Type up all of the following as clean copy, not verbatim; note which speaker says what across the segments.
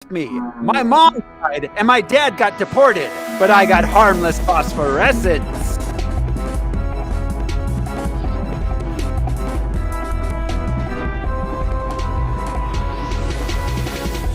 Speaker 1: with me. My mom died and my dad got deported, but I got harmless phosphorescence.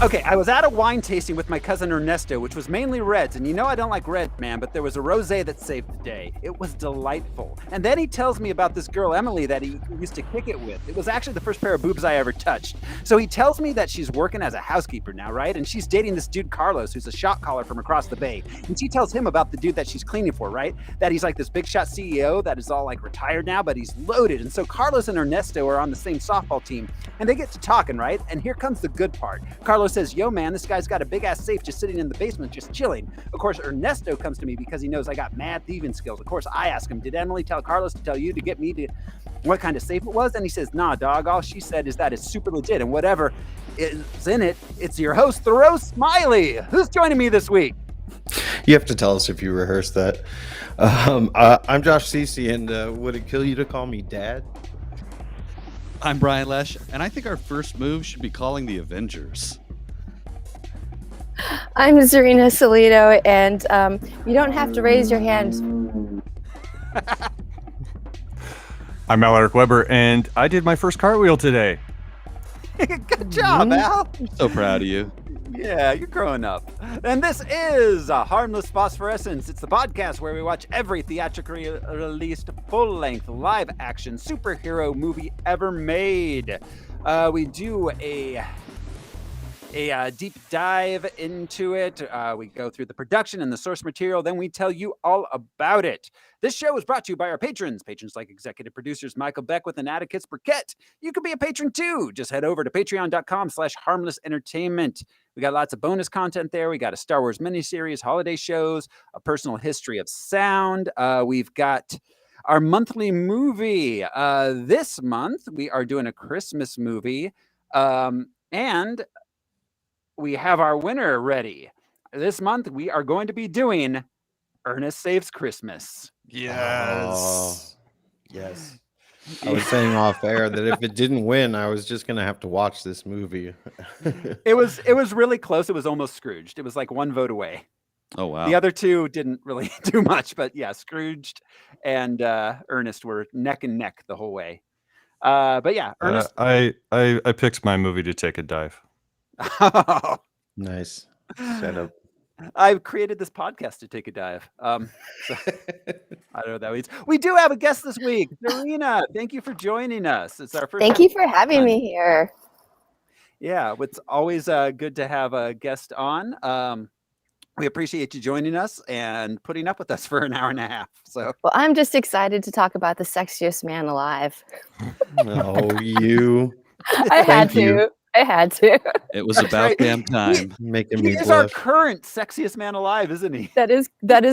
Speaker 1: Okay, I was at a wine tasting with my cousin Ernesto, which was mainly reds. And you know I don't like red, man, but there was a rosé that saved the day. It was delightful. And then he tells me about this girl, Emily, that he used to kick it with. It was actually the first pair of boobs I ever touched. So he tells me that she's working as a housekeeper now, right? And she's dating this dude, Carlos, who's a shot caller from across the bay. And she tells him about the dude that she's cleaning for, right? That he's like this big shot CEO that is all like retired now, but he's loaded. And so Carlos and Ernesto are on the same softball team. And they get to talking, right? And here comes the good part. Carlos says, yo, man, this guy's got a big ass safe just sitting in the basement, just chilling. Of course, Ernesto comes to me because he knows I got mad thieving skills. Of course, I ask him, did Emily tell Carlos to tell you to get me to what kind of safe it was? And he says, nah, dog, all she said is that it's super legit. And whatever is in it, it's your host, Thoreau Smiley. Who's joining me this week?
Speaker 2: You have to tell us if you rehearsed that. I'm Josh Cece, and would it kill you to call me Dad?
Speaker 3: I'm Brian Lesh, and I think our first move should be calling the Avengers.
Speaker 4: I'm Zarina Solito, and you don't have to raise your hand.
Speaker 5: I'm Alaric Weber, and I did my first cartwheel today.
Speaker 1: Good job, Al.
Speaker 3: I'm so proud of you.
Speaker 1: Yeah, you're growing up. And this is Harmless Phosphorescence. It's the podcast where we watch every theatrically released full-length live-action superhero movie ever made. We do a deep dive into it. We go through the production and the source material. Then we tell you all about it. This show is brought to you by our patrons like executive producers Michael Beckwith and Atticus Burkett. You can be a patron too. Just head over to patreon.com/harmless entertainment. We got lots of bonus content there. We got a Star Wars miniseries, holiday shows, a personal history of sound. We've got our monthly movie. This month, we are doing a Christmas movie. And we have our winner ready. This month, we are going to be doing Ernest Saves Christmas.
Speaker 5: Yes.
Speaker 2: Yes. I was saying off air that if it didn't win, I was just going to have to watch this movie.
Speaker 1: It was really close. It was almost Scrooged. It was like one vote away.
Speaker 3: Oh, wow.
Speaker 1: The other two didn't really do much, but yeah, Scrooged and Ernest were neck and neck the whole way. But yeah, Ernest.
Speaker 5: I picked my movie to take a dive.
Speaker 2: Nice setup.
Speaker 1: I've created this podcast to take a dive. So, I don't know what that means. We do have a guest this week. Serena, thank you for joining us. It's our first
Speaker 4: Thank you for having me here.
Speaker 1: Yeah, it's always good to have a guest on. We appreciate you joining us and putting up with us for an hour and a half. So,
Speaker 4: Well, I'm just excited to talk about the sexiest man alive.
Speaker 2: Oh, you.
Speaker 4: I had to.
Speaker 3: It was about damn time.
Speaker 2: Making
Speaker 1: he
Speaker 2: me
Speaker 1: is our
Speaker 2: blush.
Speaker 1: current sexiest man alive, isn't he?
Speaker 4: That is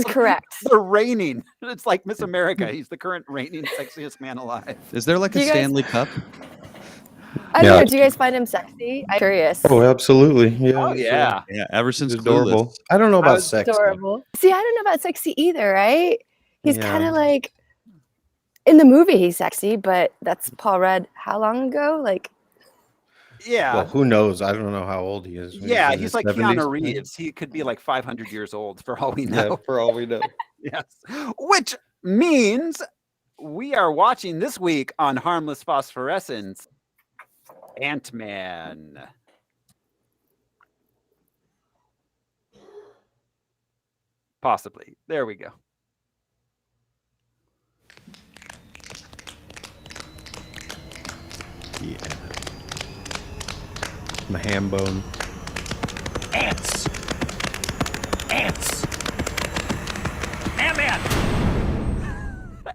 Speaker 4: correct.
Speaker 1: The reigning. It's like Miss America. He's the current reigning sexiest man alive.
Speaker 3: Is there like a Stanley Cup?
Speaker 4: I don't know. Do you guys find him sexy? I'm curious.
Speaker 2: Oh, absolutely. Yeah.
Speaker 1: Oh, yeah.
Speaker 3: Yeah, ever since
Speaker 2: It's adorable.
Speaker 3: Clueless.
Speaker 2: I don't know about sex.
Speaker 4: Adorable. See, I don't know about sexy either, right? He's
Speaker 2: Yeah.
Speaker 4: kind of like, in the movie he's sexy, but that's Paul Rudd how long ago? Like,
Speaker 1: Yeah.
Speaker 2: Well, who knows? I don't know how old he is.
Speaker 1: Yeah,
Speaker 2: in
Speaker 1: he's
Speaker 2: his
Speaker 1: like
Speaker 2: 70s.
Speaker 1: Keanu Reeves. He could be like 500 years old for all we know.
Speaker 2: Yeah, for all we know.
Speaker 1: Yes. Which means we are watching this week on Harmless Phosphorescence, Ant-Man. Possibly. There we go.
Speaker 2: Yeah. My ham bone.
Speaker 6: Ants! Ant-Man!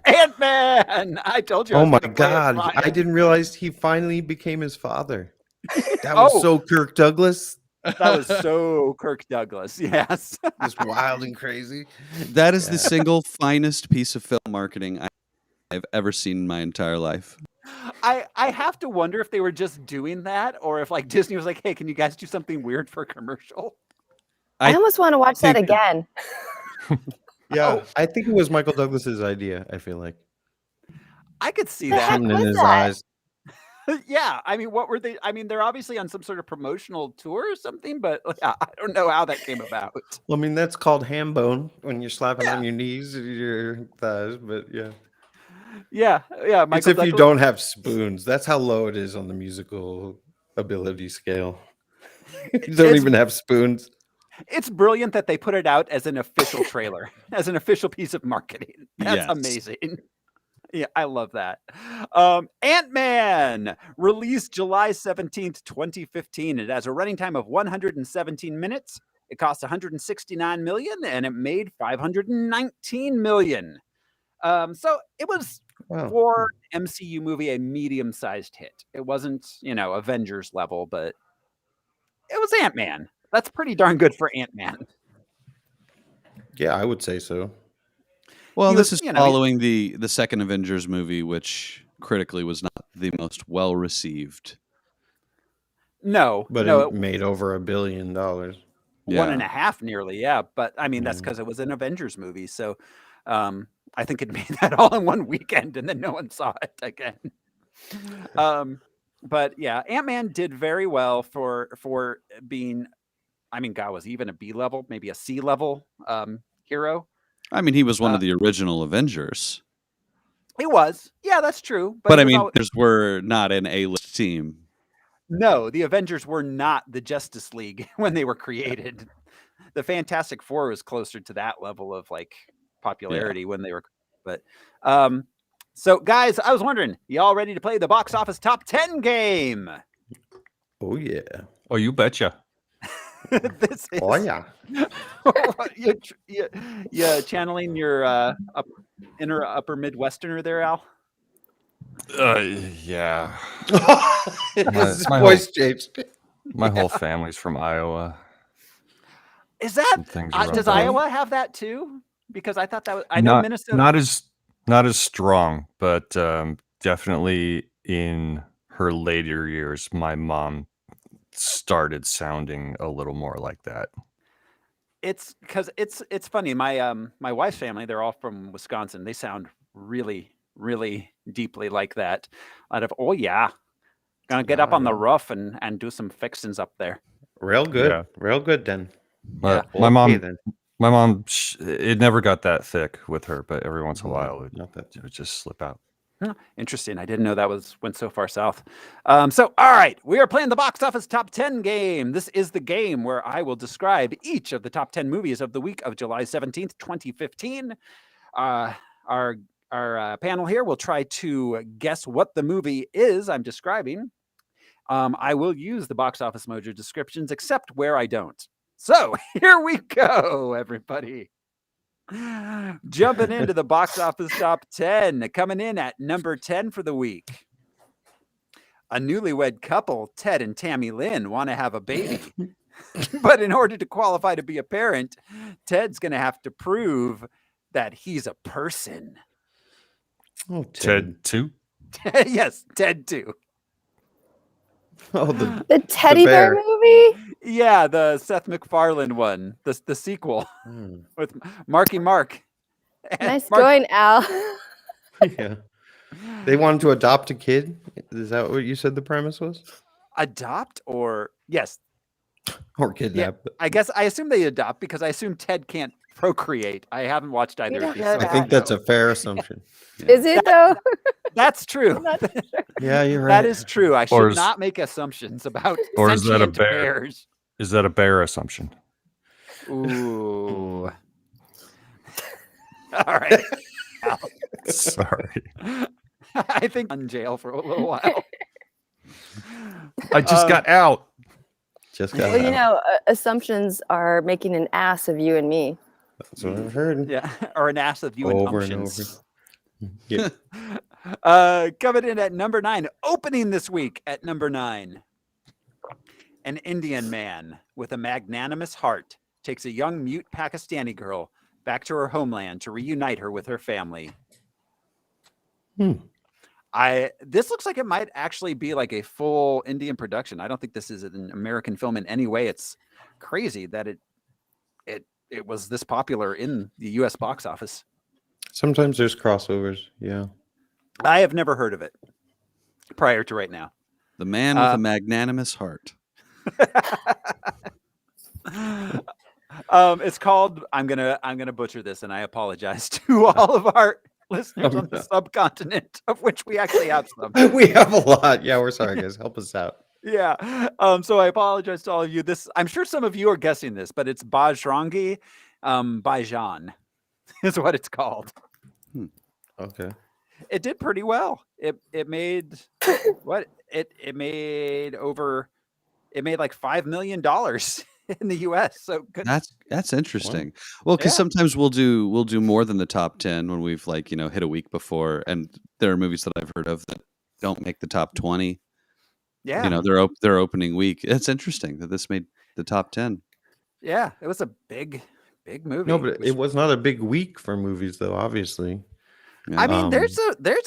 Speaker 1: Ant-Man! I told you. I
Speaker 2: Oh
Speaker 1: was
Speaker 2: my
Speaker 1: gonna play it
Speaker 2: God.
Speaker 1: live.
Speaker 2: I didn't realize he finally became his father. That was so Kirk Douglas.
Speaker 1: That was so Kirk Douglas. Yes.
Speaker 2: Just wild and crazy.
Speaker 3: That is the single finest piece of film marketing I've ever seen in my entire life.
Speaker 1: I have to wonder if they were just doing that or if like Disney was like, hey, can you guys do something weird for a commercial?
Speaker 4: I almost want to watch that again.
Speaker 2: Yeah, I think it was Michael Douglas's idea, I feel like.
Speaker 1: I could see
Speaker 4: The
Speaker 1: that.
Speaker 4: heck
Speaker 2: Something in
Speaker 4: was
Speaker 2: his
Speaker 4: that?
Speaker 2: eyes.
Speaker 1: Yeah, I mean, what were they? I mean, they're obviously on some sort of promotional tour or something, but I don't know how that came about.
Speaker 2: Well, I mean, that's called ham bone when you're slapping
Speaker 1: Yeah.
Speaker 2: on your knees or your thighs, but yeah.
Speaker 1: Yeah,
Speaker 2: It's
Speaker 1: Michael
Speaker 2: if you
Speaker 1: Douglas.
Speaker 2: don't have spoons. That's how low it is on the musical ability scale. You don't
Speaker 1: It's
Speaker 2: even have spoons.
Speaker 1: it's brilliant that they put it out as an official trailer, as an official piece of marketing. That's
Speaker 3: Yes.
Speaker 1: amazing. Yeah, I love that. Ant-Man, released July 17th, 2015. It has a running time of 117 minutes. It cost 169 million and it made 519 million. So it was
Speaker 2: Wow.
Speaker 1: for an MCU movie a medium-sized hit. It wasn't, Avengers level, but it was Ant-Man. That's pretty darn good for Ant-Man.
Speaker 2: Yeah, I would say so.
Speaker 3: Well,
Speaker 1: He
Speaker 3: this
Speaker 1: was,
Speaker 3: is following the second Avengers movie, which critically was not the most well received.
Speaker 1: No,
Speaker 2: But
Speaker 1: no,
Speaker 2: it made over $1 billion.
Speaker 1: one and
Speaker 3: Yeah.
Speaker 1: a half nearly, yeah. But I mean, that's
Speaker 2: Mm.
Speaker 1: because it was an Avengers movie. So I think it made that all in one weekend and then no one saw it again. But yeah, Ant-Man did very well for being, I mean, God, was he even a B level, maybe a C level hero?
Speaker 3: I mean, he was one of the original Avengers.
Speaker 1: He was. Yeah, that's true.
Speaker 3: But
Speaker 1: he
Speaker 3: I
Speaker 1: was
Speaker 3: mean,
Speaker 1: al-
Speaker 3: Avengers were not an A-list team.
Speaker 1: no, the Avengers were not the Justice League when they were created. The Fantastic Four was closer to that level of like popularity when they were. But so guys, I was wondering, y'all ready to play the box office top 10 game?
Speaker 2: Oh, yeah.
Speaker 5: Oh, you betcha.
Speaker 1: This is
Speaker 2: Oh, yeah.
Speaker 1: you channeling your inner upper Midwesterner there, Al.
Speaker 5: Yeah.
Speaker 2: His
Speaker 5: my
Speaker 2: voice changed.
Speaker 5: My whole family's from Iowa.
Speaker 1: Is that
Speaker 5: Some things are
Speaker 1: does
Speaker 5: rough.
Speaker 1: Iowa have that too? Because I thought that was, I know Minnesota.
Speaker 5: Not as strong, but definitely in her later years, my mom started sounding a little more like that.
Speaker 1: It's because it's funny. My wife's family, they're all from Wisconsin. They sound really, really deeply like that. Out of gonna get up on the roof and do some fixins up there.
Speaker 2: Real good.
Speaker 5: Yeah.
Speaker 2: Real good then.
Speaker 5: But
Speaker 1: Yeah.
Speaker 5: my mom, it never got that thick with her, but every once in a while it would just slip out.
Speaker 1: Interesting. I didn't know that went so far south. So, all right, we are playing the box office top 10 game. This is the game where I will describe each of the top 10 movies of the week of July 17th, 2015. Our panel here will try to guess what the movie is I'm describing. I will use the box office mojo descriptions, except where I don't. So here we go, everybody. Jumping into the box office top 10, coming in at number 10 for the week. A newlywed couple, Ted and Tammy Lynn, want to have a baby. But in order to qualify to be a parent, Ted's going to have to prove that he's a person.
Speaker 2: Oh,
Speaker 5: Ted 2?
Speaker 1: Yes, Ted 2.
Speaker 2: Oh,
Speaker 4: The teddy bear
Speaker 2: bear.
Speaker 4: movie?
Speaker 1: Yeah, the Seth MacFarlane one, the sequel with Marky Mark.
Speaker 4: Nice going, Al.
Speaker 2: Yeah. They wanted to adopt a kid. Is that what you said the premise was?
Speaker 1: Adopt or yes.
Speaker 2: Or kidnap?
Speaker 1: Yeah, I guess I assume they adopt because I assume Ted can't procreate. I haven't watched either of
Speaker 4: don't
Speaker 1: these.
Speaker 4: know
Speaker 1: so
Speaker 2: I think that's a fair assumption.
Speaker 4: Is it though?
Speaker 1: That's true.
Speaker 2: Yeah, you're right.
Speaker 1: That is true. I
Speaker 5: Or
Speaker 1: should
Speaker 5: is-
Speaker 1: not make assumptions about
Speaker 5: Or is that a
Speaker 1: sentient
Speaker 5: bear?
Speaker 1: bears.
Speaker 5: Is that a bear assumption?
Speaker 1: Ooh. All right.
Speaker 5: Sorry.
Speaker 1: I think I'm in jail for a little while.
Speaker 5: I just got out.
Speaker 2: Just got
Speaker 4: Well, you
Speaker 2: out.
Speaker 4: know, assumptions are making an ass of you and me.
Speaker 2: That's what I've heard.
Speaker 1: Yeah. Or an ass of you and
Speaker 2: Over and
Speaker 1: umptions.
Speaker 2: over. Yeah.
Speaker 1: Coming in at number 9, opening this week at number 9. An Indian man with a magnanimous heart takes a young mute Pakistani girl back to her homeland to reunite her with her family. This looks like it might actually be like a full Indian production. I don't think this is an American film in any way. It's crazy that it was this popular in the US box office.
Speaker 2: Sometimes there's crossovers. Yeah.
Speaker 1: I have never heard of it prior to right now.
Speaker 3: The man with a magnanimous heart.
Speaker 1: It's called. I'm gonna butcher this, and I apologize to all of our listeners on the subcontinent, of which we actually have some.
Speaker 2: We have a lot. Yeah, we're sorry, guys. Help us out.
Speaker 1: Yeah. So I apologize to all of you. I'm sure some of you are guessing this, but it's Bajrangi Bhaijaan is what it's called.
Speaker 2: Okay.
Speaker 1: It did pretty well. It made what? It made like $5 million in the US. So good.
Speaker 3: That's interesting. Well, because sometimes we'll do more than the top 10 when we've hit a week before, and there are movies that I've heard of that don't make the top 20.
Speaker 1: Yeah.
Speaker 3: Their opening week. It's interesting that this made the top 10.
Speaker 1: Yeah, it was a big movie.
Speaker 2: No, but it was not a big week for movies, though. Obviously.
Speaker 3: Yeah.
Speaker 1: I mean, there's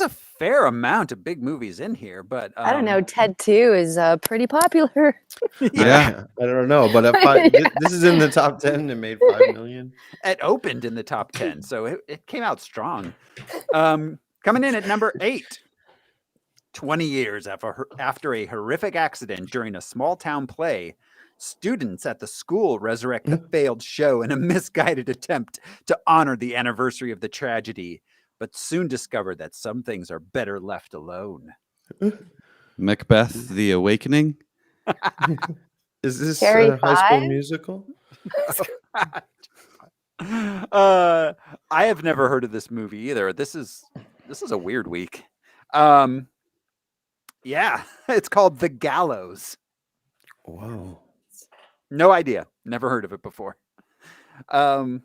Speaker 1: a fair amount of big movies in here, but
Speaker 4: I don't know. Ted 2 is pretty popular.
Speaker 3: Yeah.
Speaker 2: I don't know, but this is in the top 10 and made 5 million.
Speaker 1: It opened in the top 10, so it came out strong. Coming in at number 8. 20 years after a horrific accident during a small town play, students at the school resurrect the failed show in a misguided attempt to honor the anniversary of the tragedy, but soon discover that some things are better left alone.
Speaker 3: Macbeth: The Awakening.
Speaker 2: Is this
Speaker 4: Carrie
Speaker 2: High School
Speaker 4: 5?
Speaker 2: Musical?
Speaker 1: I have never heard of this movie either. This is a weird week. Yeah, it's called The Gallows.
Speaker 2: Wow.
Speaker 1: No idea. Never heard of it before. Coming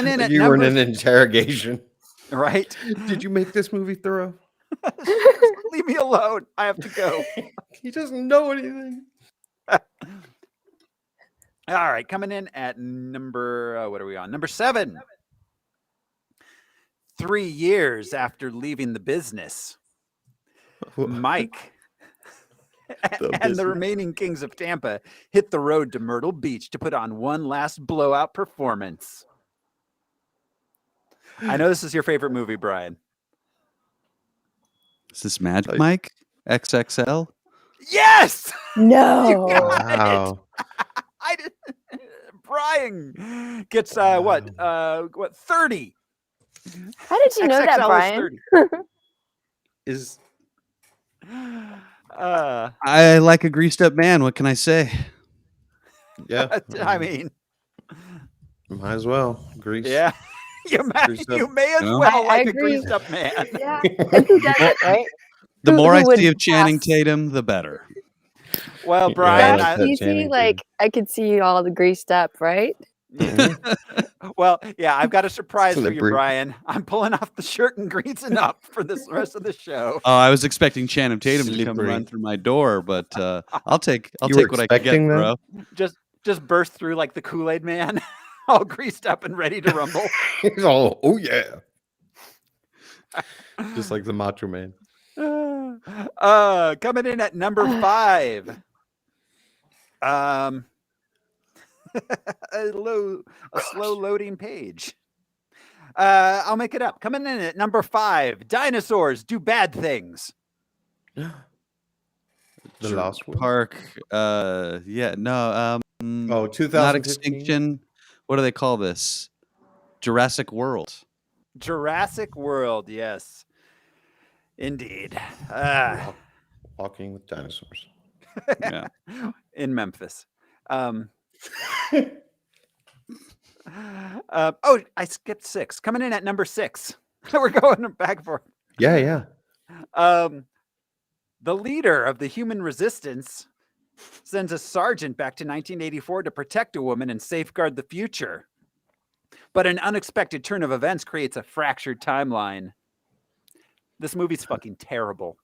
Speaker 1: in at
Speaker 2: You were in an interrogation.
Speaker 1: right?
Speaker 2: Did you make this movie thorough?
Speaker 1: Leave me alone. I have to go.
Speaker 2: He doesn't know anything.
Speaker 1: All right, coming in at number what are we on? Number 7. 3 years after leaving the business, Mike and the remaining Kings of Tampa hit the road to Myrtle Beach to put on one last blowout performance. I know this is your favorite movie, Brian.
Speaker 3: Is this Magic Mike XXL?
Speaker 1: Yes!
Speaker 4: No.
Speaker 1: You got
Speaker 2: Wow.
Speaker 1: I did. Brian gets what 30.
Speaker 4: How did you know that,
Speaker 1: XXL
Speaker 4: Brian?
Speaker 2: Is
Speaker 3: I like a greased up man. What can I say?
Speaker 2: yeah.
Speaker 1: I mean,
Speaker 2: Might as well. Grease.
Speaker 1: yeah. You may as
Speaker 3: No?
Speaker 1: well
Speaker 4: I
Speaker 1: like a
Speaker 4: agree.
Speaker 1: greased up man.
Speaker 4: Yeah. And who does it, right?
Speaker 3: The
Speaker 4: Who-
Speaker 3: more
Speaker 4: who
Speaker 3: I
Speaker 4: would
Speaker 3: see of Channing
Speaker 4: pass?
Speaker 3: Tatum, the better.
Speaker 1: Well,
Speaker 2: Yeah,
Speaker 1: Brian,
Speaker 2: I like that.
Speaker 4: Easy,
Speaker 2: Channing
Speaker 4: like I could see you all the greased up, right?
Speaker 1: well, yeah, I've got a surprise for you,
Speaker 2: Slippery.
Speaker 1: Brian. I'm pulling off the shirt and greasing up for this rest of the show.
Speaker 3: Oh, I was expecting Channing Tatum to come
Speaker 2: Slippery.
Speaker 3: run through my door, but I'll take
Speaker 2: You were
Speaker 3: what I can get,
Speaker 2: expecting that?
Speaker 3: bro.
Speaker 1: Just burst through like the Kool-Aid man, all greased up and ready to rumble.
Speaker 2: He's all, oh yeah. Just like the Macho Man.
Speaker 1: Coming in at number 5. A slow loading page. I'll make it up. Coming in at number 5. Dinosaurs do bad things.
Speaker 2: The Lost World.
Speaker 3: Park. No.
Speaker 2: Oh,
Speaker 3: Not
Speaker 2: 2015.
Speaker 3: Extinction. What do they call this? Jurassic World.
Speaker 1: Jurassic World, yes. Indeed.
Speaker 2: Walking with dinosaurs.
Speaker 3: Yeah.
Speaker 1: In Memphis. Oh, I skipped 6. Coming in at number 6. We're going back and forth.
Speaker 2: Yeah.
Speaker 1: The leader of the human resistance sends a sergeant back to 1984 to protect a woman and safeguard the future. But an unexpected turn of events creates a fractured timeline. This movie's fucking terrible.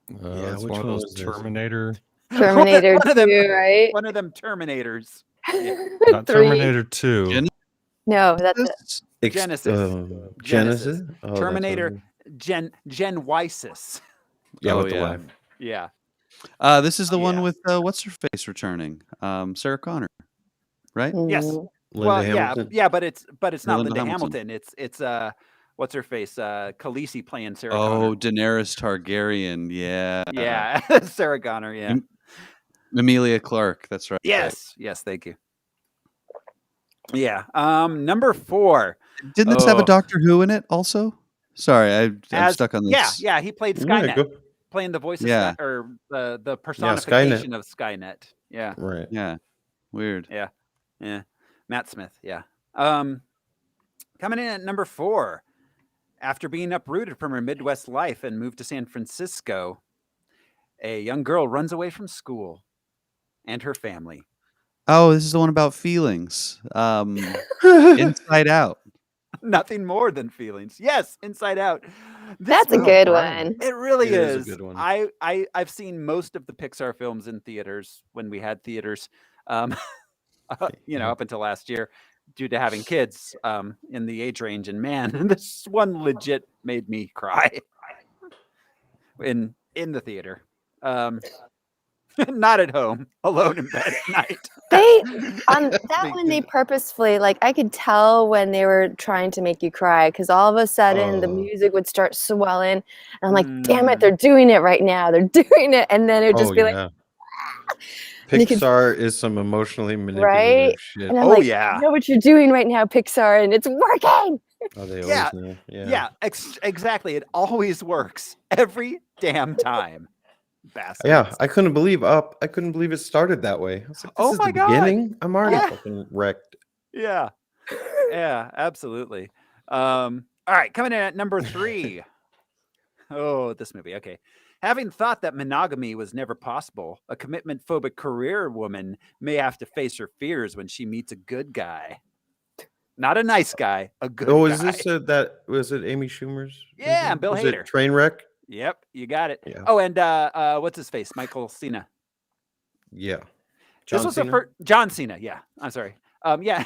Speaker 5: It's
Speaker 2: which
Speaker 5: one of
Speaker 2: one
Speaker 5: those
Speaker 2: was this?
Speaker 5: Terminator.
Speaker 4: Terminator
Speaker 1: One of them-
Speaker 4: 2, right?
Speaker 1: One of them Terminators.
Speaker 5: Not
Speaker 4: 3.
Speaker 5: Terminator 2.
Speaker 3: Gen-
Speaker 4: No, that's it.
Speaker 1: Genesis.
Speaker 2: Genesis. Oh, that's
Speaker 1: Terminator.
Speaker 2: what it
Speaker 1: Gen Wysis.
Speaker 2: is. Yeah,
Speaker 3: Oh,
Speaker 2: with the
Speaker 3: yeah.
Speaker 2: wife.
Speaker 1: Yeah.
Speaker 3: This is the one
Speaker 1: Yeah.
Speaker 3: with what's her face returning? Sarah Connor, right?
Speaker 1: Yes.
Speaker 4: Mm.
Speaker 2: Linda
Speaker 1: Well,
Speaker 2: Hamilton.
Speaker 1: yeah, but it's not
Speaker 3: Linda
Speaker 1: Linda
Speaker 3: Hamilton.
Speaker 1: Hamilton. what's her face? Khaleesi playing Sarah
Speaker 3: Oh,
Speaker 1: Connor.
Speaker 3: Daenerys Targaryen. Yeah.
Speaker 1: Yeah, Sarah Connor. Yeah.
Speaker 3: Amelia Clark. That's right.
Speaker 1: Yes. Thank you. Yeah. Number 4.
Speaker 3: Didn't this have a
Speaker 1: Oh.
Speaker 3: Doctor Who in it also? Sorry, I'm stuck on this.
Speaker 1: Yeah. He played
Speaker 2: Yeah,
Speaker 1: Skynet, playing the voice of
Speaker 3: Yeah.
Speaker 1: or the personification of Skynet. Yeah.
Speaker 2: Right.
Speaker 3: Yeah. Weird.
Speaker 1: Yeah. Matt Smith. Yeah. Coming in at number 4. After being uprooted from her Midwest life and moved to San Francisco, a young girl runs away from school and her family.
Speaker 3: Oh, this is the one about feelings. Inside Out.
Speaker 1: Nothing more than feelings. Yes, Inside Out.
Speaker 4: That's a good one.
Speaker 1: It really
Speaker 2: It is
Speaker 1: is.
Speaker 2: a good one.
Speaker 1: I've seen most of the Pixar films in theaters when we had theaters, up until last year, due to having kids in the age range. And man, this one legit made me cry in the theater. Not at home, alone in bed at night.
Speaker 4: They purposefully, like, I could tell when they were trying to make you cry, because all of a sudden the music would start swelling, and I'm like, damn it, they're doing it right now. They're doing it, and then it would just be like,
Speaker 2: Pixar is some emotionally manipulative shit.
Speaker 4: And I'm like, I know what you're doing right now, Pixar, and it's working.
Speaker 2: Oh, they always know.
Speaker 1: Yeah, exactly. It always works every damn time. Bastards.
Speaker 2: Yeah, I couldn't believe it started that way. I was like, this is the beginning. I'm already fucking wrecked.
Speaker 1: Yeah, absolutely. All right, coming in at number 3. Oh, this movie. Okay. Having thought that monogamy was never possible, a commitment-phobic career woman may have to face her fears when she meets a good guy. Not a nice guy, a good guy.
Speaker 2: Oh, is this was it Amy Schumer's?
Speaker 1: Yeah, and Bill Hader.
Speaker 2: Trainwreck?
Speaker 1: Yep, you got it.
Speaker 2: Yeah.
Speaker 1: Oh, and what's his face? Michael Cena.
Speaker 2: Yeah.
Speaker 1: This was the first John Cena. Yeah, I'm sorry. Yeah,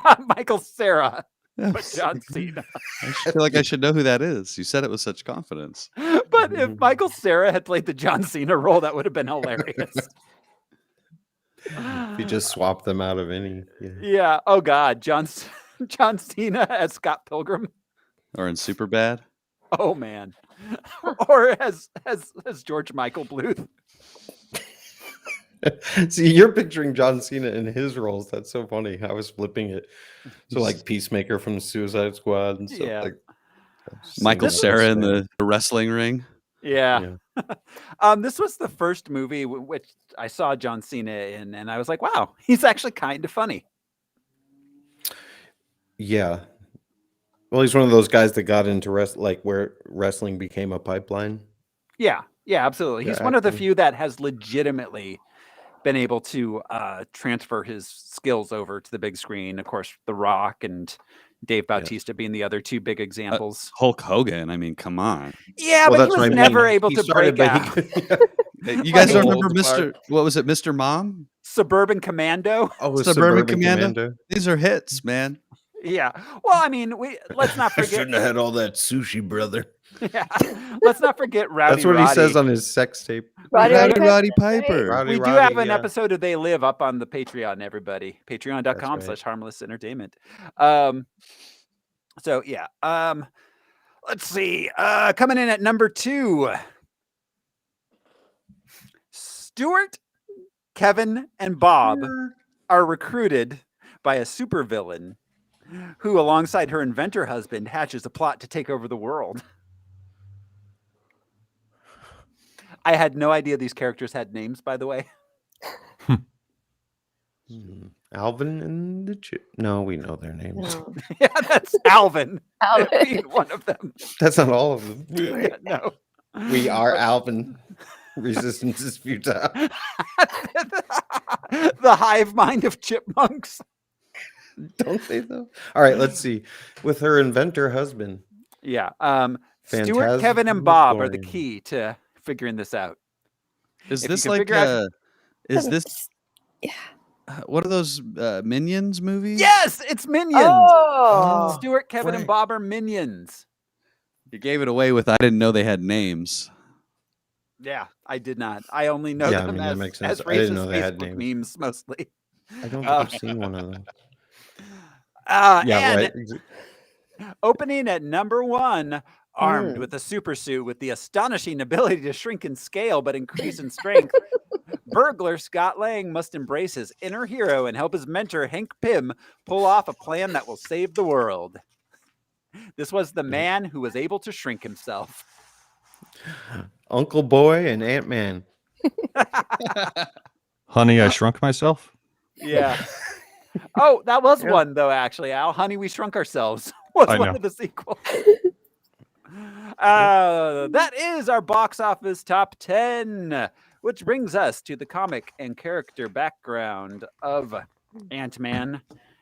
Speaker 1: not Michael Cera, but John Cena.
Speaker 3: I feel like I should know who that is. You said it with such confidence.
Speaker 1: But if Michael Cera had played the John Cena role, that would have been hilarious.
Speaker 2: If you just swap them out of any.
Speaker 1: Yeah. Oh God, John Cena as Scott Pilgrim,
Speaker 3: or in Superbad.
Speaker 1: Oh man, or as George Michael Bluth.
Speaker 2: See, you're picturing John Cena in his roles. That's so funny. I was flipping it. So like Peacemaker from Suicide Squad and stuff like.
Speaker 3: Michael Cera in the wrestling ring.
Speaker 1: Yeah. This was the first movie which I saw John Cena in, and I was like, wow, he's actually kind of funny.
Speaker 2: Yeah. Well, he's one of those guys that got into where wrestling became a pipeline.
Speaker 1: Yeah, absolutely. He's one of the few that has legitimately been able to transfer his skills over to the big screen. Of course, The Rock and Dave Bautista being the other two big examples.
Speaker 3: Hulk Hogan, I mean, come on.
Speaker 1: Yeah, but he was never able to break out.
Speaker 3: You guys don't remember what was it, Mr. Mom?
Speaker 1: Suburban Commando?
Speaker 2: Oh, Suburban Commando.
Speaker 3: These are hits, man.
Speaker 1: Yeah. Well, I mean, let's not forget.
Speaker 2: I shouldn't have had all that sushi, brother.
Speaker 1: Yeah. Let's not forget Rowdy
Speaker 2: That's what
Speaker 1: Roddy.
Speaker 2: he says on his sex tape.
Speaker 3: Roddy Piper.
Speaker 1: We do have an episode of They Live up on the Patreon, everybody. Patreon.com/harmlessentertainment. So yeah. Let's see. Coming in at number 2. Stuart, Kevin, and Bob are recruited by a supervillain who, alongside her inventor husband, hatches a plot to take over the world. I had no idea these characters had names, by the way.
Speaker 2: Alvin and the Chip. No, we know their names.
Speaker 4: No.
Speaker 1: Yeah, that's Alvin.
Speaker 4: Alvin.
Speaker 1: Being one of them.
Speaker 2: That's not all of them.
Speaker 1: Yeah, no.
Speaker 2: We are Alvin. Resistance is futile.
Speaker 1: The hive mind of chipmunks.
Speaker 2: Don't they though? All right, let's see. With her inventor husband.
Speaker 1: Yeah. Stuart, Kevin, and Bob are the key to figuring this out.
Speaker 3: Is
Speaker 1: If
Speaker 3: this
Speaker 1: you can
Speaker 3: like
Speaker 1: figure out-
Speaker 3: is this what are those Minions movies?
Speaker 1: Yes, it's Minions.
Speaker 4: Oh.
Speaker 1: Stuart, Kevin, and Bob are Minions.
Speaker 3: You gave it away with I didn't know they had names.
Speaker 1: Yeah, I did not. I only know
Speaker 2: Yeah, I
Speaker 1: them
Speaker 2: mean, that makes
Speaker 1: as
Speaker 2: sense. I didn't
Speaker 1: racist
Speaker 2: know they had
Speaker 1: Facebook
Speaker 2: names.
Speaker 1: memes mostly.
Speaker 2: I don't think I've seen one of them.
Speaker 1: Yeah,
Speaker 2: Yeah,
Speaker 1: and
Speaker 2: right.
Speaker 1: Opening at number 1, armed
Speaker 4: Hmm.
Speaker 1: with a super suit with the astonishing ability to shrink in scale but increase in strength, burglar Scott Lang must embrace his inner hero and help his mentor Hank Pym pull off a plan that will save the world. This was the man who was able to shrink himself.
Speaker 2: Uncle Boy and Ant-Man.
Speaker 5: Honey, I Shrunk Myself.
Speaker 1: Yeah. Oh, that was
Speaker 2: Yeah.
Speaker 1: one though, actually, Al. Honey, We Shrunk Ourselves was
Speaker 5: I
Speaker 1: one
Speaker 5: know.
Speaker 1: of the sequels. That is our box office top 10, which brings us to the comic and character background of Ant-Man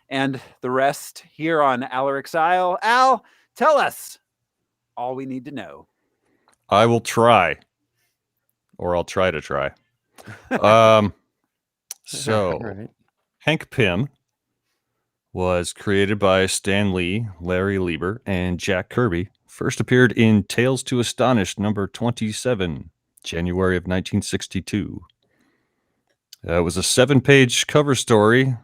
Speaker 1: and the rest here on Alaric's Isle. Al, tell us all we need to know.
Speaker 5: I will try, or I'll try to try. So,
Speaker 2: All right.
Speaker 5: Hank Pym was created by Stan Lee, Larry Lieber, and Jack Kirby. First appeared in Tales to Astonish number 27, January of 1962. It was a 7-page cover story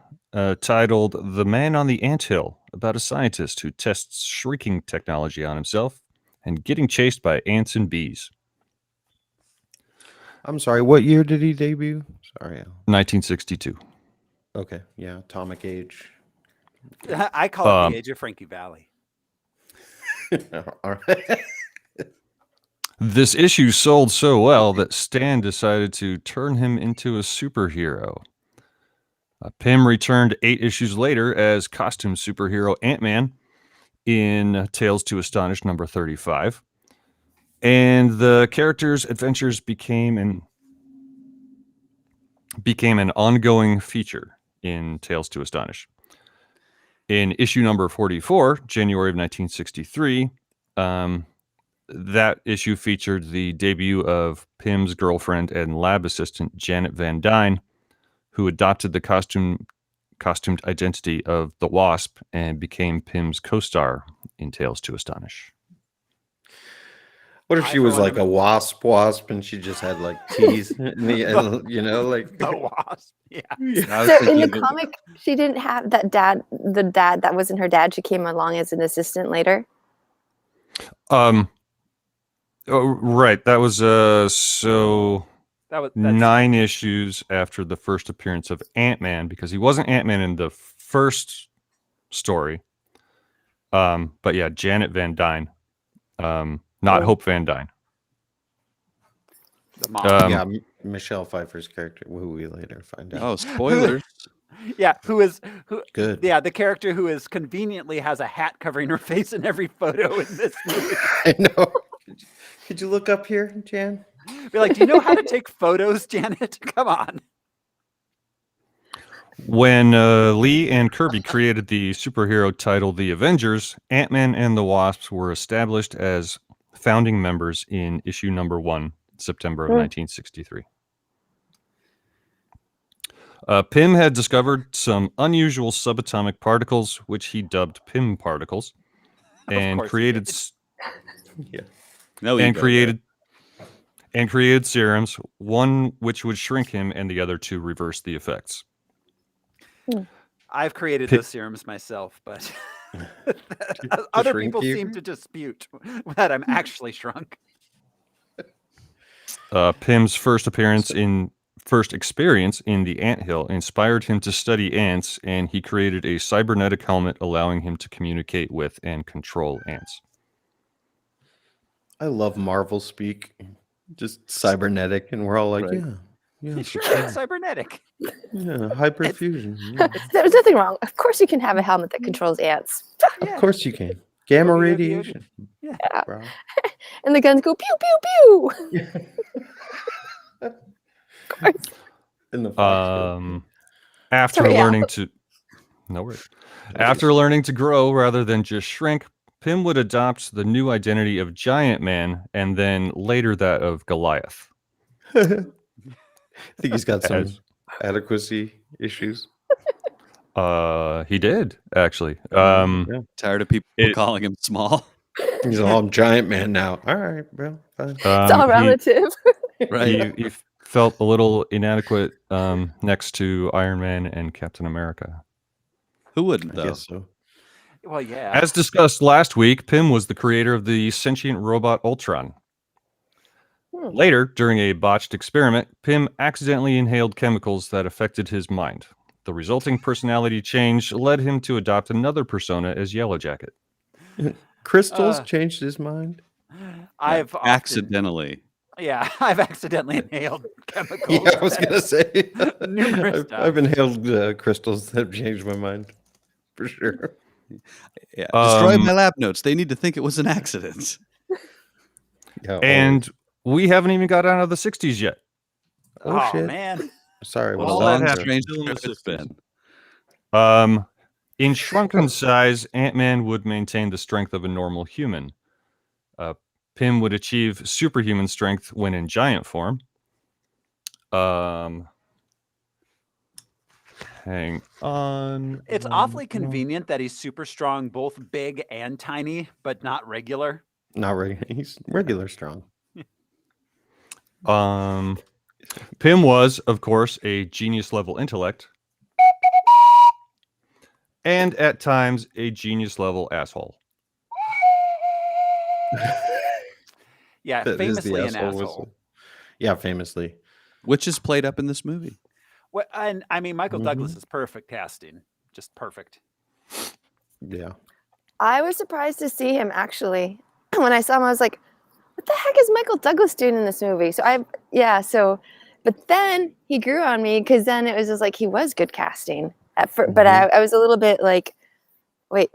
Speaker 5: titled The Man on the Anthill, about a scientist who tests shrieking technology on himself and getting chased by ants and bees.
Speaker 2: I'm sorry. What year did he debut? Sorry, Al.
Speaker 5: 1962.
Speaker 2: Okay. Yeah. Atomic Age.
Speaker 1: I call it the Age of Frankie Valley.
Speaker 2: All right.
Speaker 5: This issue sold so well that Stan decided to turn him into a superhero. Pym returned 8 issues later as costume superhero Ant-Man in Tales to Astonish number 35. And the character's adventures became an ongoing feature in Tales to Astonish. In issue number 44, January of 1963, that issue featured the debut of Pym's girlfriend and lab assistant Janet Van Dyne, who adopted the costumed identity of the Wasp and became Pym's co-star in Tales to Astonish.
Speaker 2: What if
Speaker 1: I,
Speaker 2: she
Speaker 1: for
Speaker 2: was
Speaker 1: one,
Speaker 2: like a wasp and she just had like T's in the end, you know, like
Speaker 1: The Wasp. Yeah.
Speaker 3: I was
Speaker 4: So in the
Speaker 3: thinking-
Speaker 4: comic, she didn't have that dad. The dad that wasn't her dad. She came along as an assistant later.
Speaker 5: Oh, right. That was so
Speaker 1: That's
Speaker 5: 9 issues after the first appearance of Ant-Man, because he wasn't Ant-Man in the first story. But yeah, Janet Van Dyne, not Hope Van Dyne.
Speaker 1: the mom.
Speaker 2: yeah, Michelle Pfeiffer's character, who we later find out.
Speaker 3: Oh, spoilers.
Speaker 1: Yeah, who
Speaker 2: Good.
Speaker 1: yeah, the character who is conveniently has a hat covering her face in every photo in this movie.
Speaker 2: I know. Could you look up here, Jan?
Speaker 1: Be like, do you know how to take photos, Janet? Come on.
Speaker 5: When Lee and Kirby created the superhero title The Avengers, Ant-Man and the Wasps were established as founding members in issue number 1, September of 1963. Pym had discovered some unusual subatomic particles, which he dubbed Pym particles, and
Speaker 1: course he
Speaker 5: created
Speaker 1: did.
Speaker 2: Yeah.
Speaker 3: No,
Speaker 5: and
Speaker 3: ego
Speaker 5: created serums, one which would shrink him and the other to reverse the effects.
Speaker 1: I've created those serums myself, but other
Speaker 2: shrink
Speaker 1: people
Speaker 2: you?
Speaker 1: seem to dispute that I'm actually shrunk.
Speaker 5: Pym's first experience in the anthill inspired him to study ants, and he created a cybernetic helmet allowing him to communicate with and control ants.
Speaker 2: I love Marvel speak. Just cybernetic, and we're all like,
Speaker 3: Right.
Speaker 2: yeah,
Speaker 1: He's sure
Speaker 2: yeah,
Speaker 1: it's cybernetic.
Speaker 2: hyperfusion. Yeah.
Speaker 4: There's nothing wrong. Of course, you can have a helmet that controls ants,
Speaker 2: Of course you can. Gamma
Speaker 1: Well, yeah,
Speaker 2: radiation.
Speaker 1: yeah.
Speaker 2: Bro.
Speaker 4: and the guns go pew pew pew.
Speaker 2: In the Fox movie.
Speaker 5: After
Speaker 4: Sorry, Al.
Speaker 5: learning to no worries. After learning to grow rather than just shrink, Pym would adopt the new identity of Giant Man and then later that of Goliath.
Speaker 2: I think he's got some
Speaker 5: As-
Speaker 2: adequacy issues.
Speaker 5: He did actually.
Speaker 2: Yeah.
Speaker 3: Tired of people
Speaker 5: It-
Speaker 3: calling him small.
Speaker 2: He's all I'm giant man now. All right, bro. Fine.
Speaker 4: It's all relative.
Speaker 3: Right.
Speaker 5: He felt a little inadequate next to Iron Man and Captain America.
Speaker 3: Who wouldn't
Speaker 2: I
Speaker 3: though?
Speaker 2: guess so.
Speaker 1: Well, yeah.
Speaker 5: As discussed last week, Pym was the creator of the sentient robot Ultron. Later, during a botched experiment, Pym accidentally inhaled chemicals that affected his mind. The resulting personality change led him to adopt another persona as Yellow Jacket.
Speaker 2: Crystals changed his mind.
Speaker 1: I've often,
Speaker 3: Accidentally.
Speaker 1: yeah, I've accidentally inhaled chemicals.
Speaker 2: Yeah, I was gonna say
Speaker 1: numerous
Speaker 2: I've
Speaker 1: times.
Speaker 2: inhaled crystals that have changed my mind for sure.
Speaker 3: Yeah. Destroy my lab notes. They need to think it was an accident.
Speaker 2: Yeah,
Speaker 5: And we haven't even got out of the 60s yet.
Speaker 2: oh shit!
Speaker 1: Man.
Speaker 2: Sorry, what
Speaker 5: All
Speaker 2: a
Speaker 5: that
Speaker 2: long
Speaker 5: happened.
Speaker 3: Strange
Speaker 5: Still in the
Speaker 3: trip it's
Speaker 5: 60s.
Speaker 3: been.
Speaker 5: In shrunken size, Ant-Man would maintain the strength of a normal human. Pym would achieve superhuman strength when in giant form. Hang on.
Speaker 1: It's awfully convenient that he's super strong, both big and tiny, but not regular.
Speaker 2: Not regular. He's regular strong.
Speaker 5: Pym was, of course, a genius level intellect. And at times, a genius level asshole.
Speaker 1: Yeah,
Speaker 2: That is the
Speaker 1: famously an
Speaker 2: asshole
Speaker 1: asshole.
Speaker 2: whistle. Yeah, famously.
Speaker 3: Which is played up in this movie.
Speaker 1: Well, and I mean, Michael Douglas is perfect casting. Just perfect.
Speaker 2: Yeah.
Speaker 4: I was surprised to see him actually. When I saw him, I was like, what the heck is Michael Douglas doing in this movie? But then he grew on me because then it was just like he was good casting. But I was a little bit like, wait,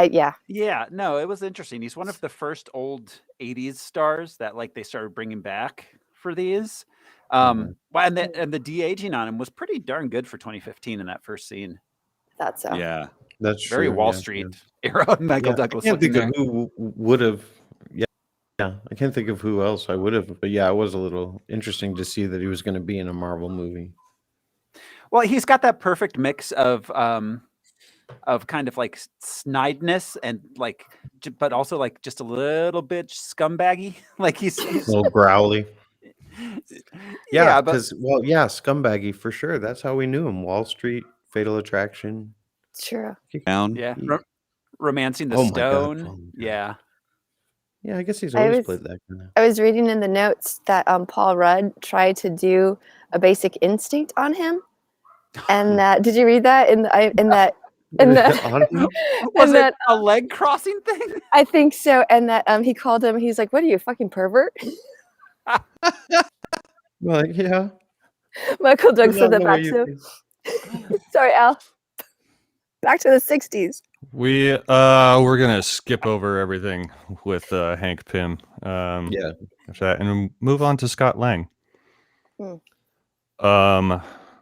Speaker 4: yeah.
Speaker 1: Yeah, no, it was interesting. He's one of the first old 80s stars that like they started bringing back for these. Well, and the de-aging on him was pretty darn good for 2015 in that first scene.
Speaker 4: Thought so.
Speaker 3: Yeah.
Speaker 2: That's
Speaker 1: Very
Speaker 2: true.
Speaker 1: Wall
Speaker 2: yeah,
Speaker 1: Street
Speaker 2: yeah.
Speaker 1: era Michael
Speaker 2: Yeah,
Speaker 1: Douglas
Speaker 2: I can't
Speaker 1: looking
Speaker 2: think
Speaker 1: there.
Speaker 2: of who would have. Yeah, I can't think of who else I would have. But yeah, it was a little interesting to see that he was going to be in a Marvel movie.
Speaker 1: Well, he's got that perfect mix of kind of like snideness and like, but also like just a little bit scumbaggy. Like he's
Speaker 2: A little growly.
Speaker 1: yeah, but
Speaker 2: because scumbaggy for sure. That's how we knew him. Wall Street, Fatal Attraction.
Speaker 4: True.
Speaker 3: Down.
Speaker 1: yeah,
Speaker 2: He-
Speaker 1: romancing the
Speaker 2: Oh my God,
Speaker 1: stone.
Speaker 2: oh my God.
Speaker 1: Yeah.
Speaker 2: Yeah, I guess he's
Speaker 4: I
Speaker 2: always
Speaker 4: was-
Speaker 2: played that kind of.
Speaker 4: I was reading in the notes that Paul Rudd tried to do a Basic Instinct on him, and that did you read that in that
Speaker 2: On him?
Speaker 1: Was
Speaker 4: and
Speaker 1: it
Speaker 4: that
Speaker 1: a leg crossing thing?
Speaker 4: I think so, and that he called him. He's like, "What are you, a fucking pervert?"
Speaker 2: Well, yeah.
Speaker 4: Michael Doug said
Speaker 2: Not
Speaker 4: that
Speaker 2: the way
Speaker 4: back
Speaker 2: you
Speaker 4: to.
Speaker 2: think.
Speaker 4: Sorry, Al. Back to the '60s.
Speaker 5: We're gonna skip over everything with Hank Pym.
Speaker 2: Yeah.
Speaker 5: After that, and move on to Scott Lang.
Speaker 4: Hmm.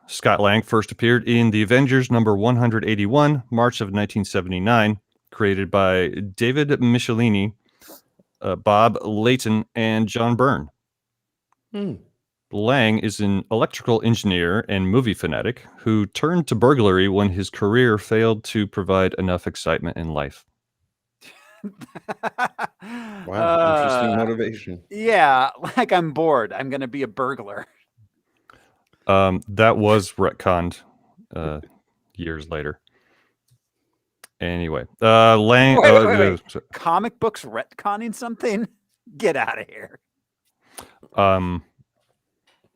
Speaker 5: Scott Lang first appeared in The Avengers number 181, March of 1979, created by David Michelini, Bob Layton, and John Byrne. Lang is an electrical engineer and movie fanatic who turned to burglary when his career failed to provide enough excitement in life.
Speaker 2: Wow, interesting motivation.
Speaker 1: Yeah, like I'm bored. I'm gonna be a burglar.
Speaker 5: That was retconned years later. Anyway, Lang.
Speaker 1: Wait. Comic books retconning something? Get out of here.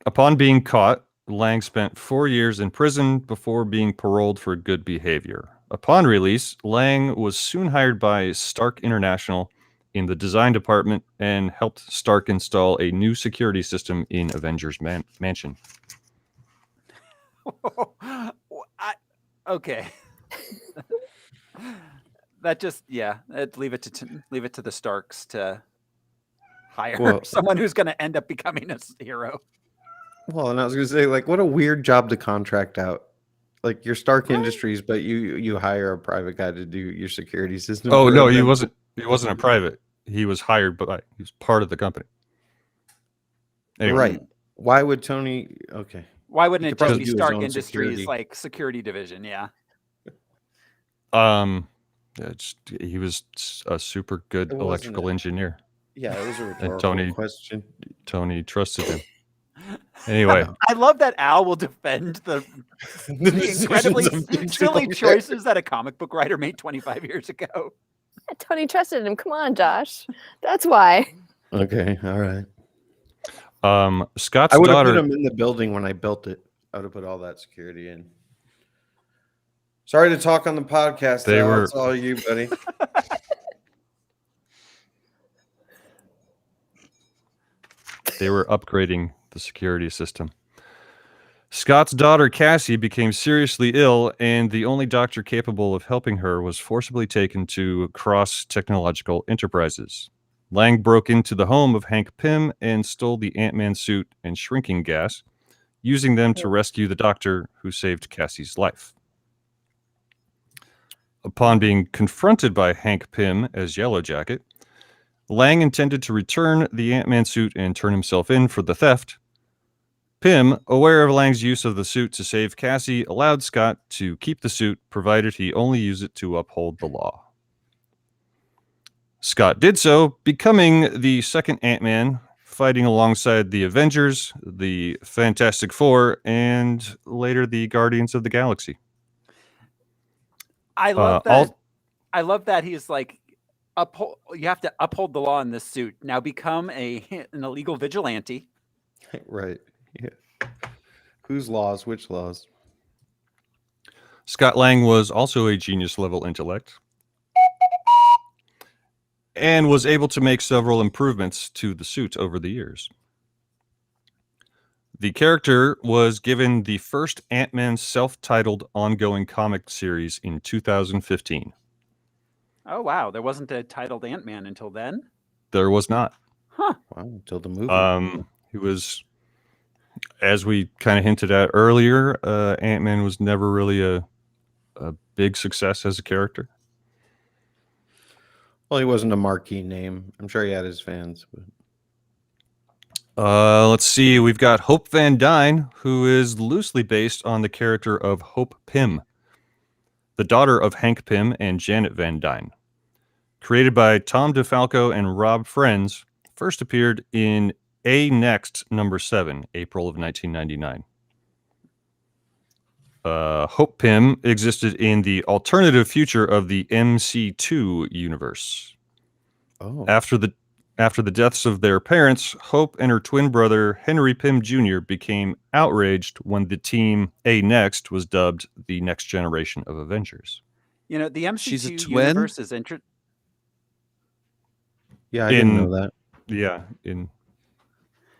Speaker 5: Upon being caught, Lang spent 4 years in prison before being paroled for good behavior. Upon release, Lang was soon hired by Stark International in the design department and helped Stark install a new security system in Avengers Mansion.
Speaker 1: Okay. That just leave it to the Starks to hire someone who's going to end up becoming a hero.
Speaker 2: Well, and I was going to say, like, what a weird job to contract out. Like, you're Stark Industries, but you hire a private guy to do your security system.
Speaker 5: Oh
Speaker 2: for
Speaker 5: no,
Speaker 2: them.
Speaker 5: he wasn't a private. He was hired, but he was part of the company. Anyway.
Speaker 2: Right. Why would Tony? Okay.
Speaker 1: Why wouldn't
Speaker 2: He
Speaker 1: it
Speaker 2: could
Speaker 1: just
Speaker 2: probably
Speaker 1: be
Speaker 2: do his
Speaker 1: Stark
Speaker 2: own
Speaker 1: Industries
Speaker 2: security.
Speaker 1: like security division? Yeah.
Speaker 5: He was a super good
Speaker 2: It wasn't
Speaker 5: electrical
Speaker 2: a-
Speaker 5: engineer.
Speaker 2: Yeah, it was a
Speaker 5: And
Speaker 2: rhetorical
Speaker 5: Tony
Speaker 2: question.
Speaker 5: Tony trusted him. Anyway,
Speaker 1: I love that Al will defend the incredibly silly choices that a comic book writer made 25 years ago.
Speaker 4: Tony trusted him. Come on, Josh. That's why.
Speaker 2: Okay, all right.
Speaker 5: Scott's
Speaker 2: I would have put
Speaker 5: daughter.
Speaker 2: him in the building when I built it. I would have put all that security in. Sorry to talk on the podcast. It's all you, buddy.
Speaker 5: They were upgrading the security system. Scott's daughter, Cassie, became seriously ill, and the only doctor capable of helping her was forcibly taken to Cross Technological Enterprises. Lang broke into the home of Hank Pym and stole the Ant-Man suit and shrinking gas, using them to rescue the doctor who saved Cassie's life. Upon being confronted by Hank Pym as Yellow Jacket, Lang intended to return the Ant-Man suit and turn himself in for the theft. Pym, aware of Lang's use of the suit to save Cassie, allowed Scott to keep the suit, provided he only use it to uphold the law. Scott did so, becoming the second Ant-Man, fighting alongside the Avengers, the Fantastic Four, and later the Guardians of the Galaxy.
Speaker 1: I love that. I love that he's like, you have to uphold the law in this suit. Now become an illegal vigilante.
Speaker 2: Right. Yeah. Whose laws? Which laws?
Speaker 5: Scott Lang was also a genius-level intellect and was able to make several improvements to the suit over the years. The character was given the first Ant-Man self-titled ongoing comic series in 2015.
Speaker 1: Oh, wow. There wasn't a titled Ant-Man until then?
Speaker 5: There was not.
Speaker 1: Huh.
Speaker 2: Wow, until the movie.
Speaker 5: He was, as we kind of hinted at earlier, Ant-Man was never really a big success as a character.
Speaker 2: Well, he wasn't a marquee name. I'm sure he had his fans. But...
Speaker 5: Let's see. We've got Hope Van Dyne, who is loosely based on the character of Hope Pym, the daughter of Hank Pym and Janet Van Dyne. Created by Tom DeFalco and Rob Friends, first appeared in A Next #7, April of 1999. Hope Pym existed in the alternative future of the MC2 universe.
Speaker 2: Oh.
Speaker 5: After the deaths of their parents, Hope and her twin brother, Henry Pym Jr., became outraged when the team A Next was dubbed the next generation of Avengers.
Speaker 1: You know, the
Speaker 3: She's a
Speaker 1: MC2
Speaker 3: twin?
Speaker 1: universe is interesting.
Speaker 2: Yeah, I didn't know that.
Speaker 5: Yeah, in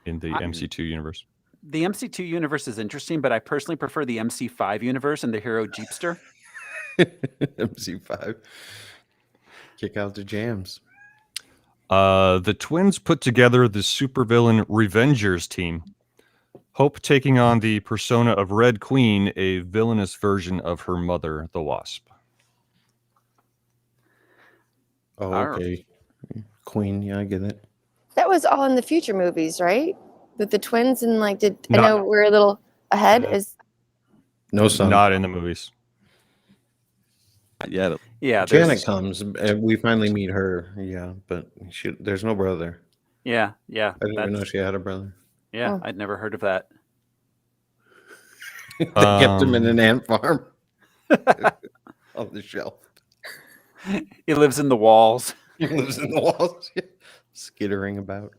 Speaker 5: the MC2 universe.
Speaker 1: The MC2 universe is interesting, but I personally prefer the MC5 universe and the hero Jeepster.
Speaker 2: MC5. Kick out the jams.
Speaker 5: The twins put together the supervillain Revengers team, Hope taking on the persona of Red Queen, a villainous version of her mother, the Wasp.
Speaker 2: Oh, okay. Queen, yeah, I get it.
Speaker 4: That was all in the future movies, right? With the twins and I know we're a little ahead.
Speaker 2: No son.
Speaker 5: Not in the movies.
Speaker 3: Yeah.
Speaker 1: Yeah,
Speaker 2: Janet comes and we finally meet her. Yeah, but there's no brother.
Speaker 1: Yeah.
Speaker 2: I didn't even know she had a brother.
Speaker 1: Yeah, I'd never heard of that.
Speaker 2: They kept him in an ant farm on the shelf.
Speaker 1: He lives in the walls.
Speaker 2: He lives in the walls, skittering about.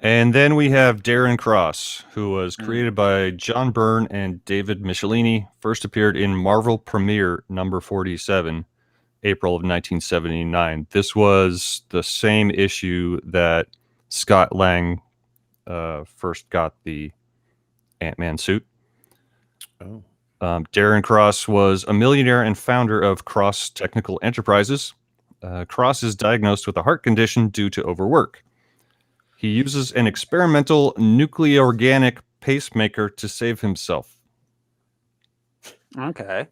Speaker 5: And then we have Darren Cross, who was created by John Byrne and David Michelini, first appeared in Marvel Premiere #47, April of 1979. This was the same issue that Scott Lang first got the Ant-Man suit.
Speaker 2: Oh.
Speaker 5: Darren Cross was a millionaire and founder of Cross Technical Enterprises. Cross is diagnosed with a heart condition due to overwork. He uses an experimental nuclear-organic pacemaker to save himself.
Speaker 1: Okay.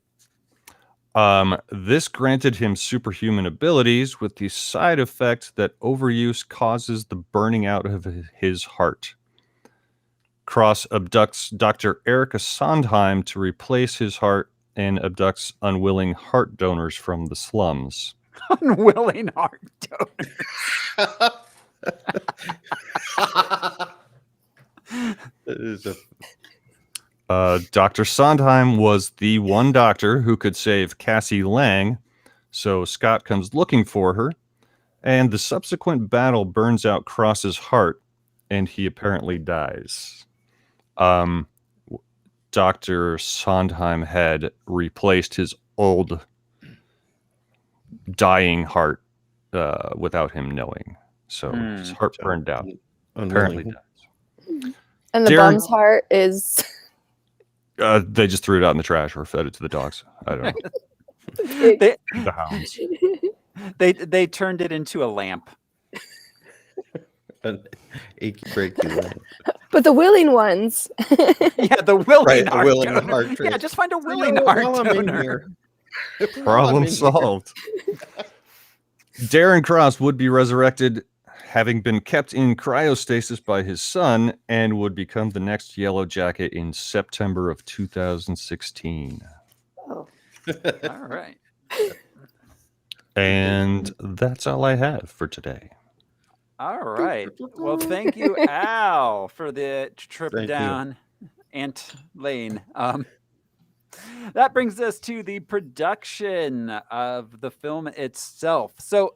Speaker 5: This granted him superhuman abilities with the side effect that overuse causes the burning out of his heart. Cross abducts Dr. Erica Sondheim to replace his heart and abducts unwilling heart donors from the slums.
Speaker 1: Unwilling heart donors.
Speaker 2: It is a
Speaker 5: Dr. Sondheim was the one doctor who could save Cassie Lang, so Scott comes looking for her, and the subsequent battle burns out Cross's heart, and he apparently dies. Dr. Sondheim had replaced his old dying heart without him knowing. So his heart burned out. Apparently dies.
Speaker 4: And the
Speaker 5: Darren-
Speaker 4: bum's heart is
Speaker 5: They just threw it out in the trash or fed it to the dogs. I don't know.
Speaker 1: They,
Speaker 5: The hounds.
Speaker 1: they turned it into a lamp.
Speaker 2: an achy breaky lamp.
Speaker 4: but the willing ones.
Speaker 1: Yeah, the willing
Speaker 2: Right, a
Speaker 1: heart
Speaker 2: willing
Speaker 1: donor.
Speaker 2: heart
Speaker 1: Yeah,
Speaker 2: trick.
Speaker 1: just find a
Speaker 2: You know
Speaker 1: willing
Speaker 2: what,
Speaker 1: heart
Speaker 2: while I'm in
Speaker 1: donor.
Speaker 2: here-
Speaker 5: Problem solved. Darren Cross would be resurrected, having been kept in cryostasis by his son, and would become the next Yellow Jacket in September of 2016.
Speaker 4: Oh.
Speaker 1: All right.
Speaker 5: And that's all I have for today.
Speaker 1: All right. Well, thank you, Al, for the trip
Speaker 2: Thank you.
Speaker 1: down Ant Lane. That brings us to the production of the film itself. So,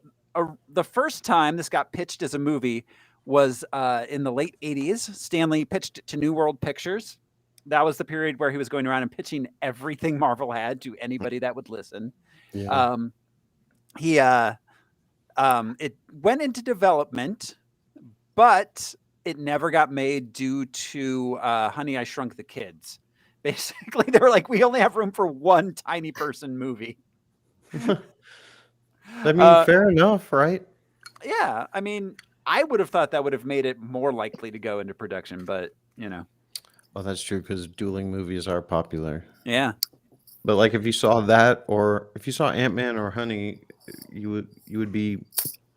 Speaker 1: the first time this got pitched as a movie was in the late 80s. Stanley pitched it to New World Pictures. That was the period where he was going around and pitching everything Marvel had to anybody that would listen.
Speaker 2: Yeah.
Speaker 1: It went into development, but it never got made due to Honey, I Shrunk the Kids. Basically, they were like, we only have room for one tiny person movie.
Speaker 2: I mean, fair enough, right?
Speaker 1: Yeah, I mean, I would have thought that would have made it more likely to go into production, but you know.
Speaker 2: Well, that's true because dueling movies are popular.
Speaker 1: Yeah.
Speaker 2: But like, if you saw that, or if you saw Ant-Man or Honey, you would be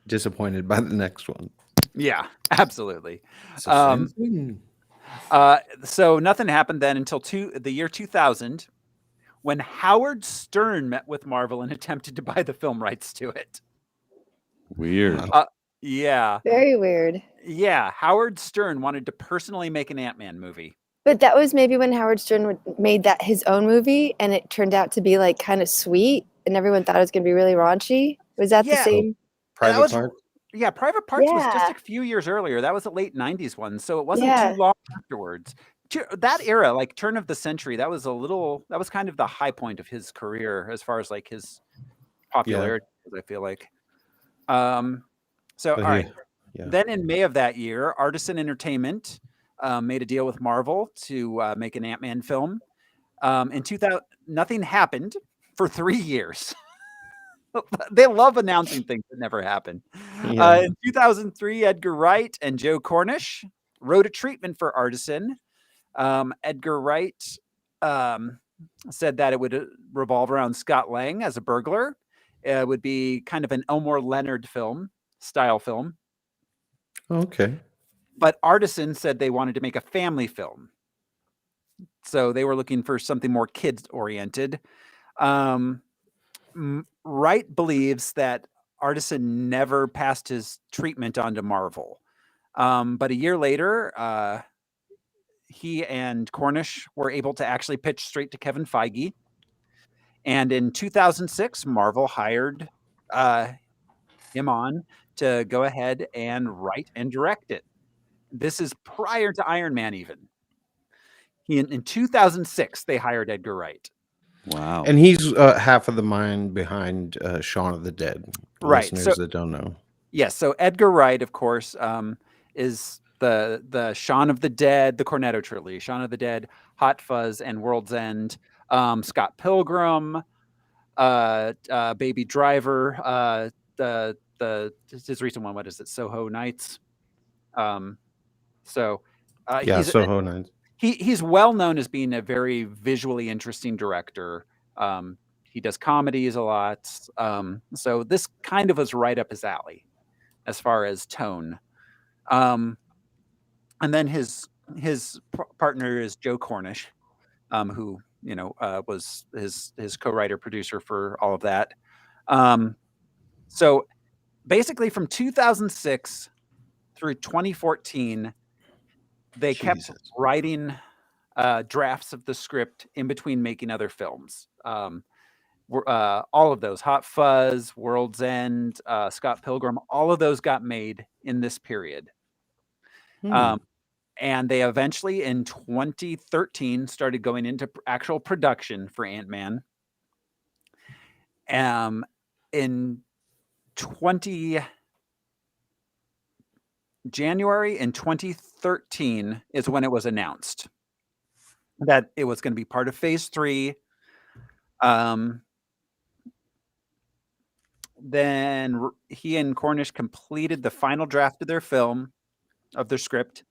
Speaker 2: disappointed by the next one.
Speaker 1: Yeah, absolutely.
Speaker 2: It's offensive.
Speaker 1: So nothing happened then until the year 2000, when Howard Stern met with Marvel and attempted to buy the film rights to it.
Speaker 3: Weird.
Speaker 1: Yeah.
Speaker 4: Very weird.
Speaker 1: Yeah. Howard Stern wanted to personally make an Ant-Man movie.
Speaker 4: But that was maybe when Howard Stern made that his own movie, and it turned out to be like kind of sweet, and everyone thought it was going to be really raunchy. Was that the
Speaker 1: Yeah.
Speaker 4: same?
Speaker 2: Private
Speaker 1: was-
Speaker 2: Part.
Speaker 1: Yeah, Private Parts was just
Speaker 4: Yeah.
Speaker 1: a few years earlier. That was a late 90s one, so it wasn't
Speaker 4: Yeah.
Speaker 1: too long afterwards. That era, like turn of the century, that was kind of the high point of his career as far as like his popularity, I feel like. All right.
Speaker 2: Yeah.
Speaker 1: Then in May of that year, Artisan Entertainment made a deal with Marvel to make an Ant-Man film. In 2000, nothing happened for 3 years. They love announcing things that never happen.
Speaker 2: Yeah.
Speaker 1: In 2003, Edgar Wright and Joe Cornish wrote a treatment for Artisan. Edgar Wright said that it would revolve around Scott Lang as a burglar. It would be kind of an Elmore Leonard style film.
Speaker 2: Okay.
Speaker 1: But Artisan said they wanted to make a family film. So they were looking for something more kids-oriented. Wright believes that Artisan never passed his treatment on to Marvel. But a year later, he and Cornish were able to actually pitch straight to Kevin Feige. And in 2006, Marvel hired him on to go ahead and write and direct it. This is prior to Iron Man even. In 2006, they hired Edgar Wright.
Speaker 3: Wow.
Speaker 2: And he's half of the mind behind Shaun of the Dead.
Speaker 1: Right,
Speaker 2: Listeners
Speaker 1: so-
Speaker 2: that don't know.
Speaker 1: Yes, so Edgar Wright, of course, is the Shaun of the Dead, the Cornetto trilogy, Shaun of the Dead, Hot Fuzz, and World's End. Scott Pilgrim, Baby Driver, his recent one, what is it? Soho Nights.
Speaker 2: Yeah, Soho Nights.
Speaker 1: He's well known as being a very visually interesting director. He does comedies a lot. So this kind of was right up his alley as far as tone. And then his partner is Joe Cornish, who was his co-writer producer for all of that. So basically from 2006 through 2014, they kept
Speaker 2: Jesus.
Speaker 1: writing drafts of the script in between making other films. All of those, Hot Fuzz, World's End, Scott Pilgrim, all of those got made in this period. And they eventually, in 2013, started going into actual production for Ant-Man. In January in 2013 is when it was announced that it was going to be part of Phase 3. Then he and Cornish completed the final draft of their script.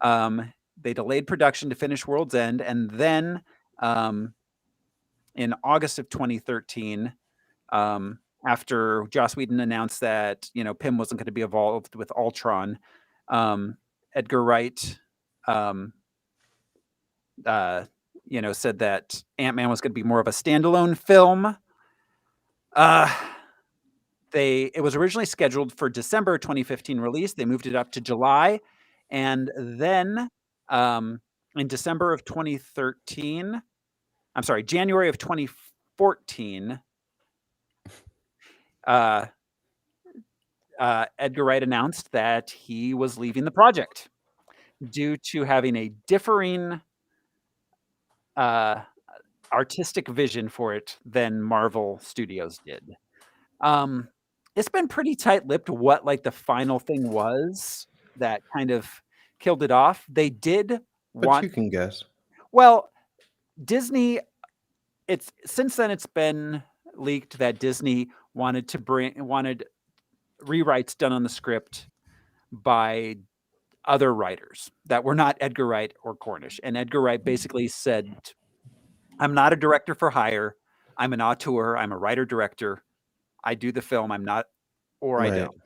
Speaker 1: They delayed production to finish World's End, and then in August of 2013, after Joss Whedon announced that Pym wasn't going to be involved with Ultron, Edgar Wright said that Ant-Man was going to be more of a standalone film. It was originally scheduled for December 2015 release. They moved it up to July, and then in December of 2013, I'm sorry, January of 2014, Edgar Wright announced that he was leaving the project due to having a differing artistic vision for it than Marvel Studios did. It's been pretty tight-lipped what the final thing was that kind of killed it off. They did
Speaker 2: But you can guess.
Speaker 1: Well, Disney, since then it's been leaked that Disney wanted rewrites done on the script by other writers that were not Edgar Wright or Cornish. And Edgar Wright basically said, I'm not a director for hire. I'm an auteur. I'm a writer-director. I do the film. I'm not, or I don't.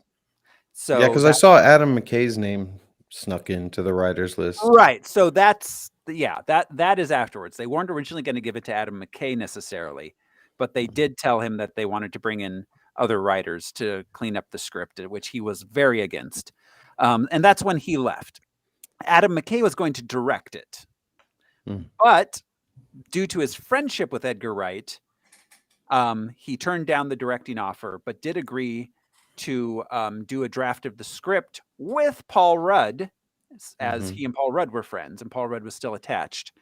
Speaker 1: So
Speaker 2: yeah, because I saw Adam McKay's name snuck into the writers list.
Speaker 1: Right. So that is afterwards. They weren't originally going to give it to Adam McKay necessarily, but they did tell him that they wanted to bring in other writers to clean up the script, which he was very against. And that's when he left. Adam McKay was going to direct it. But due to his friendship with Edgar Wright, he turned down the directing offer, but did agree to do a draft of the script with Paul Rudd, as he and Paul Rudd were friends, and Paul Rudd was still attached.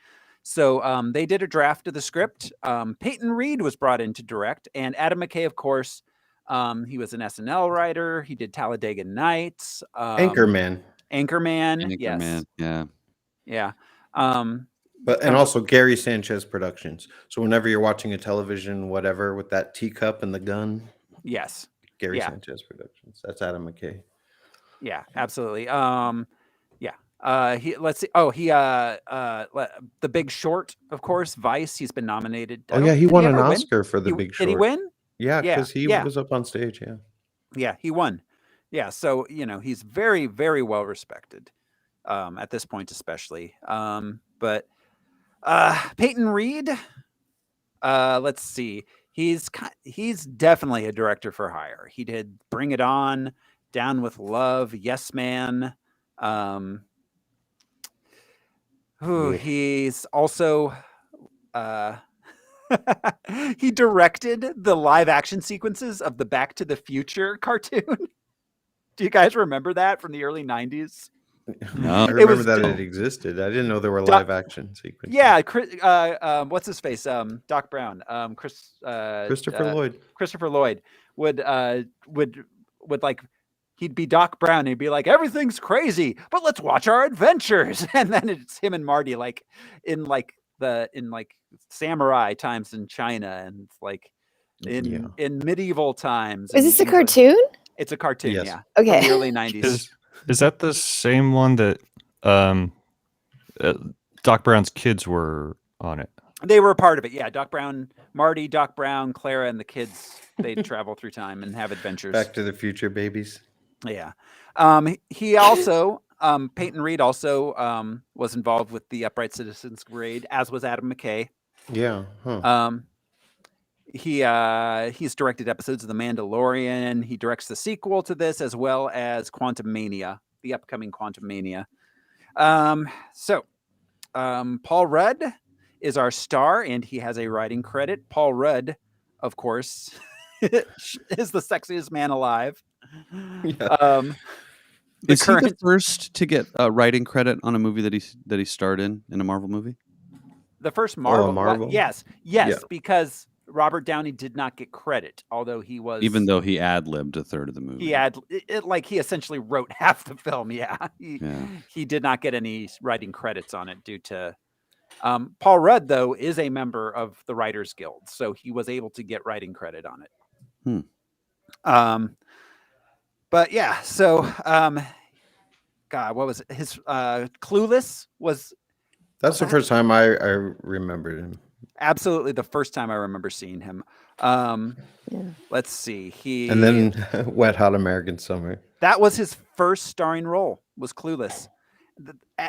Speaker 1: So they did a draft of the script. Peyton Reed was brought in to direct, and Adam McKay, of course, he was an SNL writer. He did Talladega Nights. Anchorman, yes. Yeah.
Speaker 2: And also Gary Sanchez Productions. So whenever you're watching a television, whatever, with that teacup and the gun.
Speaker 1: Yes.
Speaker 2: Gary Sanchez Productions. That's Adam McKay.
Speaker 1: Yeah, absolutely. Let's see. Oh, The Big Short, of course. Vice. He's been nominated.
Speaker 2: He won an Oscar for The Big Short.
Speaker 1: Did he win?
Speaker 2: Yeah, because he was up on stage. Yeah.
Speaker 1: Yeah, he won. Yeah, so he's very, very well respected at this point, especially. But Peyton Reed. Let's see. He's definitely a director for hire. He did Bring It On, Down with Love, Yes Man. He's also he directed the live action sequences of the Back to the Future cartoon. Do you guys remember that from the early 90s?
Speaker 2: No, I remember that it existed. I didn't know there were live action sequences.
Speaker 1: Yeah, what's his face? Doc Brown.
Speaker 2: Christopher Lloyd.
Speaker 1: Christopher Lloyd would he'd be Doc Brown and he'd be like, everything's crazy, but let's watch our adventures. And then it's him and Marty in samurai times in China and in medieval times.
Speaker 4: Is this a cartoon?
Speaker 1: It's a cartoon,
Speaker 2: yes.
Speaker 1: yeah.
Speaker 4: Okay.
Speaker 1: From the early 90s.
Speaker 5: Is that the same one that Doc Brown's kids were on it?
Speaker 1: They were a part of it, yeah. Marty, Doc Brown, Clara, and the kids, they'd travel through time and have adventures.
Speaker 2: Back to the Future babies.
Speaker 1: Yeah. He also, Peyton Reed also was involved with the Upright Citizens Brigade, as was Adam McKay.
Speaker 2: Yeah. Huh.
Speaker 1: He's directed episodes of The Mandalorian. He directs the sequel to this, as well as Quantum Mania, the upcoming Quantum Mania. So Paul Rudd is our star, and he has a writing credit. Paul Rudd, of course, is the sexiest man alive.
Speaker 2: Yeah.
Speaker 1: The
Speaker 3: Is he the
Speaker 1: current
Speaker 3: first to get a writing credit on a movie that he starred in a Marvel movie?
Speaker 1: the first Marvel.
Speaker 2: Marvel?
Speaker 1: Yes,
Speaker 2: Yeah.
Speaker 1: because Robert Downey did not get credit, although he was
Speaker 3: Even though he ad-libbed a third of the movie.
Speaker 1: he had like he essentially wrote half the film. Yeah,
Speaker 3: Yeah.
Speaker 1: he did not get any writing credits on it due to Paul Rudd, though, is a member of the Writers Guild, so he was able to get writing credit on it. But yeah, so God, what was it? His Clueless was
Speaker 2: That's the first time I remembered him.
Speaker 1: absolutely the first time I remember seeing him. Let's see.
Speaker 2: And then Wet Hot American Summer.
Speaker 1: That was his first starring role, was Clueless.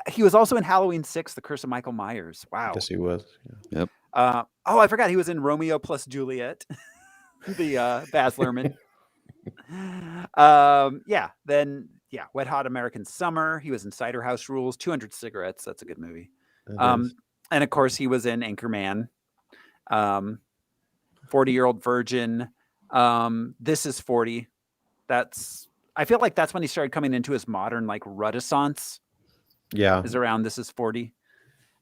Speaker 1: He was also in Halloween 6, The Curse of Michael Myers. Wow.
Speaker 2: Yes, he was. Yeah.
Speaker 3: Yep.
Speaker 1: I forgot he was in Romeo plus Juliet, the Baz Luhrmann. Wet Hot American Summer. He was in Cider House Rules, 200 Cigarettes. That's a good movie. And of course, he was in Anchorman, 40-Year-Old Virgin. This is 40. I feel like that's when he started coming into his modern like renaissance.
Speaker 2: Yeah.
Speaker 1: Is around This Is 40.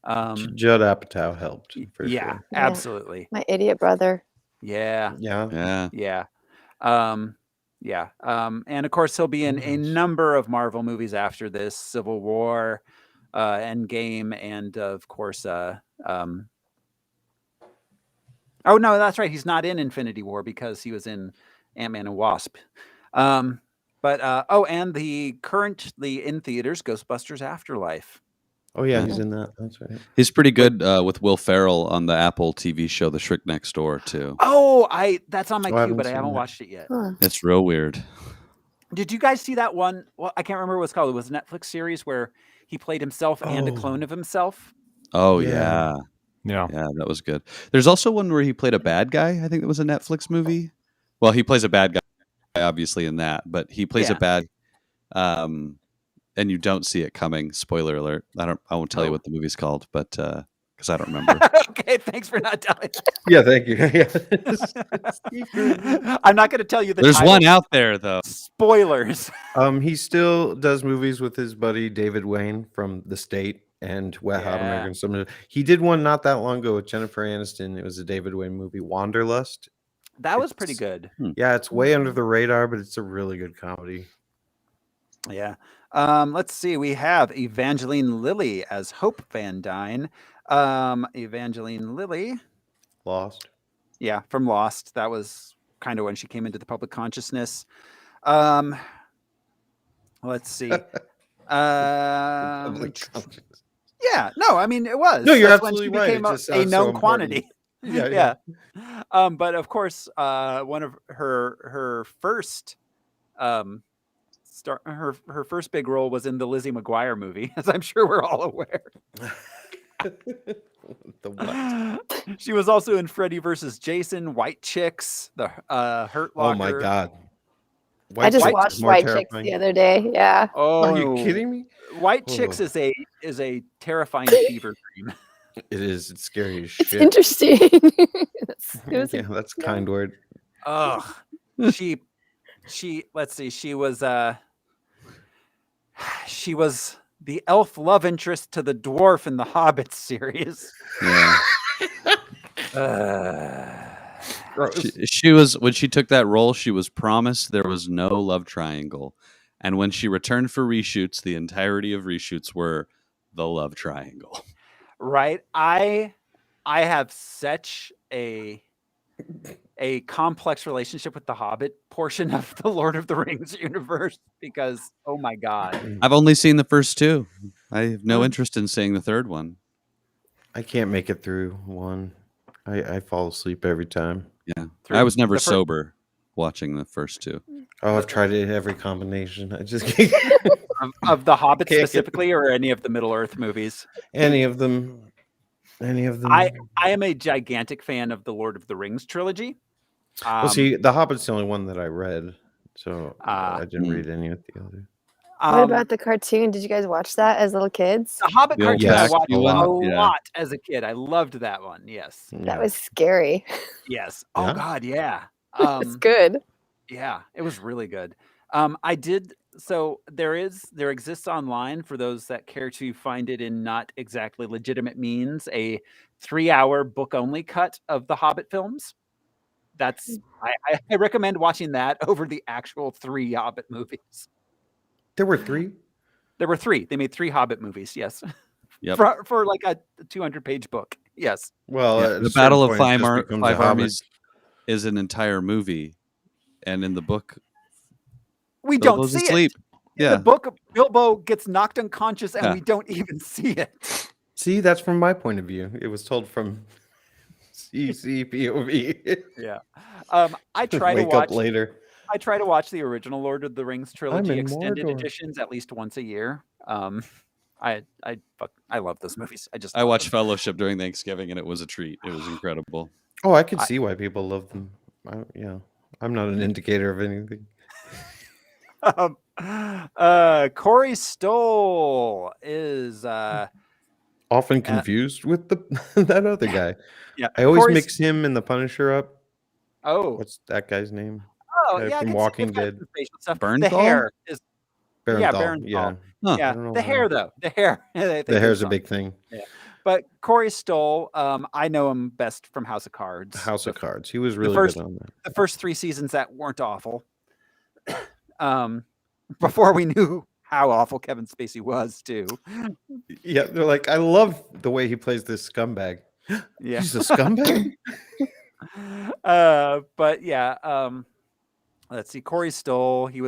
Speaker 2: Judd Apatow helped. For sure.
Speaker 1: Absolutely.
Speaker 4: My idiot brother.
Speaker 1: Yeah.
Speaker 3: Yeah.
Speaker 1: And of course, he'll be in a number of Marvel movies after this: Civil War, Endgame, and of course, oh no, that's right. He's not in Infinity War because he was in Ant-Man and Wasp. And the currently in theaters, Ghostbusters Afterlife.
Speaker 2: Oh yeah, he's in that. That's right.
Speaker 3: He's pretty good with Will Ferrell on the Apple TV show The Shrek Next Door too.
Speaker 1: Oh, that's on my
Speaker 2: I
Speaker 1: queue, but I
Speaker 2: haven't
Speaker 1: haven't
Speaker 2: seen
Speaker 1: watched it yet.
Speaker 4: Huh.
Speaker 3: It's real weird.
Speaker 1: Did you guys see that one? Well, I can't remember what it's called. It was a Netflix series where he played himself and a clone of himself.
Speaker 3: Oh
Speaker 2: Yeah.
Speaker 5: Yeah.
Speaker 3: Yeah, that was good. There's also one where he played a bad guy. I think it was a Netflix movie. Well, he plays a bad guy, obviously, in that, but he plays a bad, and you don't see it coming. Spoiler alert! I won't tell you what the movie's called, but because I don't remember.
Speaker 1: Okay, thanks for not telling.
Speaker 2: Yeah, thank you.
Speaker 1: I'm not going to tell you the
Speaker 3: There's
Speaker 1: title.
Speaker 3: one out there though.
Speaker 1: Spoilers.
Speaker 2: He still does movies with his buddy David Wayne from The State and Wet Hot American Summer. He did one not that long ago with Jennifer Aniston. It was a David Wayne movie, Wanderlust.
Speaker 1: That was pretty good.
Speaker 2: Yeah, it's way under the radar, but it's a really good comedy.
Speaker 1: Yeah. Let's see. We have Evangeline Lilly as Hope Van Dyne. Evangeline Lilly.
Speaker 2: Lost.
Speaker 1: Yeah, from Lost. That was kind of when she came into the public consciousness. Let's see. Yeah, no, I mean it was.
Speaker 2: No, you're
Speaker 1: That's
Speaker 2: absolutely
Speaker 1: when she
Speaker 2: right.
Speaker 1: became
Speaker 2: It just
Speaker 1: a
Speaker 2: sounds
Speaker 1: known
Speaker 2: so
Speaker 1: quantity.
Speaker 2: Yeah.
Speaker 1: But of course, one of her first her first big role was in the Lizzie McGuire movie, as I'm sure we're all aware.
Speaker 2: The what?
Speaker 1: She was also in Freddy vs. Jason, White Chicks, the Hurt Locker.
Speaker 2: Oh my God.
Speaker 4: I just
Speaker 2: Chicks
Speaker 4: watched
Speaker 2: is more
Speaker 4: White Chicks
Speaker 2: terrifying.
Speaker 4: the other day. Yeah.
Speaker 1: Oh,
Speaker 2: Are you kidding me?
Speaker 1: White Chicks is a terrifying fever dream.
Speaker 2: It is. It's scary as
Speaker 4: It's
Speaker 2: shit.
Speaker 4: interesting.
Speaker 2: Yeah, that's a kind word.
Speaker 1: Ugh. She let's see, she was the elf love interest to the dwarf in the Hobbit series.
Speaker 3: Yeah. She was, when she took that role, she was promised there was no love triangle, and when she returned for reshoots, the entirety of reshoots were the love triangle.
Speaker 1: Right? I have such a complex relationship with the Hobbit portion of the Lord of the Rings universe because oh my God.
Speaker 3: I've only seen the first two. I have no interest in seeing the third one.
Speaker 2: I can't make it through one. I fall asleep every time.
Speaker 3: Yeah, I was never sober watching the first two.
Speaker 2: Oh, I've tried it every combination. I just can't.
Speaker 1: Of the Hobbit
Speaker 2: Can't get-
Speaker 1: specifically, or any of the Middle Earth movies?
Speaker 2: Any of them.
Speaker 1: I am a gigantic fan of the Lord of the Rings trilogy.
Speaker 2: Well, see, The Hobbit's the only one that I read, so I didn't read any of the other.
Speaker 4: What about the cartoon? Did you guys watch that as little kids?
Speaker 1: The Hobbit
Speaker 3: The old
Speaker 1: cartoon I
Speaker 2: Yes,
Speaker 1: watched
Speaker 2: a
Speaker 1: a
Speaker 2: lot.
Speaker 1: lot as a kid. I loved that one. Yes.
Speaker 4: That
Speaker 2: Yeah.
Speaker 4: was scary.
Speaker 1: Yes.
Speaker 2: Yeah?
Speaker 1: Oh God, yeah.
Speaker 4: It's good.
Speaker 1: Yeah, it was really good. I did so there exists online for those that care to find it in not exactly legitimate means, a 3-hour book only cut of the Hobbit films. That's I recommend watching that over the actual 3 Hobbit movies.
Speaker 2: There were 3?
Speaker 1: There were 3. They made 3 Hobbit movies, yes.
Speaker 3: Yep.
Speaker 1: For like a 200-page book. Yes.
Speaker 2: Well,
Speaker 3: Yeah,
Speaker 2: at a
Speaker 3: the
Speaker 2: certain
Speaker 3: Battle of
Speaker 2: point, it just becomes a
Speaker 3: Five
Speaker 2: Hobbit.
Speaker 3: Armies is an entire movie, and in the book,
Speaker 1: We don't
Speaker 3: Bilbo's
Speaker 1: see
Speaker 3: asleep.
Speaker 1: it. In
Speaker 3: Yeah,
Speaker 1: the book, Bilbo gets knocked unconscious and
Speaker 3: Yeah.
Speaker 1: we don't even see it.
Speaker 2: See, that's from my point of view. It was told from CCPOV.
Speaker 1: Yeah. I try to
Speaker 2: Wake
Speaker 1: watch
Speaker 2: up later.
Speaker 1: I try to watch the original Lord of the Rings trilogy
Speaker 2: in
Speaker 1: extended
Speaker 2: Mordor.
Speaker 1: editions at least once a year. I love those movies.
Speaker 3: I
Speaker 1: love
Speaker 3: watched
Speaker 1: them.
Speaker 3: Fellowship during Thanksgiving, and it was a treat. It was incredible.
Speaker 2: Oh, I could
Speaker 1: I-
Speaker 2: see why people love them. I'm not an indicator of anything.
Speaker 1: Corey Stoll is
Speaker 2: Often confused with that other guy.
Speaker 1: yeah.
Speaker 2: I always
Speaker 1: Corey-
Speaker 2: mix him and the Punisher up.
Speaker 1: Oh,
Speaker 2: What's that guy's name?
Speaker 1: oh
Speaker 2: guy
Speaker 1: yeah, I
Speaker 2: from
Speaker 1: can see
Speaker 2: Walking
Speaker 1: they've got
Speaker 2: Dead.
Speaker 1: some facial stuff. The
Speaker 3: Bernthal?
Speaker 1: hair is
Speaker 2: Barenthal.
Speaker 1: Barenthal.
Speaker 2: Yeah,
Speaker 3: Huh.
Speaker 1: yeah.
Speaker 2: I don't know
Speaker 1: The
Speaker 2: why.
Speaker 1: hair though. The hair. I think
Speaker 2: the hair's
Speaker 1: there's
Speaker 2: a
Speaker 1: some.
Speaker 2: big thing.
Speaker 1: But Corey Stoll, I know him best from House of Cards.
Speaker 2: House of Cards. He was really
Speaker 1: first-
Speaker 2: good on that.
Speaker 1: The first 3 seasons that weren't awful. Before we knew how awful Kevin Spacey was too.
Speaker 2: Yeah, they're like, I love the way he plays this scumbag.
Speaker 1: Yeah.
Speaker 2: He's a scumbag.
Speaker 1: But yeah, let's see. Corey Stoll, he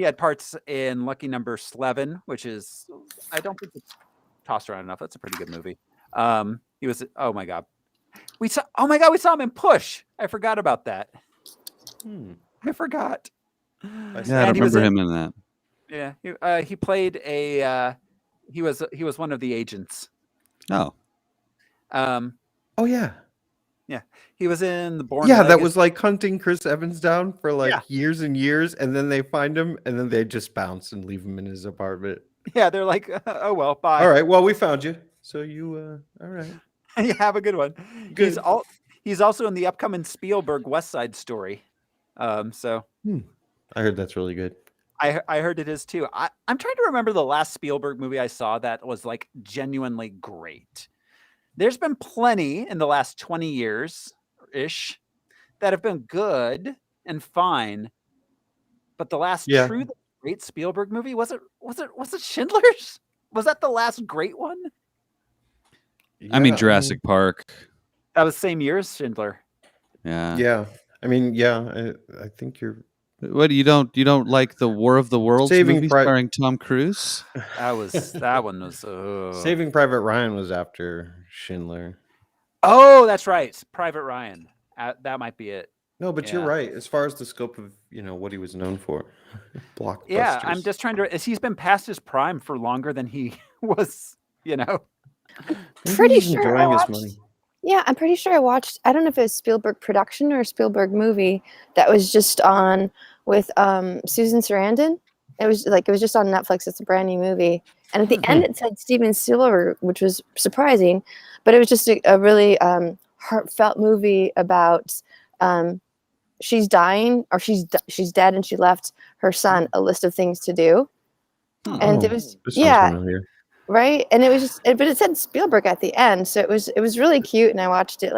Speaker 1: had parts in Lucky Number 11, which is, I don't think it's tossed around enough. That's a pretty good movie. He was, oh my God. We saw him in Push. I forgot about that. I forgot.
Speaker 3: Yeah, I
Speaker 1: And he was
Speaker 3: remember him in that.
Speaker 1: Yeah, he played he was one of the agents.
Speaker 3: Oh,
Speaker 2: Oh yeah.
Speaker 1: He was in the Born
Speaker 2: Yeah, that
Speaker 1: Legacy.
Speaker 2: was like hunting Chris Evans down for like
Speaker 1: Yeah.
Speaker 2: years and years, and then they find him, and then they just bounce and leave him in his apartment.
Speaker 1: Yeah, they're like, oh well, bye.
Speaker 2: All right, well, we found you. So you, all right.
Speaker 1: You have a good one.
Speaker 2: Good.
Speaker 1: He's also in the upcoming Spielberg West Side Story. So
Speaker 2: I heard that's really good.
Speaker 1: I heard it is too. I'm trying to remember the last Spielberg movie I saw that was like genuinely great. There's been plenty in the last 20 years ish that have been good and fine, but the last
Speaker 2: Yeah.
Speaker 1: true great Spielberg movie was it Schindler's? Was that the last great one?
Speaker 3: I mean
Speaker 2: Yeah,
Speaker 3: Jurassic Park.
Speaker 1: That was same year as Schindler.
Speaker 3: Yeah.
Speaker 2: Yeah, I mean, yeah, I think you're
Speaker 3: What you don't like the War of the Worlds
Speaker 2: Saving
Speaker 3: movie
Speaker 2: Pri-
Speaker 3: starring Tom Cruise?
Speaker 1: That one was
Speaker 2: Saving Private Ryan was after Schindler.
Speaker 1: Oh, that's right. Private Ryan. That might be it.
Speaker 2: No, but you're
Speaker 1: Yeah.
Speaker 2: right. As far as the scope of what he was known for, blockbusters.
Speaker 1: Yeah, I'm just trying to. He's been past his prime for longer than he was.
Speaker 2: Maybe
Speaker 4: Pretty
Speaker 2: he's
Speaker 4: sure I
Speaker 2: enjoying his
Speaker 4: watched.
Speaker 2: money.
Speaker 4: Yeah, I'm pretty sure I watched. I don't know if it was Spielberg production or a Spielberg movie that was just on with Susan Sarandon. It was just on Netflix. It's a brand new movie, and at the end it said Steven Spielberg, which was surprising, but it was just a really heartfelt movie about she's dying or she's dead and she left her son a list of things to do, and it was
Speaker 2: This sounds
Speaker 4: yeah.
Speaker 2: familiar.
Speaker 4: Right, and it was just, but it said Spielberg at the end, so it was really cute, and I watched it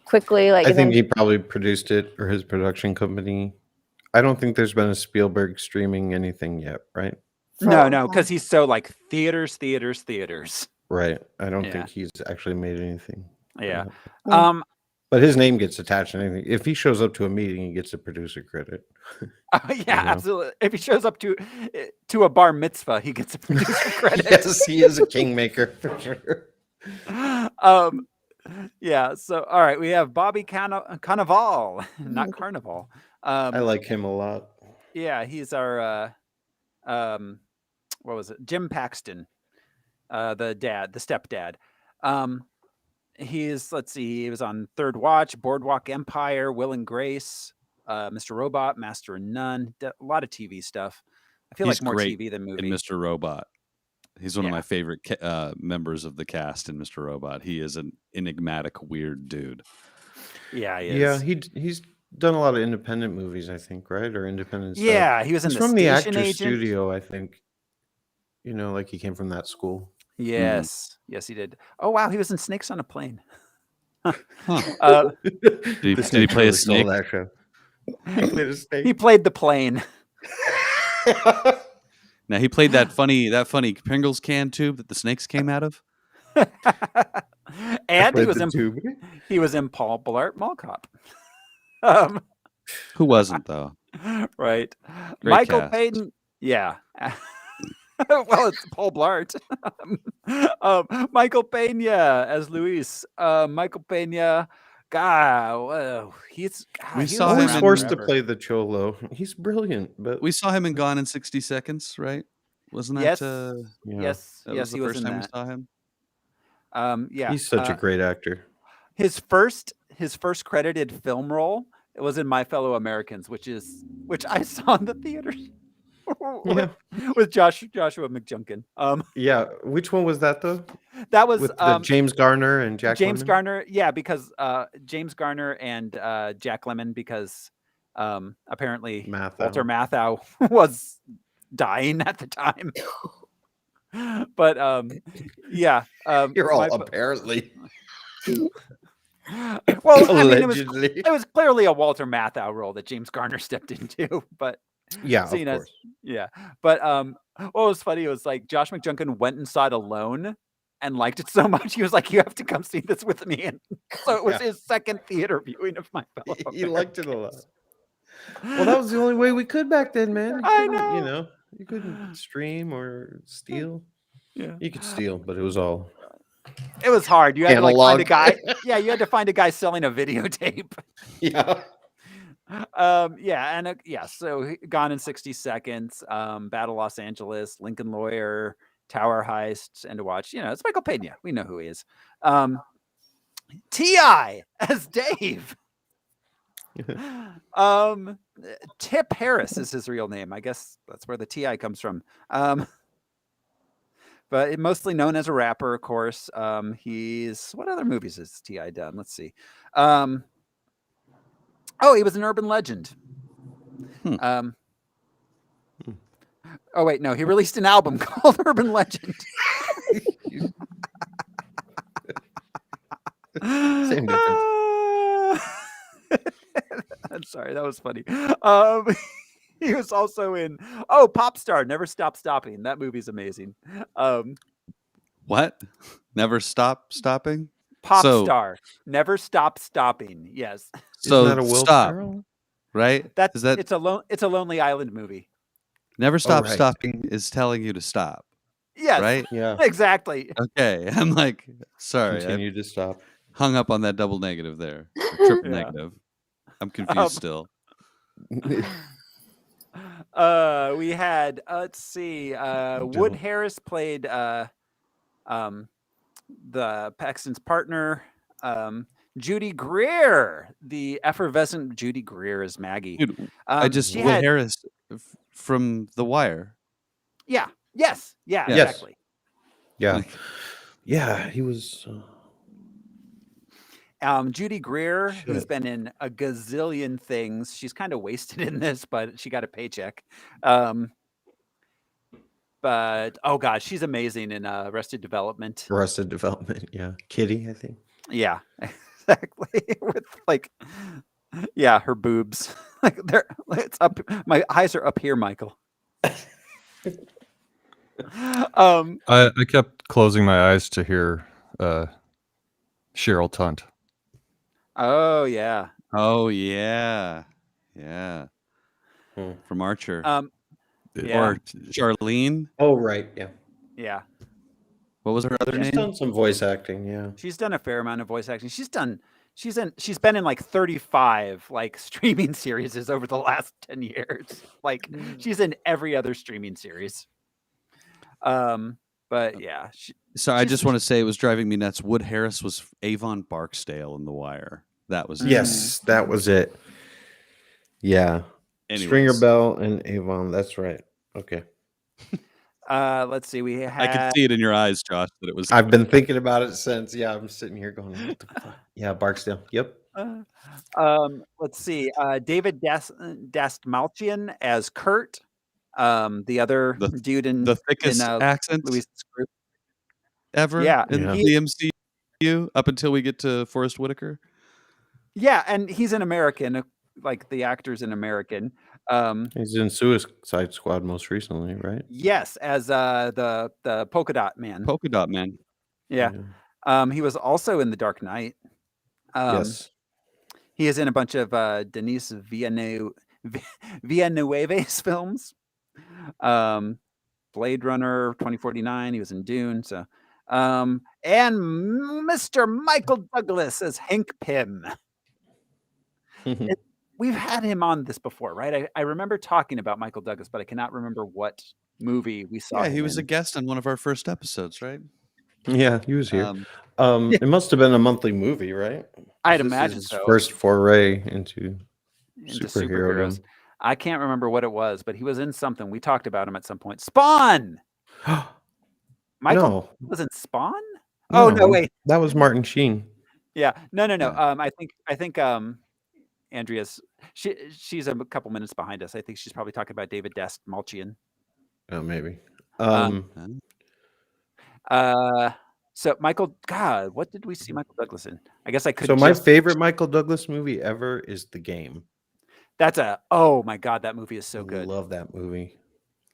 Speaker 4: quickly. Like
Speaker 2: I
Speaker 4: and
Speaker 2: think
Speaker 4: then,
Speaker 2: he probably produced it or his production company. I don't think there's been a Spielberg streaming anything yet, right?
Speaker 1: No, because he's so like theaters.
Speaker 2: Right. I don't
Speaker 1: Yeah.
Speaker 2: think he's actually made anything.
Speaker 1: Yeah.
Speaker 4: Yeah.
Speaker 2: But his name gets attached to anything. If he shows up to a meeting, he gets a producer credit.
Speaker 1: Yeah, absolutely. If he shows up to a bar mitzvah, he gets a producer credit.
Speaker 2: Yes, he is a kingmaker for sure.
Speaker 1: Yeah. So, all right, we have Bobby Carnival, not Carnival.
Speaker 2: I like him a lot.
Speaker 1: Yeah, he's our what was it? Jim Paxton, the stepdad. Let's see, he was on Third Watch, Boardwalk Empire, Will and Grace, Mr. Robot, Master and None, a lot of TV stuff. I feel
Speaker 3: He's
Speaker 1: like more
Speaker 3: great
Speaker 1: TV than
Speaker 3: in
Speaker 1: movie.
Speaker 3: Mr. Robot. He's one of
Speaker 1: Yeah.
Speaker 3: my favorite members of the cast in Mr. Robot. He is an enigmatic, weird dude.
Speaker 1: Yeah, he
Speaker 2: Yeah,
Speaker 1: is.
Speaker 2: he's done a lot of independent movies, I think, right? Or independent stuff.
Speaker 1: Yeah, he was in
Speaker 2: He's
Speaker 1: the
Speaker 2: from the
Speaker 1: Station
Speaker 2: Actors
Speaker 1: Agent.
Speaker 2: Studio, I think. You know, like he came from that school.
Speaker 1: Yes, yes, he did. Oh wow, he was in Snakes on a Plane.
Speaker 3: Huh. Did he play a
Speaker 2: really stole
Speaker 3: snake?
Speaker 2: That show. He played a snake.
Speaker 1: He played the plane.
Speaker 3: Now he played that funny Pringles can tube that the snakes came out of.
Speaker 1: And he
Speaker 2: Played
Speaker 1: was
Speaker 2: the
Speaker 1: in
Speaker 2: tube.
Speaker 1: he was in Paul Blart Mall Cop.
Speaker 3: Who wasn't though?
Speaker 1: Right.
Speaker 3: Great
Speaker 1: Michael
Speaker 3: cast.
Speaker 1: Payton. Yeah. Well, it's Paul Blart. Michael Pena as Luis. Michael Pena. God,
Speaker 3: We
Speaker 1: he
Speaker 3: saw
Speaker 1: was
Speaker 3: him
Speaker 2: Always
Speaker 1: around
Speaker 3: in-
Speaker 2: forced to
Speaker 1: forever.
Speaker 2: play the cholo. He's brilliant, but
Speaker 3: We saw him in Gone in 60 Seconds, right? Wasn't that?
Speaker 1: Yes,
Speaker 2: yeah,
Speaker 1: yes,
Speaker 3: That
Speaker 1: yes.
Speaker 3: was the
Speaker 1: He was
Speaker 3: first
Speaker 1: in
Speaker 3: time we
Speaker 1: that.
Speaker 3: saw him.
Speaker 1: Yeah.
Speaker 2: he's such a great actor.
Speaker 1: His first credited film role was in My Fellow Americans, which I saw in the theaters
Speaker 2: Yeah,
Speaker 1: with Joshua McJunkin.
Speaker 2: yeah. Which one was that though?
Speaker 1: That was
Speaker 2: With James Garner and Jack
Speaker 1: James
Speaker 2: Lemmon?
Speaker 1: Garner. Yeah, because James Garner and Jack Lemmon, because apparently
Speaker 2: Matthau.
Speaker 1: Walter Matthau was dying at the time. But yeah.
Speaker 2: You're all
Speaker 1: my-
Speaker 2: apparently.
Speaker 1: Well, I mean,
Speaker 2: Allegedly.
Speaker 1: it was clearly a Walter Matthau role that James Garner stepped into, but
Speaker 2: Yeah, of
Speaker 1: seen as
Speaker 2: course.
Speaker 1: yeah. But what was funny was like Josh McJunkin went and saw it alone and liked it so much he was like, "You have to come see this with me." And so it was
Speaker 2: Yeah.
Speaker 1: his second theater viewing of My Fellow
Speaker 2: He liked it a lot.
Speaker 1: Americans.
Speaker 2: Well, that was the only way we could back then, man. You
Speaker 1: I
Speaker 2: couldn't, You
Speaker 1: know.
Speaker 2: know, you couldn't stream or steal.
Speaker 1: Yeah.
Speaker 2: You could steal, but it was all.
Speaker 1: It was hard. You had to like find a
Speaker 2: Analog.
Speaker 1: guy. Yeah, you had to find a guy selling a videotape.
Speaker 2: Yeah.
Speaker 1: Yeah, and yeah, so Gone in 60 Seconds, Battle Los Angeles, Lincoln Lawyer, Tower Heist, and to watch, it's Michael Pena. We know who he is. T.I. as Dave. Tip Harris is his real name. I guess that's where the T.I. comes from. But mostly known as a rapper, of course. What other movies has T.I. done? Let's see. Oh, he was an urban legend. Oh wait, no, he released an album called Urban Legend.
Speaker 2: Same difference.
Speaker 1: I'm sorry, that was funny. He was also in Pop Star, Never Stop Stopping. That movie's amazing.
Speaker 3: What? Never stop stopping?
Speaker 1: Pop
Speaker 3: So-
Speaker 1: Star, Never Stop Stopping. Yes,
Speaker 3: So
Speaker 2: Isn't that a Will
Speaker 3: stop,
Speaker 2: Ferrell?
Speaker 3: right?
Speaker 1: it's
Speaker 3: that
Speaker 1: a Lonely Island movie.
Speaker 3: Never stop
Speaker 2: right.
Speaker 3: stopping is telling you to stop,
Speaker 1: Yes,
Speaker 3: right?
Speaker 2: Yeah.
Speaker 1: exactly.
Speaker 3: Okay. I'm like, sorry, I
Speaker 2: Continue to stop.
Speaker 3: hung up on that double negative there. Or triple
Speaker 1: Yeah.
Speaker 3: negative. I'm confused still.
Speaker 1: We had let's see, Wood
Speaker 2: Don't.
Speaker 1: Harris played the Paxton's partner. Judy Greer, the effervescent Judy Greer is Maggie.
Speaker 3: Dude, I just
Speaker 1: she
Speaker 3: Will
Speaker 1: had-
Speaker 3: Harris from The Wire.
Speaker 1: Yeah. Yes. Yeah.
Speaker 3: Yes.
Speaker 1: Exactly.
Speaker 2: Yeah.
Speaker 3: Like-
Speaker 2: Yeah, he was.
Speaker 1: Judy Greer, who's
Speaker 2: Shit.
Speaker 1: been in a gazillion things. She's kind of wasted in this, but she got a paycheck. But oh god, she's amazing in Arrested Development.
Speaker 2: Arrested Development. Yeah. Kitty, I think.
Speaker 1: Yeah, exactly. With like, yeah, her boobs. Like it's up. My eyes are up here, Michael.
Speaker 5: I kept closing my eyes to hear Cheryl Tunt.
Speaker 1: Oh yeah.
Speaker 3: Oh yeah. Yeah.
Speaker 2: Hmm.
Speaker 3: From Archer.
Speaker 1: Yeah.
Speaker 3: Or Charlene.
Speaker 2: Oh, right. Yeah.
Speaker 1: Yeah.
Speaker 3: What was her other
Speaker 2: She's
Speaker 3: name?
Speaker 2: done some voice acting. Yeah.
Speaker 1: She's done a fair amount of voice acting. She's been in like 35 like streaming series over the last 10 years. Like she's in every other streaming series. But yeah,
Speaker 3: So I
Speaker 1: she's-
Speaker 3: just want to say it was driving me nuts. Wood Harris was Avon Barksdale in The Wire. That was
Speaker 2: Yes, that was it. Yeah.
Speaker 3: Anyways.
Speaker 2: Stringer Bell and Avon. That's right. Okay.
Speaker 1: Let's see. We
Speaker 3: I could
Speaker 1: had
Speaker 3: see it in your eyes, Josh, that it was.
Speaker 2: I've been thinking about it since. Yeah, I'm sitting here going, what the fuck? Yeah, Barksdale. Yep.
Speaker 1: let's see. David Dastmalchian as Kurt. The other
Speaker 3: The-
Speaker 1: dude in
Speaker 3: the thickest accent
Speaker 1: Louis's group.
Speaker 3: ever
Speaker 1: Yeah,
Speaker 3: in
Speaker 2: Yeah.
Speaker 3: the MCU up until we get to Forrest Whitaker.
Speaker 1: Yeah, and he's an American, like the actor's an American.
Speaker 2: He's in Suicide Squad most recently, right?
Speaker 1: Yes, as the polka dot man.
Speaker 3: Polka Dot Man.
Speaker 1: Yeah. He was also in The Dark Knight.
Speaker 2: Yes.
Speaker 1: He is in a bunch of Denis Villeneuve's films. Blade Runner 2049. He was in Dune. So, and Mr. Michael Douglas as Hank Pym. We've had him on this before, right? I remember talking about Michael Douglas, but I cannot remember what movie we saw.
Speaker 3: Yeah,
Speaker 1: him
Speaker 3: he was a
Speaker 1: in.
Speaker 3: guest on one of our first episodes, right?
Speaker 2: Yeah, he was here.
Speaker 1: Yeah.
Speaker 2: It must have been a monthly movie, right?
Speaker 1: I'd
Speaker 2: This is
Speaker 1: imagine
Speaker 2: his
Speaker 1: so.
Speaker 2: first foray into
Speaker 1: Into
Speaker 2: superherodom.
Speaker 1: I can't remember what it was, but he was in something. We talked about him at some point. Spawn. Michael
Speaker 2: No.
Speaker 1: was in Spawn. Oh no, wait.
Speaker 2: That was Martin Sheen.
Speaker 1: Yeah, no.
Speaker 3: Yeah.
Speaker 1: I think Andrea's she's a couple minutes behind us. I think she's probably talking about David Dastmalchian.
Speaker 2: Oh, maybe.
Speaker 1: So Michael, God, what did we see Michael Douglas in? I guess I could.
Speaker 2: So my favorite Michael Douglas movie ever is The Game.
Speaker 1: That's oh my God, that movie is so good.
Speaker 2: I love that movie.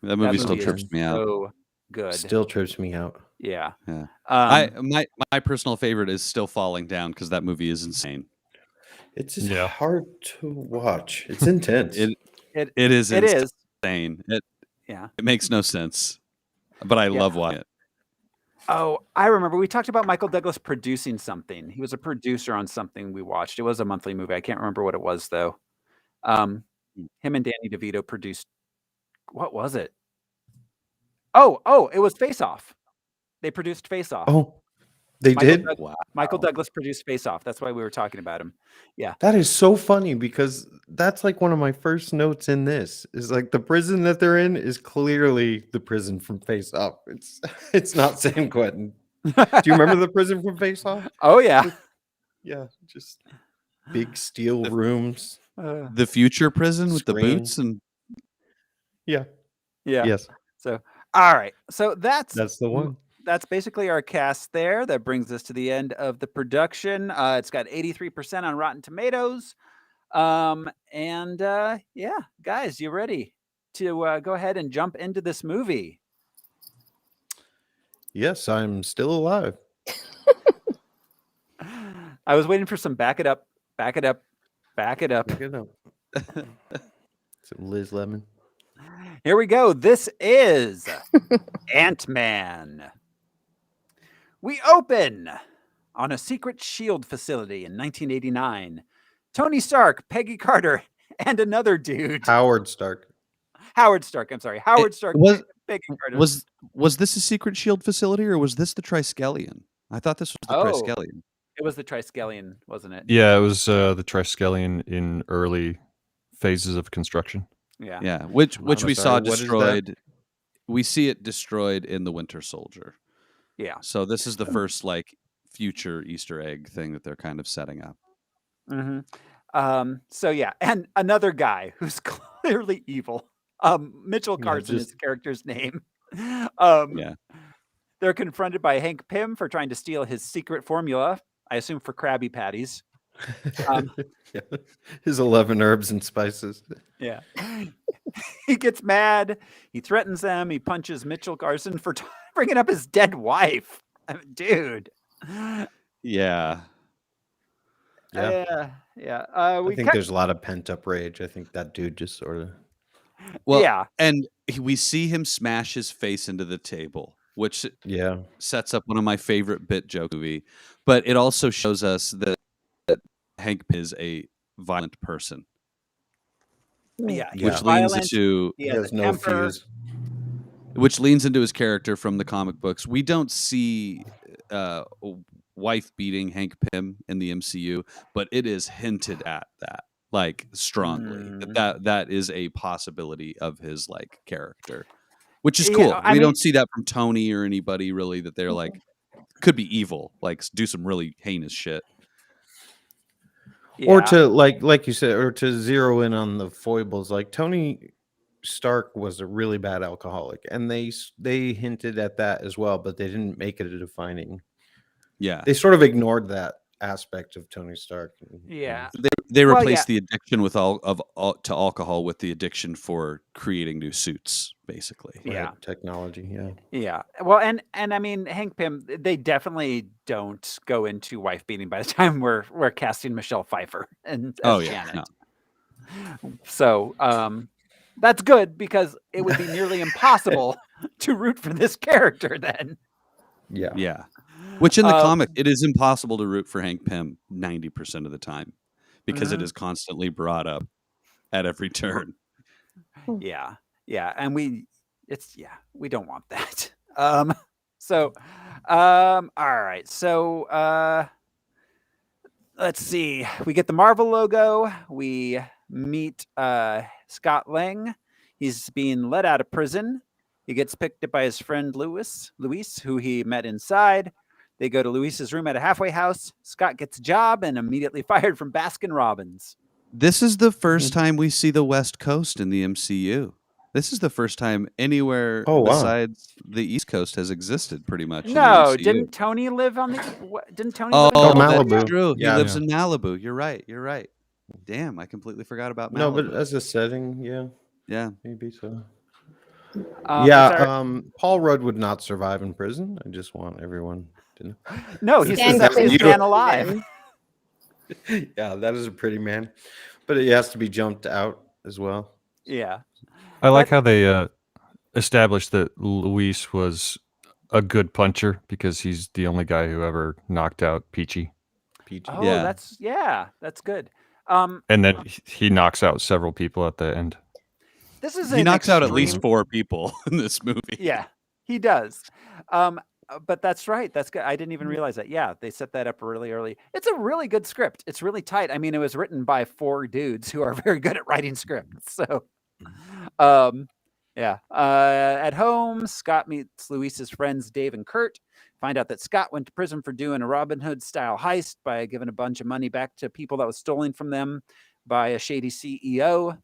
Speaker 3: That movie still trips me out.
Speaker 1: So good.
Speaker 2: Still trips me out.
Speaker 1: Yeah.
Speaker 3: My personal favorite is Still Falling Down because that movie is insane.
Speaker 2: It's just hard to watch. It's intense.
Speaker 3: It is insane. It makes no sense, but I love watching it.
Speaker 1: Oh, I remember we talked about Michael Douglas producing something. He was a producer on something we watched. It was a monthly movie. I can't remember what it was though. Him and Danny DeVito produced. What was it? Oh, it was Face Off. They produced Face Off.
Speaker 2: Oh, they did?
Speaker 1: Michael Douglas produced Face Off. That's why we were talking about him. Yeah.
Speaker 2: That is so funny because that's like one of my first notes in this is like the prison that they're in is clearly the prison from Face Off. It's not San Quentin. Do you remember the prison from Face Off?
Speaker 1: Oh yeah.
Speaker 2: Yeah, just big steel rooms.
Speaker 3: The future prison with the boots and
Speaker 2: yeah.
Speaker 1: Yes. So all right. So that's
Speaker 2: the one.
Speaker 1: That's basically our cast there. That brings us to the end of the production. It's got 83% on Rotten Tomatoes. Yeah, guys, you ready to go ahead and jump into this movie?
Speaker 2: Yes, I'm still alive.
Speaker 1: I was waiting for some back it up.
Speaker 2: Some Liz Lemon.
Speaker 1: Here we go. This is Ant-Man. We open on a secret SHIELD facility in 1989. Tony Stark, Peggy Carter, and another dude.
Speaker 2: Howard Stark.
Speaker 1: I'm sorry. Howard Stark. Peggy Carter.
Speaker 3: Was this a secret SHIELD facility or was this the Triskelion? I thought this was the Triskelion.
Speaker 1: It was the Triskelion, wasn't it?
Speaker 5: Yeah, it was the Triskelion in early phases of construction.
Speaker 1: Yeah.
Speaker 3: Which we saw destroyed. We see it destroyed in the Winter Soldier.
Speaker 1: Yeah.
Speaker 3: So this is the first like future Easter egg thing that they're kind of setting up.
Speaker 1: Mm-hmm. So yeah, and another guy who's clearly evil. Mitchell Carson is the character's name. They're confronted by Hank Pym for trying to steal his secret formula. I assume for Krabby Patties.
Speaker 2: His 11 herbs and spices.
Speaker 1: Yeah. He gets mad. He threatens them. He punches Mitchell Carson for bringing up his dead wife. I mean, dude.
Speaker 3: Yeah.
Speaker 2: I think there's a lot of pent up rage. I think that dude just sort of.
Speaker 3: Well, and we see him smash his face into the table, which sets up one of my favorite bit joke movie. But it also shows us that Hank is a violent person.
Speaker 1: Yeah,
Speaker 3: which leans into
Speaker 2: he has no fuse.
Speaker 3: Which leans into his character from the comic books. We don't see wife beating Hank Pym in the MCU, but it is hinted at that. like strongly that is a possibility of his like character, which is cool. We don't see that from Tony or anybody really, that they're like could be evil, like do some really heinous shit.
Speaker 2: Or to like you said, or to zero in on the foibles, like Tony Stark was a really bad alcoholic, and they hinted at that as well, but they didn't make it a defining.
Speaker 3: Yeah,
Speaker 2: they sort of ignored that aspect of Tony Stark.
Speaker 1: Yeah,
Speaker 3: they replaced the addiction to alcohol with the addiction for creating new suits, basically.
Speaker 1: Yeah,
Speaker 2: technology.
Speaker 1: Yeah. Well, and I mean, Hank Pym, they definitely don't go into wife beating by the time we're casting Michelle Pfeiffer and Janet.
Speaker 3: No.
Speaker 1: So that's good, because it would be nearly impossible to root for this character then.
Speaker 3: Yeah. Which in the comic, it is impossible to root for Hank Pym 90% of the time, because it is constantly brought up at every turn.
Speaker 1: Yeah. And we don't want that. All right. So let's see. We get the Marvel logo. We meet Scott Lang. He's being let out of prison. He gets picked up by his friend Luis, who he met inside. They go to Luis's room at a halfway house. Scott gets a job and immediately fired from Baskin Robbins.
Speaker 3: This is the first time we see the West Coast in the MCU. This is the first time anywhere besides the East Coast has existed, pretty much.
Speaker 1: No, didn't Tony live on the? Didn't Tony?
Speaker 3: Oh,
Speaker 1: live in
Speaker 2: Malibu.
Speaker 3: That's true.
Speaker 2: Yeah.
Speaker 3: He lives in Malibu. You're right. Damn, I completely forgot about Malibu.
Speaker 2: No, but as a setting,
Speaker 3: yeah,
Speaker 2: maybe so. Paul Rudd would not survive in prison. I just want everyone to know.
Speaker 1: No, he's the sexiest man alive.
Speaker 2: Yeah, that is a pretty man, but he has to be jumped out as well.
Speaker 1: Yeah.
Speaker 5: I like how they established that Luis was a good puncher because he's the only guy who ever knocked out Peachy.
Speaker 1: Oh, that's good.
Speaker 5: And then he knocks out several people at the end.
Speaker 3: He knocks out at least 4 people in this movie.
Speaker 1: Yeah, he does. But that's right. That's good. I didn't even realize that. Yeah, they set that up really early. It's a really good script. It's really tight. I mean, it was written by 4 dudes who are very good at writing scripts. So, at home, Scott meets Luis's friends Dave and Kurt. Find out that Scott went to prison for doing a Robin Hood style heist by giving a bunch of money back to people that was stolen from them by a shady CEO.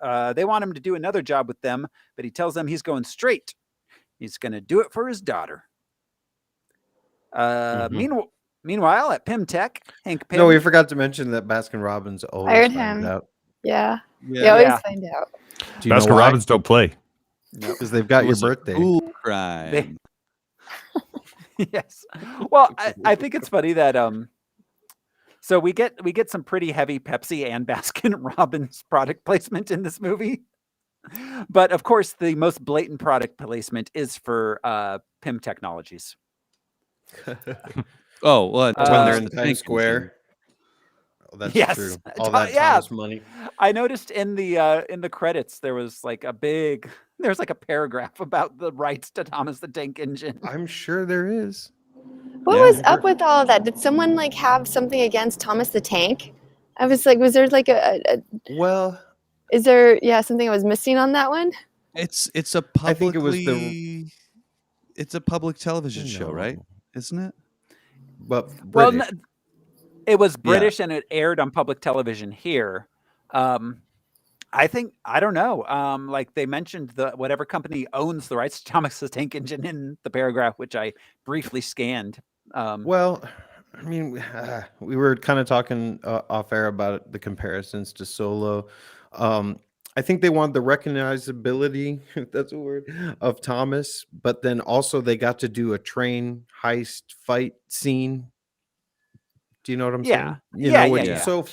Speaker 1: They want him to do another job with them, but he tells them he's going straight. He's going to do it for his daughter. Meanwhile, at Pym Tech, Hank Pym.
Speaker 2: No, we forgot to mention that Baskin Robbins always finds out.
Speaker 4: Yeah. They always find out.
Speaker 5: Baskin Robbins don't play.
Speaker 2: Because they've got your birthday.
Speaker 3: Cool crime.
Speaker 1: Yes. Well, I think it's funny that so we get some pretty heavy Pepsi and Baskin Robbins product placement in this movie. But of course, the most blatant product placement is for Pym Technologies.
Speaker 3: Oh, well,
Speaker 2: when they're in Times Square. Oh, that's true. All that Thomas money.
Speaker 1: I noticed in the credits there was like there's like a paragraph about the rights to Thomas the Tank Engine.
Speaker 2: I'm sure there is.
Speaker 4: What was up with all of that? Did someone like have something against Thomas the Tank? I was like, was there like
Speaker 2: well?
Speaker 4: Is there something I was missing on that one?
Speaker 3: It's a publicly.
Speaker 2: I think it was
Speaker 3: it's a public television show, right? Isn't it?
Speaker 2: But
Speaker 1: British. Well, it was British and it aired on public television here. I don't know. Like they mentioned whatever company owns the rights to Thomas the Tank Engine in the paragraph, which I briefly scanned.
Speaker 2: Well, I mean, we were kind of talking off air about the comparisons to Solo. I think they want the recognizability, if that's a word, of Thomas, but then also they got to do a train heist fight scene. Do you know what I'm saying? You know, which is so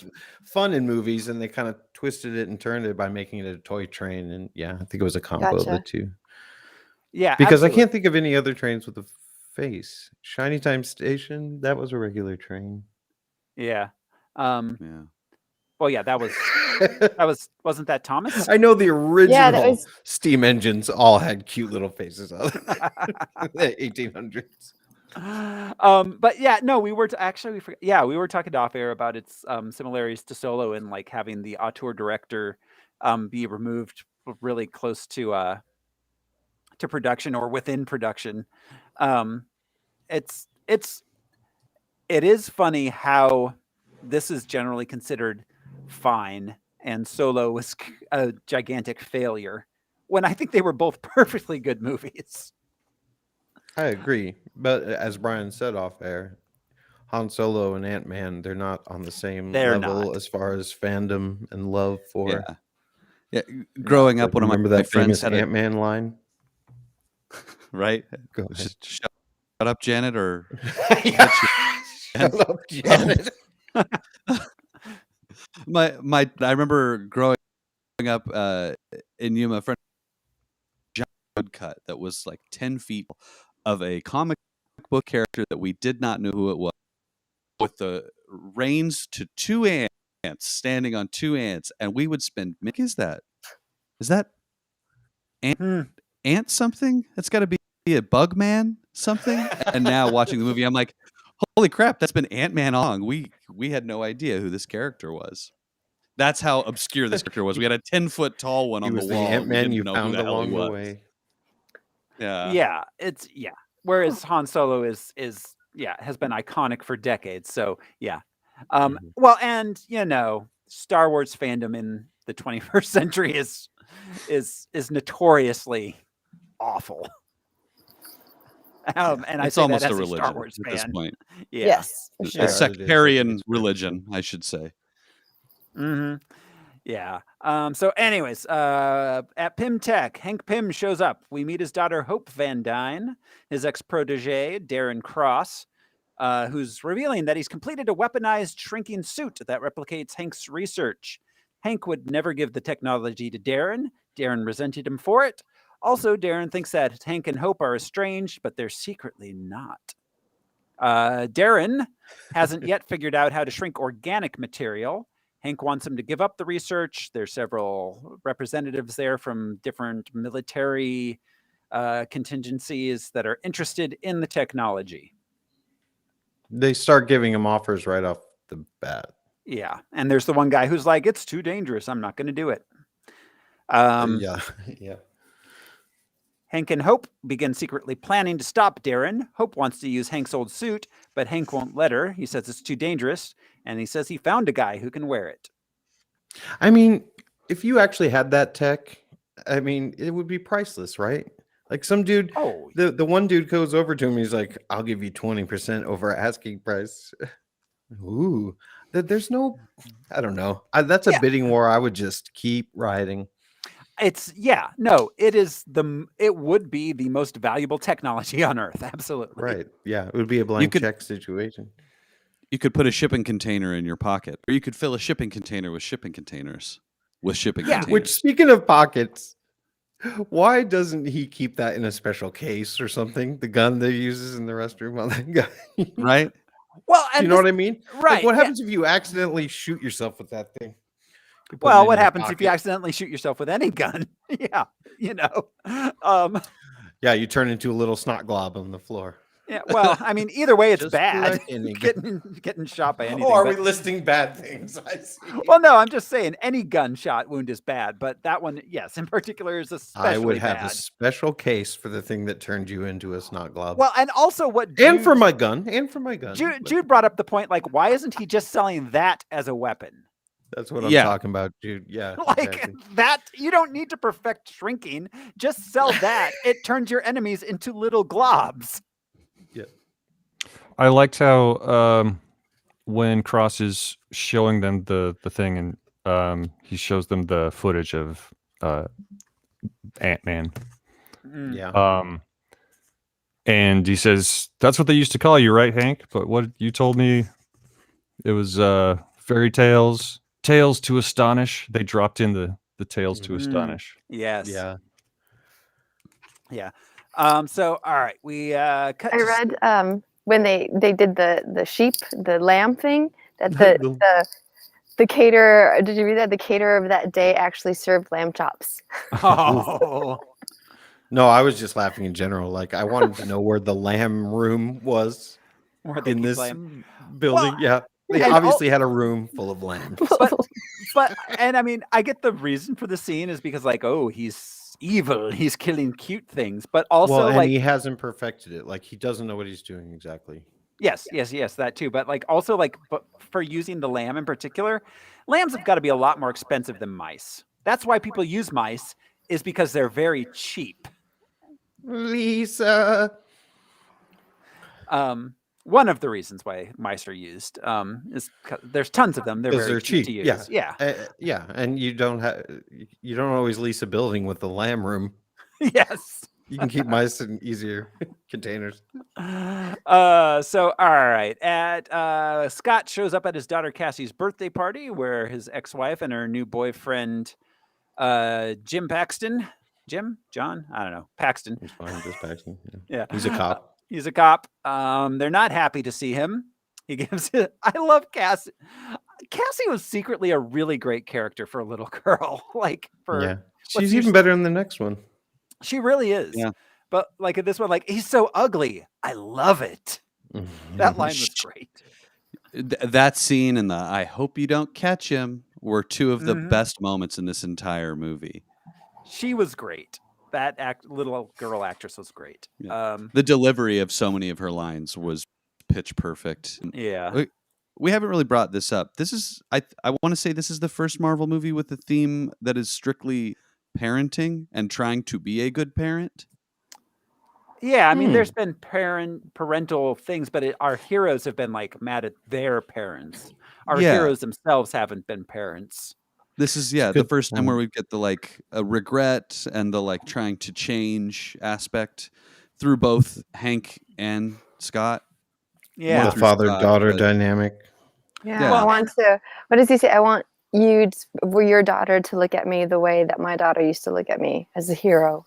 Speaker 2: fun in movies, and they kind of twisted it and turned it by making it a toy train. And I think it was a combo of the two.
Speaker 1: Yeah,
Speaker 2: because absolutely. I can't think of any other trains with a face. Shiny Time Station, that was a regular train.
Speaker 1: Yeah. Well, yeah, that wasn't that Thomas?
Speaker 2: I know the original steam engines all had cute little faces on them. The 1800s.
Speaker 1: But yeah, no, we were we were talking off air about its similarities to Solo and like having the auteur director be removed really close to production or within production. Um, it's it is funny how this is generally considered fine and Solo was a gigantic failure when I think they were both perfectly good movies.
Speaker 2: I agree, but as Brian said off air, Han Solo and Ant-Man, they're not on the same
Speaker 1: They're
Speaker 2: level
Speaker 1: not.
Speaker 2: as far as fandom and love for.
Speaker 3: Yeah. Growing
Speaker 2: Like,
Speaker 3: up, one of
Speaker 2: remember
Speaker 3: my
Speaker 2: that
Speaker 3: friends
Speaker 2: famous
Speaker 3: had a
Speaker 2: Ant-Man line?
Speaker 3: right.
Speaker 2: Go ahead.
Speaker 3: Shut up, Janet, or
Speaker 2: Shut up, Janet.
Speaker 3: I remember growing up in Yuma, a friend cut that was like 10 feet of a comic book character that we did not know who it was, with the reins to two ants standing on two ants, and we would spend. Is that ant something? That's got to be a bug man something. And now watching the movie, I'm like, holy crap, that's been Ant-Man all along. We had no idea who this character was. That's how obscure this character was. We had a 10-foot tall one
Speaker 2: He
Speaker 3: on the
Speaker 2: was the
Speaker 3: wall. We
Speaker 2: Ant-Man
Speaker 3: didn't
Speaker 2: you
Speaker 3: know who
Speaker 2: found
Speaker 3: the hell he
Speaker 2: along the
Speaker 3: was.
Speaker 2: way.
Speaker 3: Yeah.
Speaker 1: Whereas Han Solo is has been iconic for decades. So yeah.
Speaker 2: Mhm.
Speaker 1: Well, and Star Wars fandom in the 21st century is notoriously awful. And I
Speaker 3: It's
Speaker 1: say
Speaker 3: almost
Speaker 1: that
Speaker 3: a
Speaker 1: as
Speaker 3: religion
Speaker 1: Star Wars
Speaker 3: at this
Speaker 1: fan.
Speaker 3: point.
Speaker 1: Yeah.
Speaker 4: Yes, for
Speaker 3: A
Speaker 4: sure.
Speaker 2: it is. I think
Speaker 3: sectarian
Speaker 2: it's
Speaker 3: religion, I should say.
Speaker 1: Mm-hmm. Yeah. So anyways, at Pym Tech, Hank Pym shows up. We meet his daughter, Hope Van Dyne, his ex-protege, Darren Cross, who's revealing that he's completed a weaponized shrinking suit that replicates Hank's research. Hank would never give the technology to Darren. Darren resented him for it. Also, Darren thinks that Hank and Hope are estranged, but they're secretly not. Darren hasn't yet figured out how to shrink organic material. Hank wants him to give up the research. There's several representatives there from different military contingencies that are interested in the technology.
Speaker 2: They start giving him offers right off the bat.
Speaker 1: Yeah. And there's the one guy who's like, it's too dangerous. I'm not going to do it. Yeah. Hank and Hope begin secretly planning to stop Darren. Hope wants to use Hank's old suit, but Hank won't let her. He says it's too dangerous, and he says he found a guy who can wear it.
Speaker 2: I mean, if you actually had that tech, I mean, it would be priceless, right? Like some dude, the one dude goes over to him, he's like, I'll give you 20% over asking price. Ooh, there's no, I don't know. That's a bidding war I would just keep riding.
Speaker 1: It would be the most valuable technology on Earth. Absolutely.
Speaker 2: Right. Yeah. It would be a blank check situation.
Speaker 3: You could put a shipping container in your pocket, or you could fill a shipping container with shipping containers.
Speaker 2: Which, speaking of pockets, why doesn't he keep that in a special case or something? The gun that he uses in the restroom on that guy.
Speaker 3: Right.
Speaker 1: Well,
Speaker 2: you know what I mean?
Speaker 1: Right.
Speaker 2: Like, what happens if you accidentally shoot yourself with that thing?
Speaker 1: Well, what happens if you accidentally shoot yourself with any gun? Yeah,
Speaker 2: yeah, you turn into a little snot glob on the floor.
Speaker 1: Yeah, well, I mean, either way, it's bad. Getting shot by anything.
Speaker 2: Oh, are we listing bad things? I see.
Speaker 1: Well, no, I'm just saying any gunshot wound is bad, but that one, yes, in particular, is especially bad.
Speaker 2: I would have a special case for the thing that turned you into a snot glob.
Speaker 1: Well, and also
Speaker 2: and for my gun.
Speaker 1: Jude brought up the point, like, why isn't he just selling that as a weapon?
Speaker 2: That's what I'm talking about, Jude. Yeah.
Speaker 1: Like that, you don't need to perfect shrinking. Just sell that. It turns your enemies into little globs.
Speaker 2: Yeah.
Speaker 5: I liked how when Cross is showing them the thing and he shows them the footage of Ant-Man.
Speaker 2: Yeah.
Speaker 5: And he says, that's what they used to call you, right, Hank? But what you told me, it was fairy tales. Tales to astonish. They dropped in the tales to astonish.
Speaker 1: Yes.
Speaker 2: Yeah.
Speaker 1: Yeah. So all right, we cut.
Speaker 4: I read when they did the lamb thing that the caterer, did you read that? The caterer of that day actually served lamb chops.
Speaker 1: Oh.
Speaker 2: No, I was just laughing in general. Like I wanted to know where the lamb room was
Speaker 1: Where they
Speaker 2: in
Speaker 1: keep
Speaker 2: this
Speaker 1: lamb.
Speaker 2: building. Yeah, they
Speaker 1: and
Speaker 2: obviously had a room full of lambs.
Speaker 1: But and I mean, I get the reason for the scene is because like, oh, he's evil, he's killing cute things, but also
Speaker 2: Well, and
Speaker 1: like
Speaker 2: he hasn't perfected it. Like he doesn't know what he's doing exactly.
Speaker 1: yes, that too. But like also like but for using the lamb in particular, lambs have got to be a lot more expensive than mice. That's why people use mice is because they're very cheap.
Speaker 2: Lisa.
Speaker 1: One of the reasons why mice are used is there's tons of them. They're
Speaker 2: Because
Speaker 1: very
Speaker 2: they're
Speaker 1: cheap
Speaker 2: cheap.
Speaker 1: to use. Yeah.
Speaker 2: Yeah, and you don't always lease a building with the lamb room.
Speaker 1: Yes.
Speaker 2: You can keep mice in easier containers.
Speaker 1: So all right. Scott shows up at his daughter Cassie's birthday party where his ex-wife and her new boyfriend John, I don't know, Paxton.
Speaker 2: It's fine, just Paxton.
Speaker 1: Yeah.
Speaker 2: He's a cop.
Speaker 1: He's a cop. They're not happy to see him. He gives it. I love Cassie. Cassie was secretly a really great character for a little girl. Like
Speaker 2: she's even better in the next one.
Speaker 1: She really is.
Speaker 3: Yeah.
Speaker 1: But like in this one, like he's so ugly. I love it. That line was great.
Speaker 3: That scene and the "I hope you don't catch him" were two of the best moments in this entire movie.
Speaker 1: She was great. That little girl actress was great.
Speaker 3: Yeah. The delivery of so many of her lines was pitch perfect.
Speaker 1: Yeah.
Speaker 3: We haven't really brought this up. This is I want to say this is the first Marvel movie with a theme that is strictly parenting and trying to be a good parent.
Speaker 1: Yeah, I mean, there's been parental things, but our heroes have been like mad at their parents. Our heroes themselves haven't been parents.
Speaker 3: This is the first time where we get the like a regret and the like trying to change aspect through both Hank and Scott.
Speaker 1: Yeah,
Speaker 2: the father-daughter dynamic.
Speaker 4: Yeah, I want to. What does he say? I want your daughter to look at me the way that my daughter used to look at me as a hero.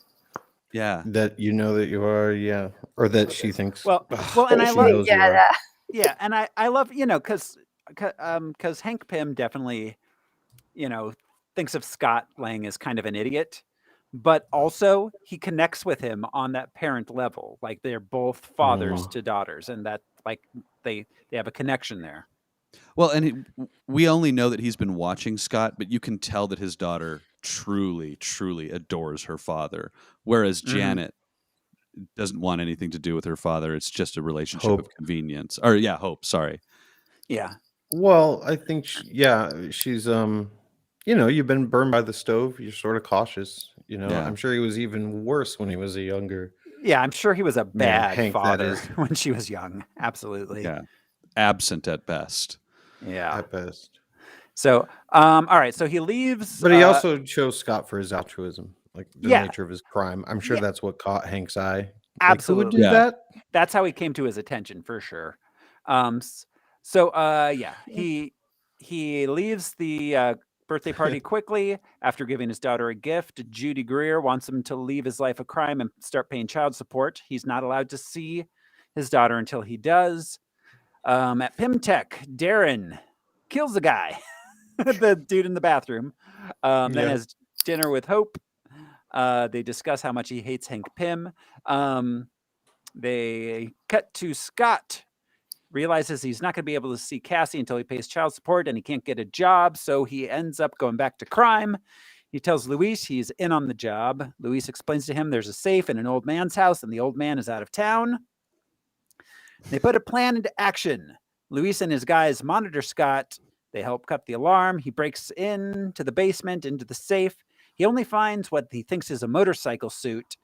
Speaker 3: Yeah,
Speaker 2: that you know that you are, or that she thinks.
Speaker 1: Well, and I love
Speaker 4: that.
Speaker 1: Yeah, and I love because Hank Pym definitely thinks of Scott Lang as kind of an idiot, but also he connects with him on that parent level. Like they're both fathers to daughters, and that like they have a connection there.
Speaker 3: Well, and we only know that he's been watching Scott, but you can tell that his daughter truly, truly adores her father, whereas Janet doesn't want anything to do with her father. It's just a relationship of convenience. Or Hope. Sorry.
Speaker 1: Yeah.
Speaker 2: Well, I think she's you've been burned by the stove. You're sort of cautious. I'm sure he was even worse when he was a younger.
Speaker 1: Yeah, I'm sure he was a bad father when she was young. Absolutely.
Speaker 3: Yeah. Absent at best.
Speaker 1: Yeah.
Speaker 2: At best.
Speaker 1: So, all right. So he leaves.
Speaker 2: But he also chose Scott for his altruism, like the nature of his crime. I'm sure that's what caught Hank's eye.
Speaker 1: Absolutely.
Speaker 2: Like, who would do that?
Speaker 1: That's how he came to his attention for sure. He leaves the birthday party quickly after giving his daughter a gift. Judy Greer wants him to leave his life of crime and start paying child support. He's not allowed to see his daughter until he does. At Pimtech, Darren kills the guy, the dude in the bathroom. Then has dinner with Hope. They discuss how much he hates Hank Pym. They cut to Scott. Realizes he's not going to be able to see Cassie until he pays child support, and he can't get a job, so he ends up going back to crime. He tells Luis he's in on the job. Luis explains to him there's a safe in an old man's house, and the old man is out of town. They put a plan into action. Luis and his guys monitor Scott. They help cut the alarm. He breaks into the basement, into the safe. He only finds what he thinks is a motorcycle suit,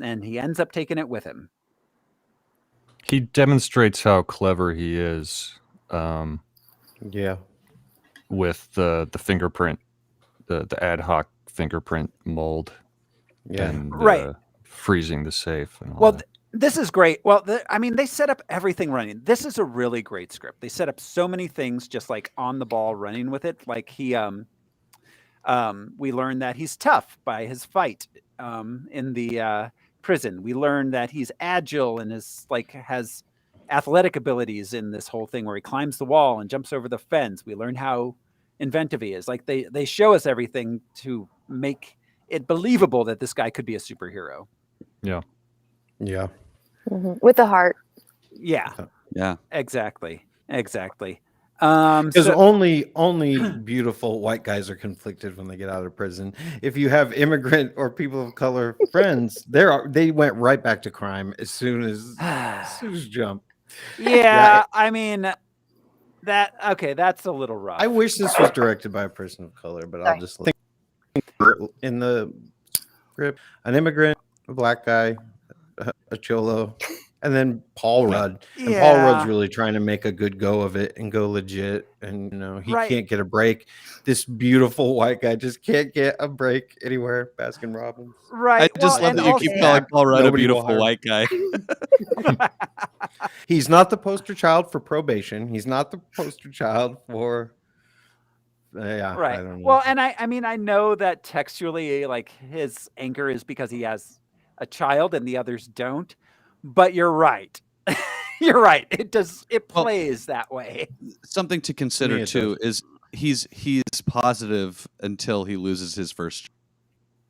Speaker 1: and he ends up taking it with him.
Speaker 5: He demonstrates how clever he is. With the fingerprint, the ad hoc fingerprint mold.
Speaker 2: Yeah.
Speaker 5: And freezing the safe. And all that.
Speaker 1: This is great. Well, they set up everything running. This is a really great script. They set up so many things just like on the ball running with it. Like we learn that he's tough by his fight in the prison. We learn that he's agile and has athletic abilities in this whole thing where he climbs the wall and jumps over the fence. We learn how inventive he is. Like they show us everything to make it believable that this guy could be a superhero.
Speaker 2: Yeah.
Speaker 4: With the heart.
Speaker 1: Yeah.
Speaker 3: Yeah.
Speaker 1: Exactly.
Speaker 2: Because only beautiful white guys are conflicted when they get out of prison. If you have immigrant or people of color friends, they went right back to crime as soon as jump.
Speaker 1: Yeah, I mean that's a little rough.
Speaker 2: I wish this was directed by a person of color, but I'll just think in the script, an immigrant, a black guy, a cholo, and then Paul Rudd. And Paul Rudd's really trying to make a good go of it and go legit. And he can't get a break. This beautiful white guy just can't get a break anywhere. Baskin Robbins.
Speaker 1: Right.
Speaker 3: I just love that you keep calling Paul Rudd a beautiful white guy.
Speaker 2: He's not the poster child for probation. He's not the poster child for
Speaker 1: right.
Speaker 2: I don't know.
Speaker 1: Well, and I mean, I know that textually, like, his anger is because he has a child and the others don't. But you're right. You're right. It plays that way.
Speaker 3: Something to consider too is he's positive until he loses his first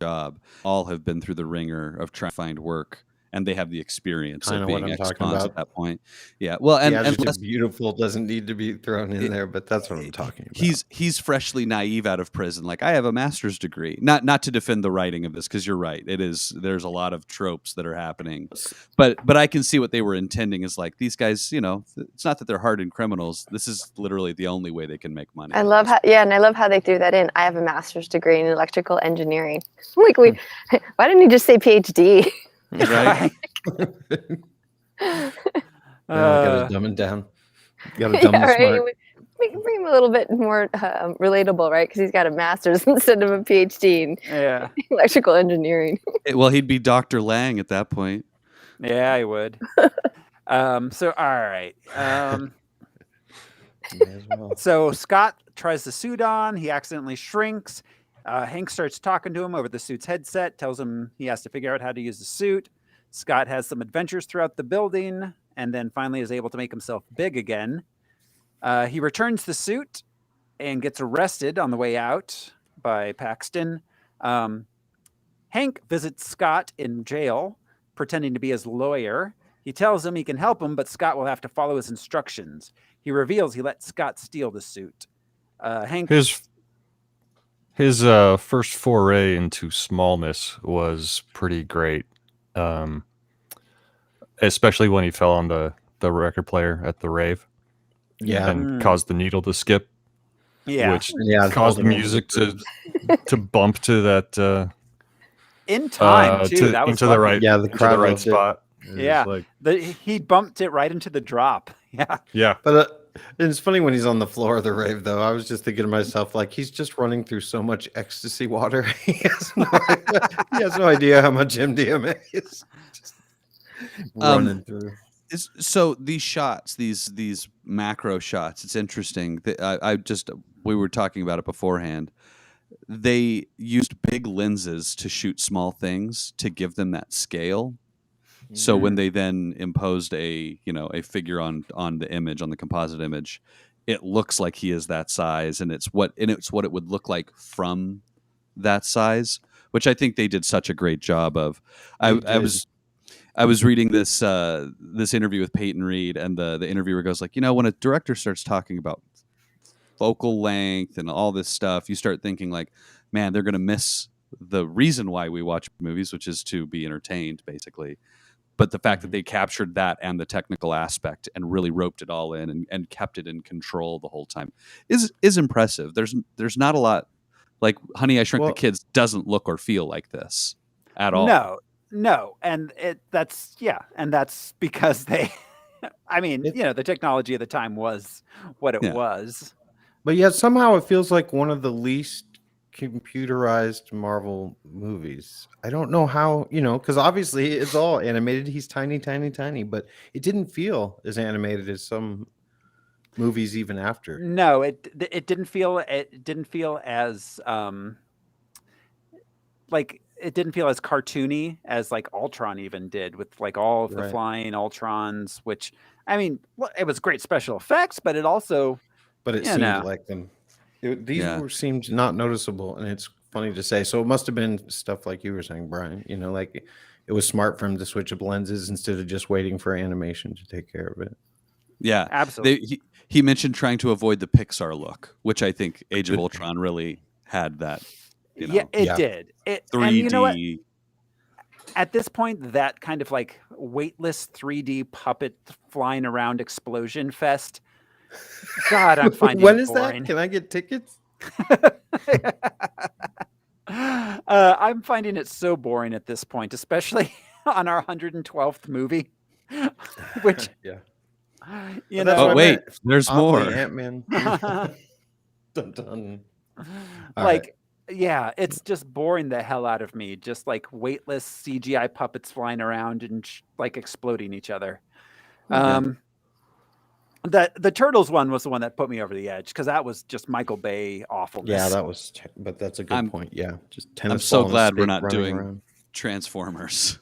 Speaker 3: job. All have been through the ringer of trying to find work, and they have the experience of being ex-cons at that point. Yeah. Well, and
Speaker 2: beautiful doesn't need to be thrown in there, but that's what I'm talking about.
Speaker 3: He's freshly naive out of prison. Like, I have a master's degree. Not to defend the writing of this, because you're right. There's a lot of tropes that are happening, but I can see what they were intending is like, these guys, it's not that they're hardened criminals. This is literally the only way they can make money.
Speaker 4: I love how they threw that in. I have a master's degree in electrical engineering. Like, why didn't you just say PhD?
Speaker 3: Right.
Speaker 2: Gotta dumb it down. Gotta dumb it smart.
Speaker 4: We can bring him a little bit more relatable, right? Because he's got a master's instead of a PhD in electrical engineering.
Speaker 3: Well, he'd be Dr. Lang at that point.
Speaker 1: Yeah, he would. So, all right. So Scott tries the suit on. He accidentally shrinks. Hank starts talking to him over the suit's headset, tells him he has to figure out how to use the suit. Scott has some adventures throughout the building, and then finally is able to make himself big again. He returns the suit and gets arrested on the way out by Paxton. Hank visits Scott in jail, pretending to be his lawyer. He tells him he can help him, but Scott will have to follow his instructions. He reveals he let Scott steal the suit. Hank...
Speaker 5: His first foray into smallness was pretty great, especially when he fell on the record player at the rave, and caused the needle to skip, which caused the music to bump to that
Speaker 1: in time too. That was
Speaker 5: into the right,
Speaker 2: the crowd
Speaker 5: to the right spot.
Speaker 1: He bumped it right into the drop.
Speaker 2: Yeah. But it's funny when he's on the floor of the rave, though. I was just thinking to myself, like, he's just running through so much ecstasy water. He has no idea how much MDMA is just running through.
Speaker 3: So these shots, these macro shots, it's interesting. We were talking about it beforehand. They used big lenses to shoot small things to give them that scale. So when they then imposed a figure on the image, on the composite image, it looks like he is that size, and it's what it would look like from that size, which I think they did such a great job of. I was reading this interview with Peyton Reed, and the interviewer goes like, when a director starts talking about focal length and all this stuff, you start thinking like, man, they're going to miss the reason why we watch movies, which is to be entertained, basically. But the fact that they captured that and the technical aspect and really roped it all in and kept it in control the whole time is impressive. There's not a lot, like Honey, I Shrunk the Kids doesn't look or feel like this at all.
Speaker 1: No, and that's because they, I mean, the technology at the time was what it was.
Speaker 2: But yet somehow it feels like one of the least computerized Marvel movies. I don't know how, because obviously it's all animated. He's tiny, but it didn't feel as animated as some movies even after.
Speaker 1: No, it didn't feel as it didn't feel as cartoony as like Ultron even did, with like all of the flying Ultrons, which, I mean, it was great special effects, but it also,
Speaker 2: it seemed like them. Seemed not noticeable, and it's funny to say. So it must have been stuff like you were saying, Brian. Like it was smart for him to switch up lenses instead of just waiting for animation to take care of it.
Speaker 3: Yeah,
Speaker 1: absolutely.
Speaker 3: He mentioned trying to avoid the Pixar look, which I think Age of Ultron really had that.
Speaker 1: It did.
Speaker 3: 3D.
Speaker 1: And you know what? At this point, that kind of like weightless 3D puppet flying around explosion fest. God, I'm finding
Speaker 2: when
Speaker 1: it
Speaker 2: is
Speaker 1: boring.
Speaker 2: that? Can I get tickets?
Speaker 1: I'm finding it so boring at this point, especially on our 112th movie, which
Speaker 2: yeah.
Speaker 1: you
Speaker 2: That's
Speaker 1: know.
Speaker 2: what I
Speaker 3: wait,
Speaker 2: meant.
Speaker 3: there's
Speaker 2: Oddly,
Speaker 3: more.
Speaker 2: Ant-Man. Dun, dun. All
Speaker 1: Like,
Speaker 2: right.
Speaker 1: yeah, it's just boring the hell out of me. Just like weightless CGI puppets flying around and like exploding each other. The Turtles one was the one that put me over the edge because that was just Michael Bay awfulness.
Speaker 2: Yeah, that was, but that's a good point. Yeah, just
Speaker 3: I'm so glad we're not doing Transformers.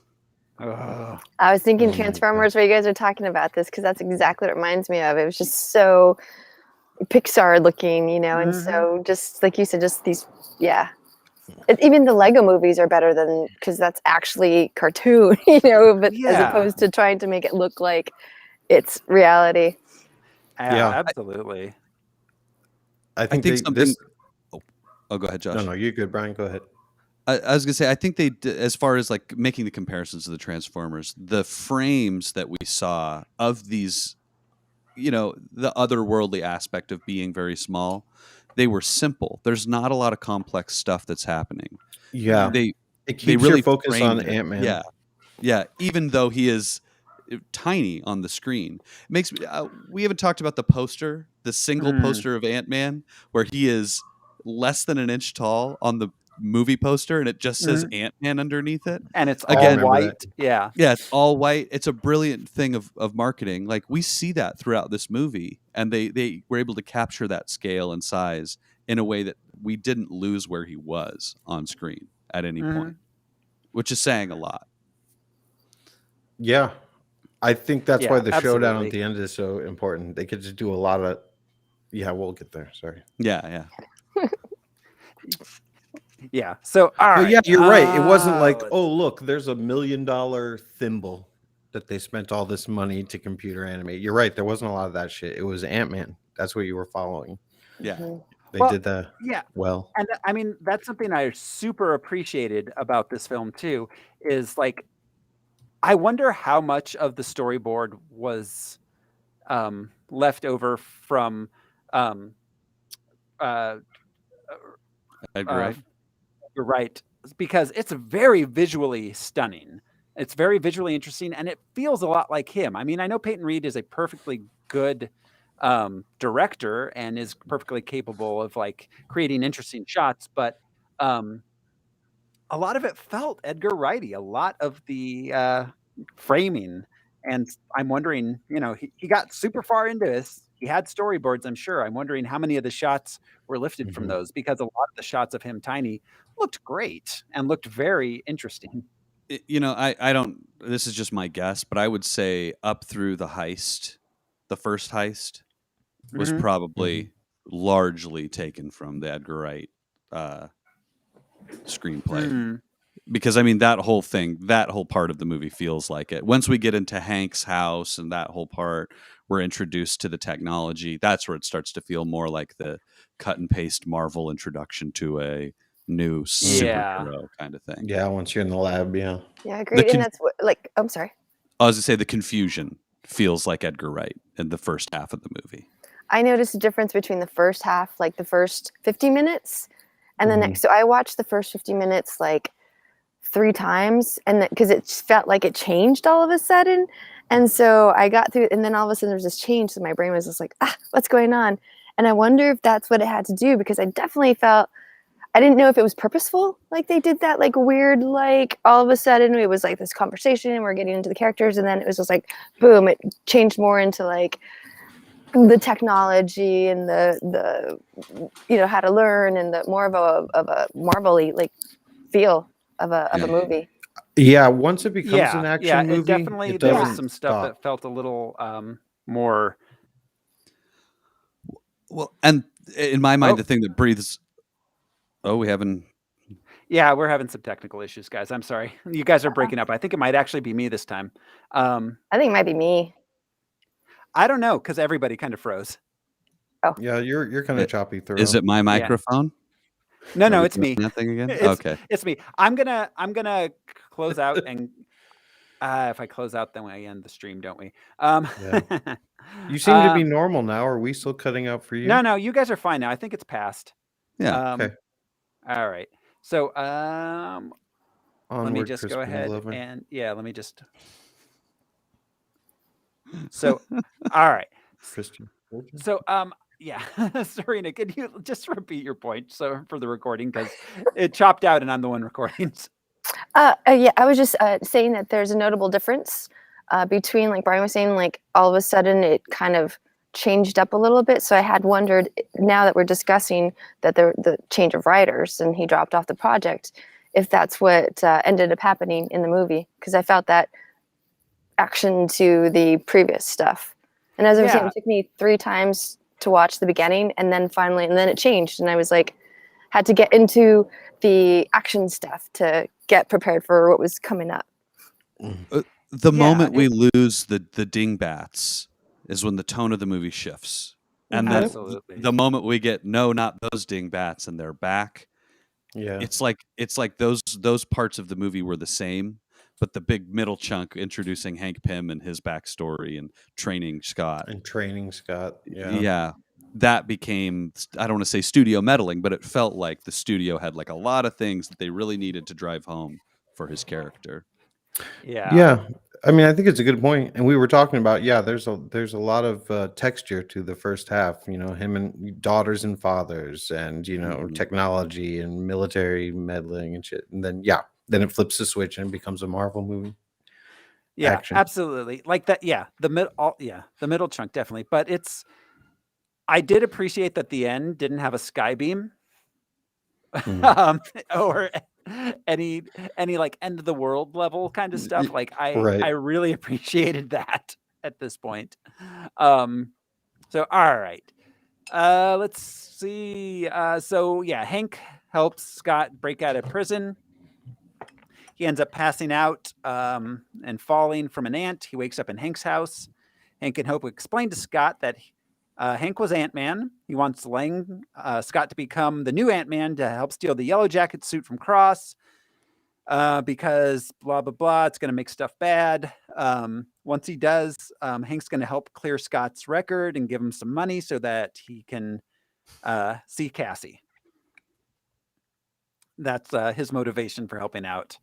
Speaker 4: I was thinking Transformers where you guys are talking about this because that's exactly what it reminds me of. It was just so Pixar looking, you know, and so just like you said, just these, even the Lego movies are better than because that's actually cartoon, you know, but as opposed to trying to make it look like it's reality.
Speaker 1: Yeah, absolutely.
Speaker 2: I think
Speaker 3: something.
Speaker 2: This...
Speaker 3: Oh, go ahead, Josh.
Speaker 2: No, you're good, Brian. Go ahead.
Speaker 3: I was gonna say, I think they, as far as like making the comparisons to the Transformers, the frames that we saw of these, you know, the otherworldly aspect of being very small, they were simple. There's not a lot of complex stuff that's happening.
Speaker 2: Yeah,
Speaker 3: it
Speaker 2: keeps
Speaker 3: really
Speaker 2: your focus on Ant-Man.
Speaker 3: Yeah. Even though he is tiny on the screen, it makes me. We haven't talked about the poster, the single poster of Ant-Man, where he is less than an inch tall on the movie poster, and it just says Ant-Man underneath it,
Speaker 1: and it's all white. Yeah,
Speaker 3: it's all white. It's a brilliant thing of marketing. Like, we see that throughout this movie, and they were able to capture that scale and size in a way that we didn't lose where he was on screen at any point, which is saying a lot.
Speaker 2: Yeah, I think that's why the showdown at the end is so important. They could just do a lot of. Yeah, we'll get there. Sorry.
Speaker 3: Yeah.
Speaker 1: Yeah. So, all right.
Speaker 2: Yeah, you're right. It wasn't like, oh, look, there's $1 million thimble that they spent all this money to computer animate. You're right. There wasn't a lot of that shit. It was Ant-Man. That's what you were following.
Speaker 3: Yeah.
Speaker 2: They did that well.
Speaker 1: And I mean, that's something I super appreciated about this film too, is like, I wonder how much of the storyboard was left over from
Speaker 3: Edgar Wright.
Speaker 1: Right, because it's very visually stunning. It's very visually interesting, and it feels a lot like him. I mean, I know Peyton Reed is a perfectly good director and is perfectly capable of like creating interesting shots, but a lot of it felt Edgar Wrighty. A lot of the framing, and I'm wondering, you know, he got super far into this. He had storyboards, I'm sure. I'm wondering how many of the shots were lifted from those, because a lot of the shots of him tiny looked great and looked very interesting.
Speaker 3: You know, I don't, this is just my guess, but I would say up through the heist, the first heist was probably largely taken from the Edgar Wright screenplay. Because I mean, that whole part of the movie feels like it. Once we get into Hank's house and that whole part, we're introduced to the technology. That's where it starts to feel more like the cut and paste Marvel introduction to a new superhero kind of thing.
Speaker 2: Yeah, once you're in the lab,
Speaker 4: Yeah, agreed. And that's what, like, I'm sorry.
Speaker 3: I was going to say the confusion feels like Edgar Wright in the first half of the movie.
Speaker 4: I noticed a difference between the first half, like the first 50 minutes, and the next. So I watched the first 50 minutes like 3 times, and because it felt like it changed all of a sudden. And so I got through, and then all of a sudden there was this change. So my brain was just like, what's going on? And I wonder if that's what it had to do, because I definitely felt, I didn't know if it was purposeful. Like they did that like weird, like all of a sudden it was like this conversation and we're getting into the characters. And then it was just like, boom, it changed more into like the technology and the you know, how to learn, and the more of a Marvel-y like feel of a movie.
Speaker 2: Yeah, once it becomes an action movie,
Speaker 1: definitely there was some stuff that felt a little more.
Speaker 3: Well, and in my mind, the thing that breathes. Oh, we haven't.
Speaker 1: Yeah, we're having some technical issues, guys. I'm sorry. You guys are breaking up. I think it might actually be me this time.
Speaker 4: I think it might be me.
Speaker 1: I don't know because everybody kind of froze.
Speaker 2: Yeah, you're kind of choppy through.
Speaker 3: Is it my microphone?
Speaker 1: No,
Speaker 3: Are we
Speaker 1: it's me.
Speaker 3: doing that thing again?
Speaker 1: It's,
Speaker 3: Okay.
Speaker 1: it's me. I'm gonna close out, and if I close out, then we end the stream, don't we?
Speaker 2: You seem to be normal now. Are we still cutting out for you?
Speaker 1: No, you guys are fine now. I think it's passed.
Speaker 3: Yeah.
Speaker 2: Okay.
Speaker 1: All right. So let me just go
Speaker 2: Crispin
Speaker 1: ahead
Speaker 2: Glover.
Speaker 1: and let me just. So, all right.
Speaker 2: Christian.
Speaker 1: So Serena, can you just repeat your point for the recording because it chopped out and I'm the one recording.
Speaker 4: Yeah, I was just saying that there's a notable difference between, like Brian was saying, like all of a sudden it kind of changed up a little bit. So I had wondered, now that we're discussing that the change of writers and he dropped off the project, if that's what ended up happening in the movie, because I felt that action to the previous stuff. And as I was saying, it took me 3 times to watch the beginning, and then it changed, and I was like, had to get into the action stuff to get prepared for what was coming up.
Speaker 3: The moment we lose the dingbats is when the tone of the movie shifts. And then the moment we get, no, not those dingbats, and they're back. Yeah. It's like those parts of the movie were the same, but the big middle chunk introducing Hank Pym and his backstory and training Scott. Yeah. That became, I don't want to say studio meddling, but it felt like the studio had like a lot of things that they really needed to drive home for his character.
Speaker 2: Yeah. I mean, I think it's a good point. And we were talking about, there's a lot of texture to the first half, him and daughters and fathers and, technology and military meddling and shit. And then, then it flips the switch and becomes a Marvel movie.
Speaker 1: Yeah,
Speaker 2: Action.
Speaker 1: Absolutely. Like that. Yeah. The middle chunk, definitely. But I did appreciate that the end didn't have a sky beam or any like end of the world level kind of stuff. Like I really appreciated that at this point. So all right. Let's see. Hank helps Scott break out of prison. He ends up passing out and falling from an ant. He wakes up in Hank's house. Hank and Hope explain to Scott that Hank was Ant-Man. He wants Scott to become the new Ant-Man to help steal the Yellow Jacket suit from Cross because blah, blah, blah. It's going to make stuff bad. Once he does, Hank's going to help clear Scott's record and give him some money so that he can see Cassie. That's his motivation for helping out.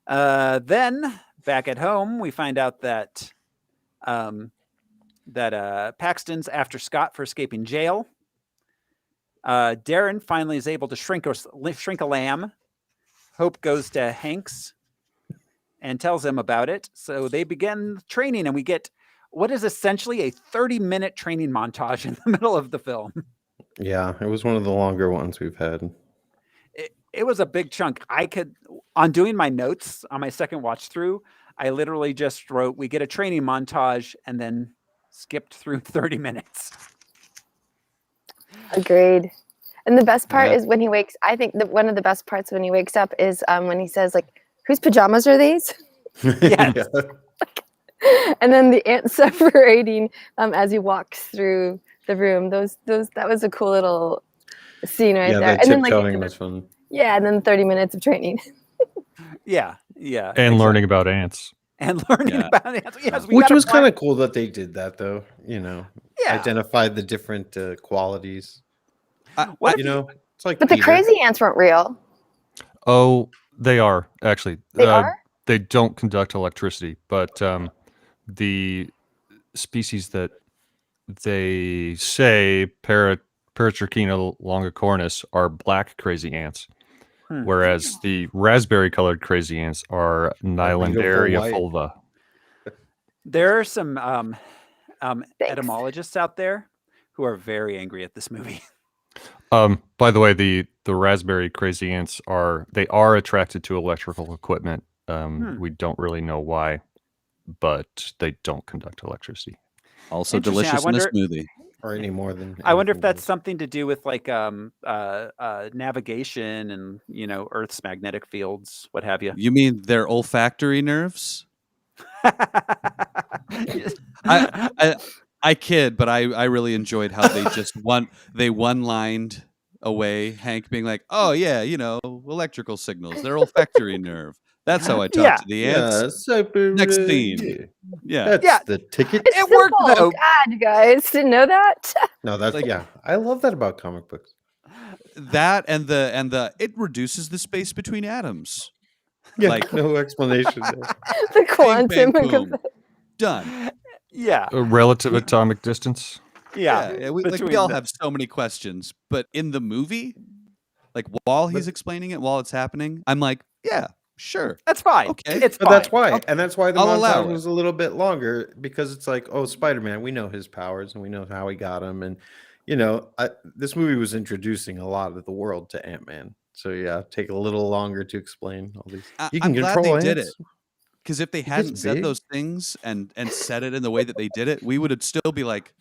Speaker 1: Then back at home, we find out that Paxton's after Scott for escaping jail. Darren finally is able to shrink a lamb. Hope goes to Hank's and tells him about it. So they begin training, and we get what is essentially a 30-minute training montage in the middle of the film.
Speaker 2: Yeah, it was one of the longer ones we've had.
Speaker 1: It was a big chunk. On doing my notes on my second watch through, I literally just wrote, we get a training montage and then skipped through 30 minutes.
Speaker 4: Agreed. And the best part is when he wakes, I think one of the best parts when he wakes up is when he says, like, whose pajamas are these?
Speaker 1: Yes.
Speaker 4: And then the ant separating as he walks through the room. That was a cool little scene right there.
Speaker 2: That tiptoeing was fun.
Speaker 4: Yeah, and then 30 minutes of training.
Speaker 1: Yeah.
Speaker 5: And learning about ants.
Speaker 1: About ants. Yes,
Speaker 2: which was kind of cool that they did that, though. Identified the different qualities. It's like.
Speaker 4: But the crazy ants weren't real.
Speaker 5: Oh, they are actually.
Speaker 4: They are?
Speaker 5: They don't conduct electricity, but the species that they say Paratrechina longicornis are black crazy ants, whereas the raspberry-colored crazy ants are Nylandaria fulva.
Speaker 1: There are some etymologists out there who are very angry at this movie.
Speaker 5: By the way, the raspberry crazy ants are attracted to electrical equipment. We don't really know why, but they don't conduct electricity.
Speaker 3: Also delicious in a smoothie.
Speaker 2: or any more than.
Speaker 1: I wonder if
Speaker 2: anything
Speaker 1: that's
Speaker 2: else.
Speaker 1: something to do with like navigation and Earth's magnetic fields, what have you.
Speaker 3: You mean their olfactory nerves? I kid, but I really enjoyed how they just one-lined away Hank being like, "Oh yeah, electrical signals, their olfactory nerve. That's how I talk
Speaker 1: Yeah.
Speaker 3: to the ants."
Speaker 2: Yeah, super,
Speaker 3: Next scene.
Speaker 2: yeah.
Speaker 3: Yeah.
Speaker 2: That's
Speaker 1: Yeah.
Speaker 2: the ticket.
Speaker 4: It's
Speaker 1: It worked,
Speaker 4: simple.
Speaker 1: though.
Speaker 4: God, you guys didn't know that.
Speaker 2: No, that's
Speaker 3: Like-
Speaker 2: yeah. I love that about comic books.
Speaker 3: That and the it reduces the space between atoms.
Speaker 2: Yeah,
Speaker 3: Like-
Speaker 2: no explanation there.
Speaker 4: The
Speaker 3: Bang,
Speaker 4: quantum.
Speaker 3: bang, boom. Done.
Speaker 1: Yeah.
Speaker 5: A relative atomic distance.
Speaker 1: Yeah.
Speaker 3: We
Speaker 1: between
Speaker 3: all
Speaker 1: the-
Speaker 3: have so many questions, but in the movie, like while he's explaining it, while it's happening, I'm like, yeah, sure.
Speaker 1: That's fine.
Speaker 3: Okay.
Speaker 1: It's
Speaker 2: But
Speaker 1: fine.
Speaker 2: that's why, and that's why the
Speaker 3: I'll allow
Speaker 2: montage
Speaker 3: it.
Speaker 2: was a little bit longer because it's like, oh, Spider-Man, we know his powers and we know how he got them, and this movie was introducing a lot of the world to Ant-Man. So yeah, take a little longer to explain all these. You can
Speaker 3: I'm glad
Speaker 2: control
Speaker 3: they did
Speaker 2: ants.
Speaker 3: it. Because if they
Speaker 2: gets
Speaker 3: hadn't said
Speaker 2: big.
Speaker 3: those things and said it in the way that they did it, we would still be like,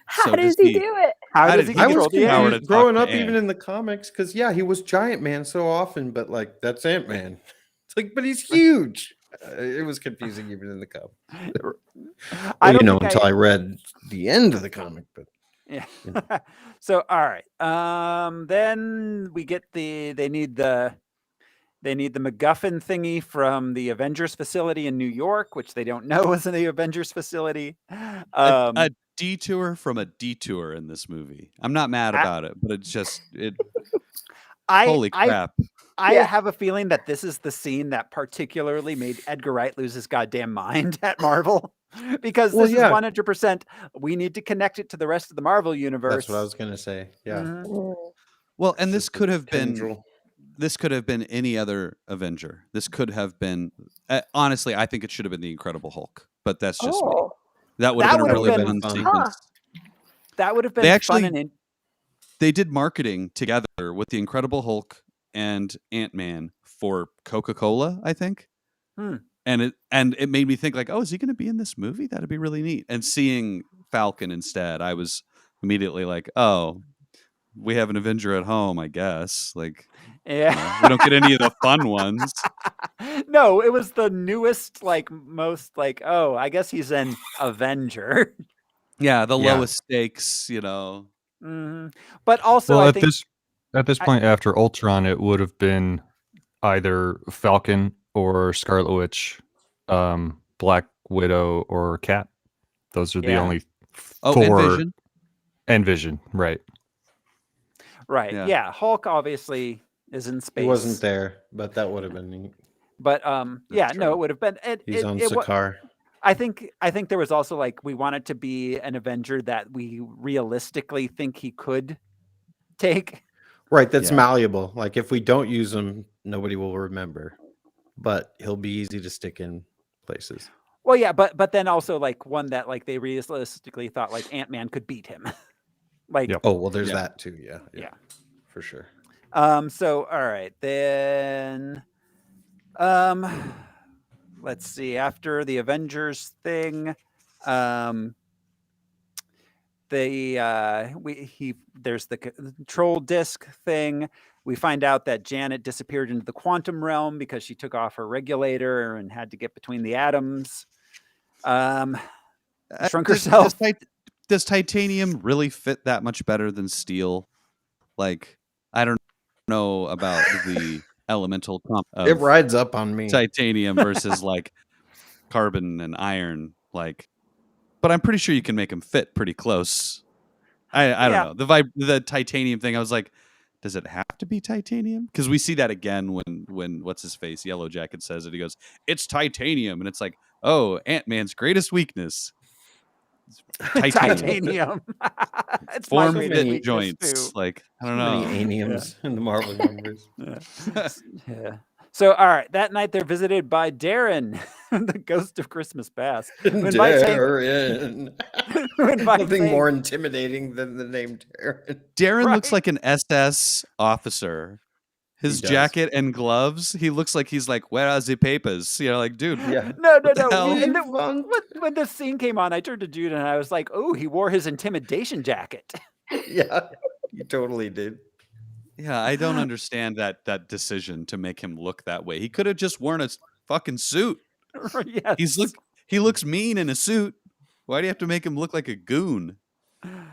Speaker 4: How
Speaker 3: So
Speaker 4: does
Speaker 3: does
Speaker 4: he
Speaker 3: he-
Speaker 4: do it?
Speaker 1: How
Speaker 3: How
Speaker 1: does
Speaker 3: did
Speaker 1: he
Speaker 3: he
Speaker 2: I was
Speaker 1: control the
Speaker 3: power
Speaker 1: ant?
Speaker 3: to
Speaker 2: confused growing
Speaker 3: talk
Speaker 2: up,
Speaker 3: to
Speaker 2: even
Speaker 3: ants?
Speaker 2: in the comics, because yeah, he was Giant Man so often, but like that's Ant-Man. It's like, but he's huge. It was confusing even in the comic.
Speaker 1: I don't think
Speaker 2: until I read the end of the comic, but
Speaker 1: Yeah. So all right. Then we get they need the MacGuffin thingy from the Avengers facility in New York, which they don't know is in the Avengers facility.
Speaker 3: A detour from a detour in this movie. I'm not mad about it, but it's just holy crap.
Speaker 1: I
Speaker 4: Yeah.
Speaker 1: have a feeling that this is the scene that particularly made Edgar Wright lose his goddamn mind at Marvel. Because
Speaker 2: Well,
Speaker 1: this
Speaker 2: yeah.
Speaker 1: is 100%. We need to connect it to the rest of the Marvel universe.
Speaker 2: that's what I was gonna say. Yeah,
Speaker 1: Mhm.
Speaker 3: Well, and this
Speaker 2: Just a
Speaker 3: could have been
Speaker 2: tendril.
Speaker 3: any other Avenger. This could have been honestly, I think it should have been the Incredible Hulk, but that's just me.
Speaker 4: Oh,
Speaker 3: That would
Speaker 1: That
Speaker 3: have been a
Speaker 1: would've
Speaker 3: really
Speaker 2: been
Speaker 3: fun
Speaker 2: fun.
Speaker 3: sequence.
Speaker 1: That would have been
Speaker 3: They
Speaker 1: fun
Speaker 3: actually-
Speaker 1: and
Speaker 3: They did marketing together with the Incredible Hulk and Ant-Man for Coca-Cola, I think.
Speaker 1: Hmm.
Speaker 3: And it made me think like, oh, is he going to be in this movie? That'd be really neat. And seeing Falcon instead, I was immediately like, oh, we have an Avenger at home, I guess. Like,
Speaker 1: yeah.
Speaker 3: we don't get any of the fun ones.
Speaker 1: No, it was the newest, most oh, I guess he's an Avenger.
Speaker 3: Yeah, the
Speaker 2: Yeah.
Speaker 3: lowest stakes,
Speaker 1: Mhm. But also,
Speaker 5: Well,
Speaker 1: I
Speaker 5: at
Speaker 1: think
Speaker 5: this point after Ultron, it would have been either Falcon or Scarlet Witch, Black Widow or Cat. Those are the
Speaker 1: Yeah.
Speaker 5: only
Speaker 3: Oh,
Speaker 5: four.
Speaker 3: and Vision.
Speaker 5: And Vision, right?
Speaker 1: right,
Speaker 3: Yeah.
Speaker 1: yeah. Hulk obviously is in space.
Speaker 2: He wasn't there, but that would have been neat.
Speaker 1: But yeah, no,
Speaker 2: true.
Speaker 1: it would have been.
Speaker 2: He's on
Speaker 1: wa-
Speaker 2: Sakaar.
Speaker 1: I think there was also we wanted to be an Avenger that we realistically think he could take.
Speaker 2: Right, that's
Speaker 3: Yeah.
Speaker 2: malleable. Like if we don't use him, nobody will remember. But he'll be easy to stick in places.
Speaker 1: Well, yeah, but then also one that they realistically thought Ant-Man could beat him.
Speaker 5: Yep.
Speaker 2: Oh well, there's
Speaker 3: Yeah.
Speaker 2: that too. Yeah,
Speaker 1: Yeah.
Speaker 2: for sure.
Speaker 1: So all right, then let's see. After the Avengers thing, there's the control disc thing. We find out that Janet disappeared into the quantum realm because she took off her regulator and had to get between the atoms. Shrunk herself.
Speaker 3: Does titanium really fit that much better than steel? Like, I don't know about the elemental comp of
Speaker 2: It rides up on me.
Speaker 3: titanium versus carbon and iron. But I'm pretty sure you can make them fit pretty close. I don't
Speaker 1: Yeah.
Speaker 3: know the titanium thing. I was like, does it have to be titanium? Because we see that again when what's his face, Yellow Jacket says it. He goes, "It's titanium," and it's like, oh, Ant-Man's greatest weakness.
Speaker 1: Titanium. It's my
Speaker 3: Form
Speaker 1: greatest
Speaker 3: fit
Speaker 1: weakness,
Speaker 3: joints.
Speaker 1: too.
Speaker 3: I don't
Speaker 2: Many
Speaker 3: know.
Speaker 2: aniums in the Marvel universe.
Speaker 1: Yeah. So, all right, that night they're visited by Darren, the ghost of Christmas past. Who invites Hank-
Speaker 2: Darren.
Speaker 1: who invites
Speaker 2: Nothing
Speaker 1: Hank-
Speaker 2: more intimidating than the name Darren.
Speaker 3: Darren
Speaker 1: Right.
Speaker 3: looks like an SS officer His
Speaker 2: does.
Speaker 3: jacket and gloves. He looks like he's like, where are the papers? You know, like, dude.
Speaker 2: Yeah.
Speaker 1: No.
Speaker 3: the hell?
Speaker 1: And when this scene came on, I turned to Jude and I was like, "Oh, he wore his intimidation jacket."
Speaker 2: Yeah, you totally did.
Speaker 3: Yeah, I don't understand that decision to make him look that way. He could have just worn a fucking suit.
Speaker 1: Yes.
Speaker 3: He looks mean in a suit. Why do you have to make him look like a goon?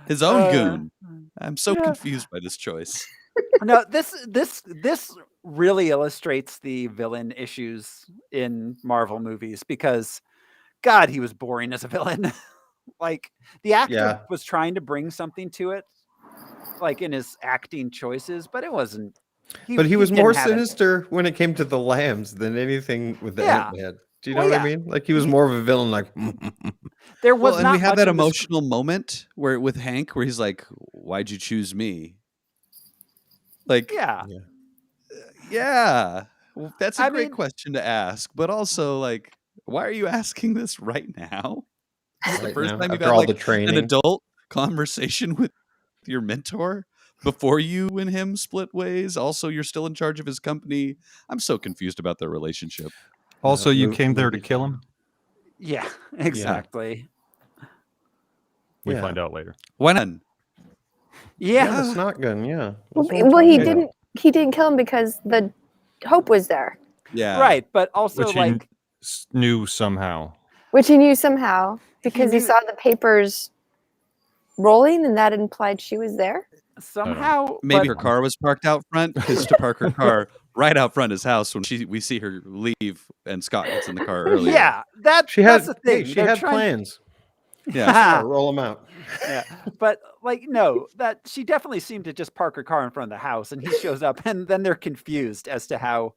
Speaker 3: His own goon. I'm so confused by this choice.
Speaker 1: No, this really illustrates the villain issues in Marvel movies because, God, he was boring as a villain. Like the actor was trying to bring something to it, like in his acting choices, but it wasn't.
Speaker 2: But he was
Speaker 1: didn't
Speaker 2: more
Speaker 1: have it.
Speaker 2: sinister when it came to the lambs than anything with the
Speaker 1: Yeah.
Speaker 2: Ant-Man. Do you know what I mean? Like he was more of a villain. Like
Speaker 1: There was
Speaker 3: Well, and
Speaker 1: not
Speaker 3: we have
Speaker 1: much
Speaker 3: that
Speaker 1: in the
Speaker 3: emotional moment where with Hank, where he's like, "Why'd you choose me?" Like, yeah. Well, that's a great question to ask, but also like, why are you asking this right now? This is the first time you've
Speaker 2: after
Speaker 3: had
Speaker 2: all
Speaker 3: like
Speaker 2: the training.
Speaker 3: an adult conversation with your mentor before you and him split ways. Also, you're still in charge of his company. I'm so confused about their relationship.
Speaker 5: Also, you came there to kill him?
Speaker 1: Yeah, exactly.
Speaker 5: We find out later.
Speaker 3: Why not?
Speaker 2: Yeah, the snot gun. Yeah.
Speaker 4: Well, he didn't kill him because the hope was there.
Speaker 3: Yeah.
Speaker 1: Right, but also
Speaker 5: Which
Speaker 1: like
Speaker 5: he knew somehow.
Speaker 4: Which he knew somehow because he saw the papers rolling, and that implied she was there.
Speaker 1: Somehow,
Speaker 3: maybe her car was parked out front, because to park her car right out front of his house when we see her leave and Scott gets in the car earlier.
Speaker 1: Yeah, that's the thing.
Speaker 2: She had plans.
Speaker 3: Yeah,
Speaker 2: roll them out.
Speaker 1: Yeah, but like no, that she definitely seemed to just park her car in front of the house, and he shows up, and then they're confused as to how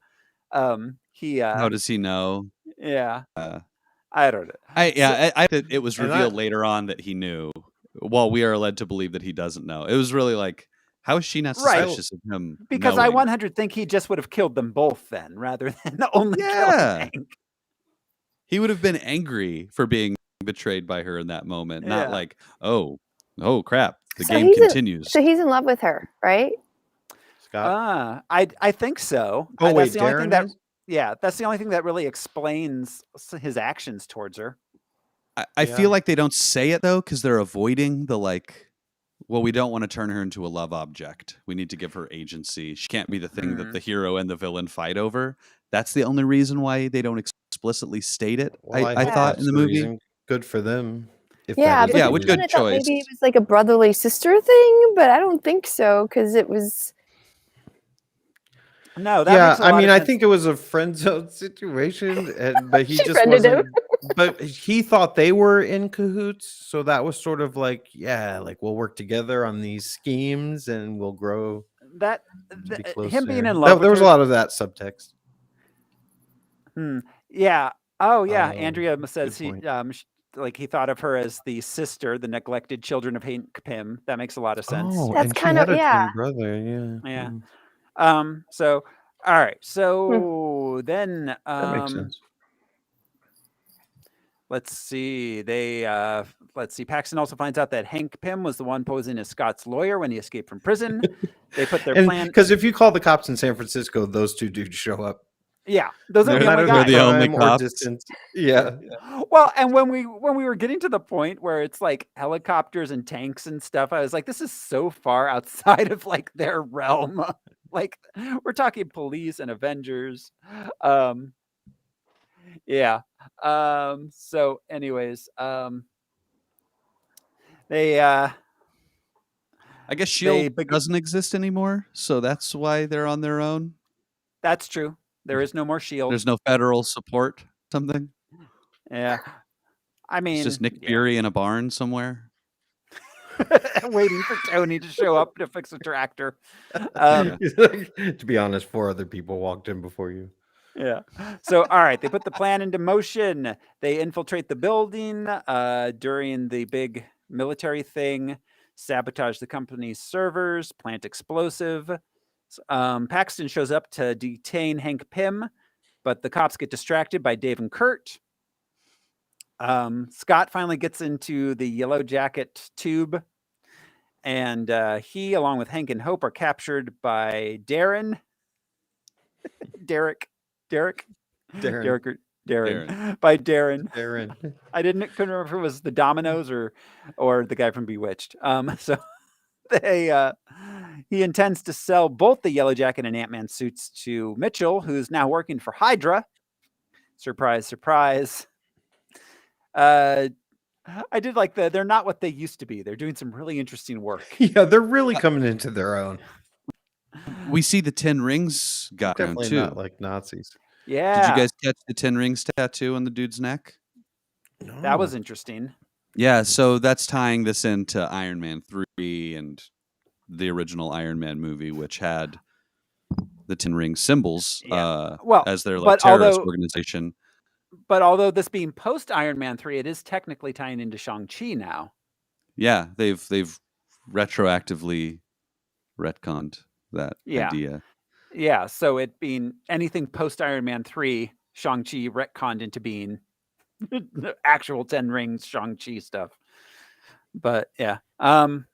Speaker 1: he.
Speaker 3: How does he know?
Speaker 1: Yeah, I don't know.
Speaker 3: I think it was revealed later on that he knew. While we are led to believe that he doesn't know, it was really like, how is she not suspicious of him?
Speaker 1: Because
Speaker 3: knowing?
Speaker 1: I 100 think he just would have killed them both then, rather than only killing Hank.
Speaker 3: He would have been angry for being betrayed by her in that moment, not like, oh crap, the game continues.
Speaker 4: So he's in love with her, right?
Speaker 2: Scott?
Speaker 1: I think so.
Speaker 2: Oh wait,
Speaker 1: that's the only
Speaker 2: Darren
Speaker 1: thing that
Speaker 2: is?
Speaker 1: Yeah, that's the only thing that really explains his actions towards her.
Speaker 3: I feel like they don't say it though, because they're avoiding the like, well, we don't want to turn her into a love object. We need to give her agency. She can't be the thing that the hero and the villain fight over. That's the only reason why they don't explicitly state it.
Speaker 2: Well,
Speaker 3: I thought in the movie.
Speaker 2: Reason. Good for them.
Speaker 3: Which
Speaker 4: good choice. Maybe it was like a brotherly sister thing, but I don't think so because it was.
Speaker 1: No, that makes a lot
Speaker 2: I mean,
Speaker 1: of
Speaker 2: I
Speaker 1: sense.
Speaker 2: think it was a friend zone situation, but he just
Speaker 4: friended
Speaker 2: wasn't.
Speaker 4: him.
Speaker 2: But he thought they were in cahoots, so that was sort of like, like we'll work together on these schemes and we'll grow.
Speaker 1: That
Speaker 2: be closer.
Speaker 1: him being in love.
Speaker 2: There was
Speaker 1: with
Speaker 2: a
Speaker 1: her,
Speaker 2: lot of that subtext.
Speaker 1: Yeah. Oh, yeah. Andrea says he
Speaker 2: point.
Speaker 1: like he thought of her as the sister, the neglected children of Hank Pym. That makes a lot of sense.
Speaker 2: Oh,
Speaker 4: That's
Speaker 2: and she
Speaker 4: kind
Speaker 2: had
Speaker 4: of
Speaker 2: a twin brother. Yeah.
Speaker 1: Yeah. So, all right. So then,
Speaker 2: That makes sense.
Speaker 1: let's see. Paxton also finds out that Hank Pym was the one posing as Scott's lawyer when he escaped from prison. They put their plan
Speaker 2: because if you call the cops in San Francisco, those two dudes show up.
Speaker 1: Yeah, those are
Speaker 2: No
Speaker 1: the
Speaker 2: matter
Speaker 1: only guys.
Speaker 3: the only
Speaker 2: crime or
Speaker 3: cops.
Speaker 2: distance. Yeah.
Speaker 1: Well, and when we were getting to the point where it's like helicopters and tanks and stuff, I was like, this is so far outside of like their realm. Like we're talking police and Avengers. Yeah. So anyways, they
Speaker 3: I guess Shield doesn't exist anymore, so that's why they're on their own.
Speaker 1: That's true. There is no more Shield.
Speaker 3: There's no federal support. Something.
Speaker 1: Yeah. I mean,
Speaker 3: It's just Nick Fury in a barn somewhere.
Speaker 1: waiting for Tony to show up to fix a tractor.
Speaker 2: To be honest, 4 other people walked in before you.
Speaker 1: Yeah. So, all right, they put the plan into motion. They infiltrate the building during the big military thing, sabotage the company's servers, plant explosive. Paxton shows up to detain Hank Pym, but the cops get distracted by Dave and Kurt. Scott finally gets into the Yellow Jacket tube, and he, along with Hank and Hope, are captured by Darren. Derek.
Speaker 2: Darren.
Speaker 1: By Darren.
Speaker 2: Darren.
Speaker 1: I couldn't remember if it was the Dominoes or the guy from Bewitched. So he intends to sell both the Yellow Jacket and Ant-Man suits to Mitchell, who's now working for Hydra. Surprise, surprise. I did like they're not what they used to be. They're doing some really interesting work.
Speaker 2: Yeah, they're really coming into their own.
Speaker 3: We see the 10 rings got around
Speaker 2: Definitely
Speaker 3: too.
Speaker 2: not like Nazis.
Speaker 1: Yeah.
Speaker 3: Did you guys catch the 10 rings tattoo on the dude's neck?
Speaker 2: No.
Speaker 1: That was interesting.
Speaker 3: Yeah, so that's tying this into Iron Man 3 and the original Iron Man movie, which had the 10 ring symbols as their terrorist organization.
Speaker 1: But although this being post Iron Man 3, it is technically tying into Shang-Chi now.
Speaker 3: Yeah, they've retroactively retconned that idea.
Speaker 1: Yeah, so it being anything post Iron Man 3, Shang-Chi retconned into being the actual 10 rings Shang-Chi stuff. But yeah. All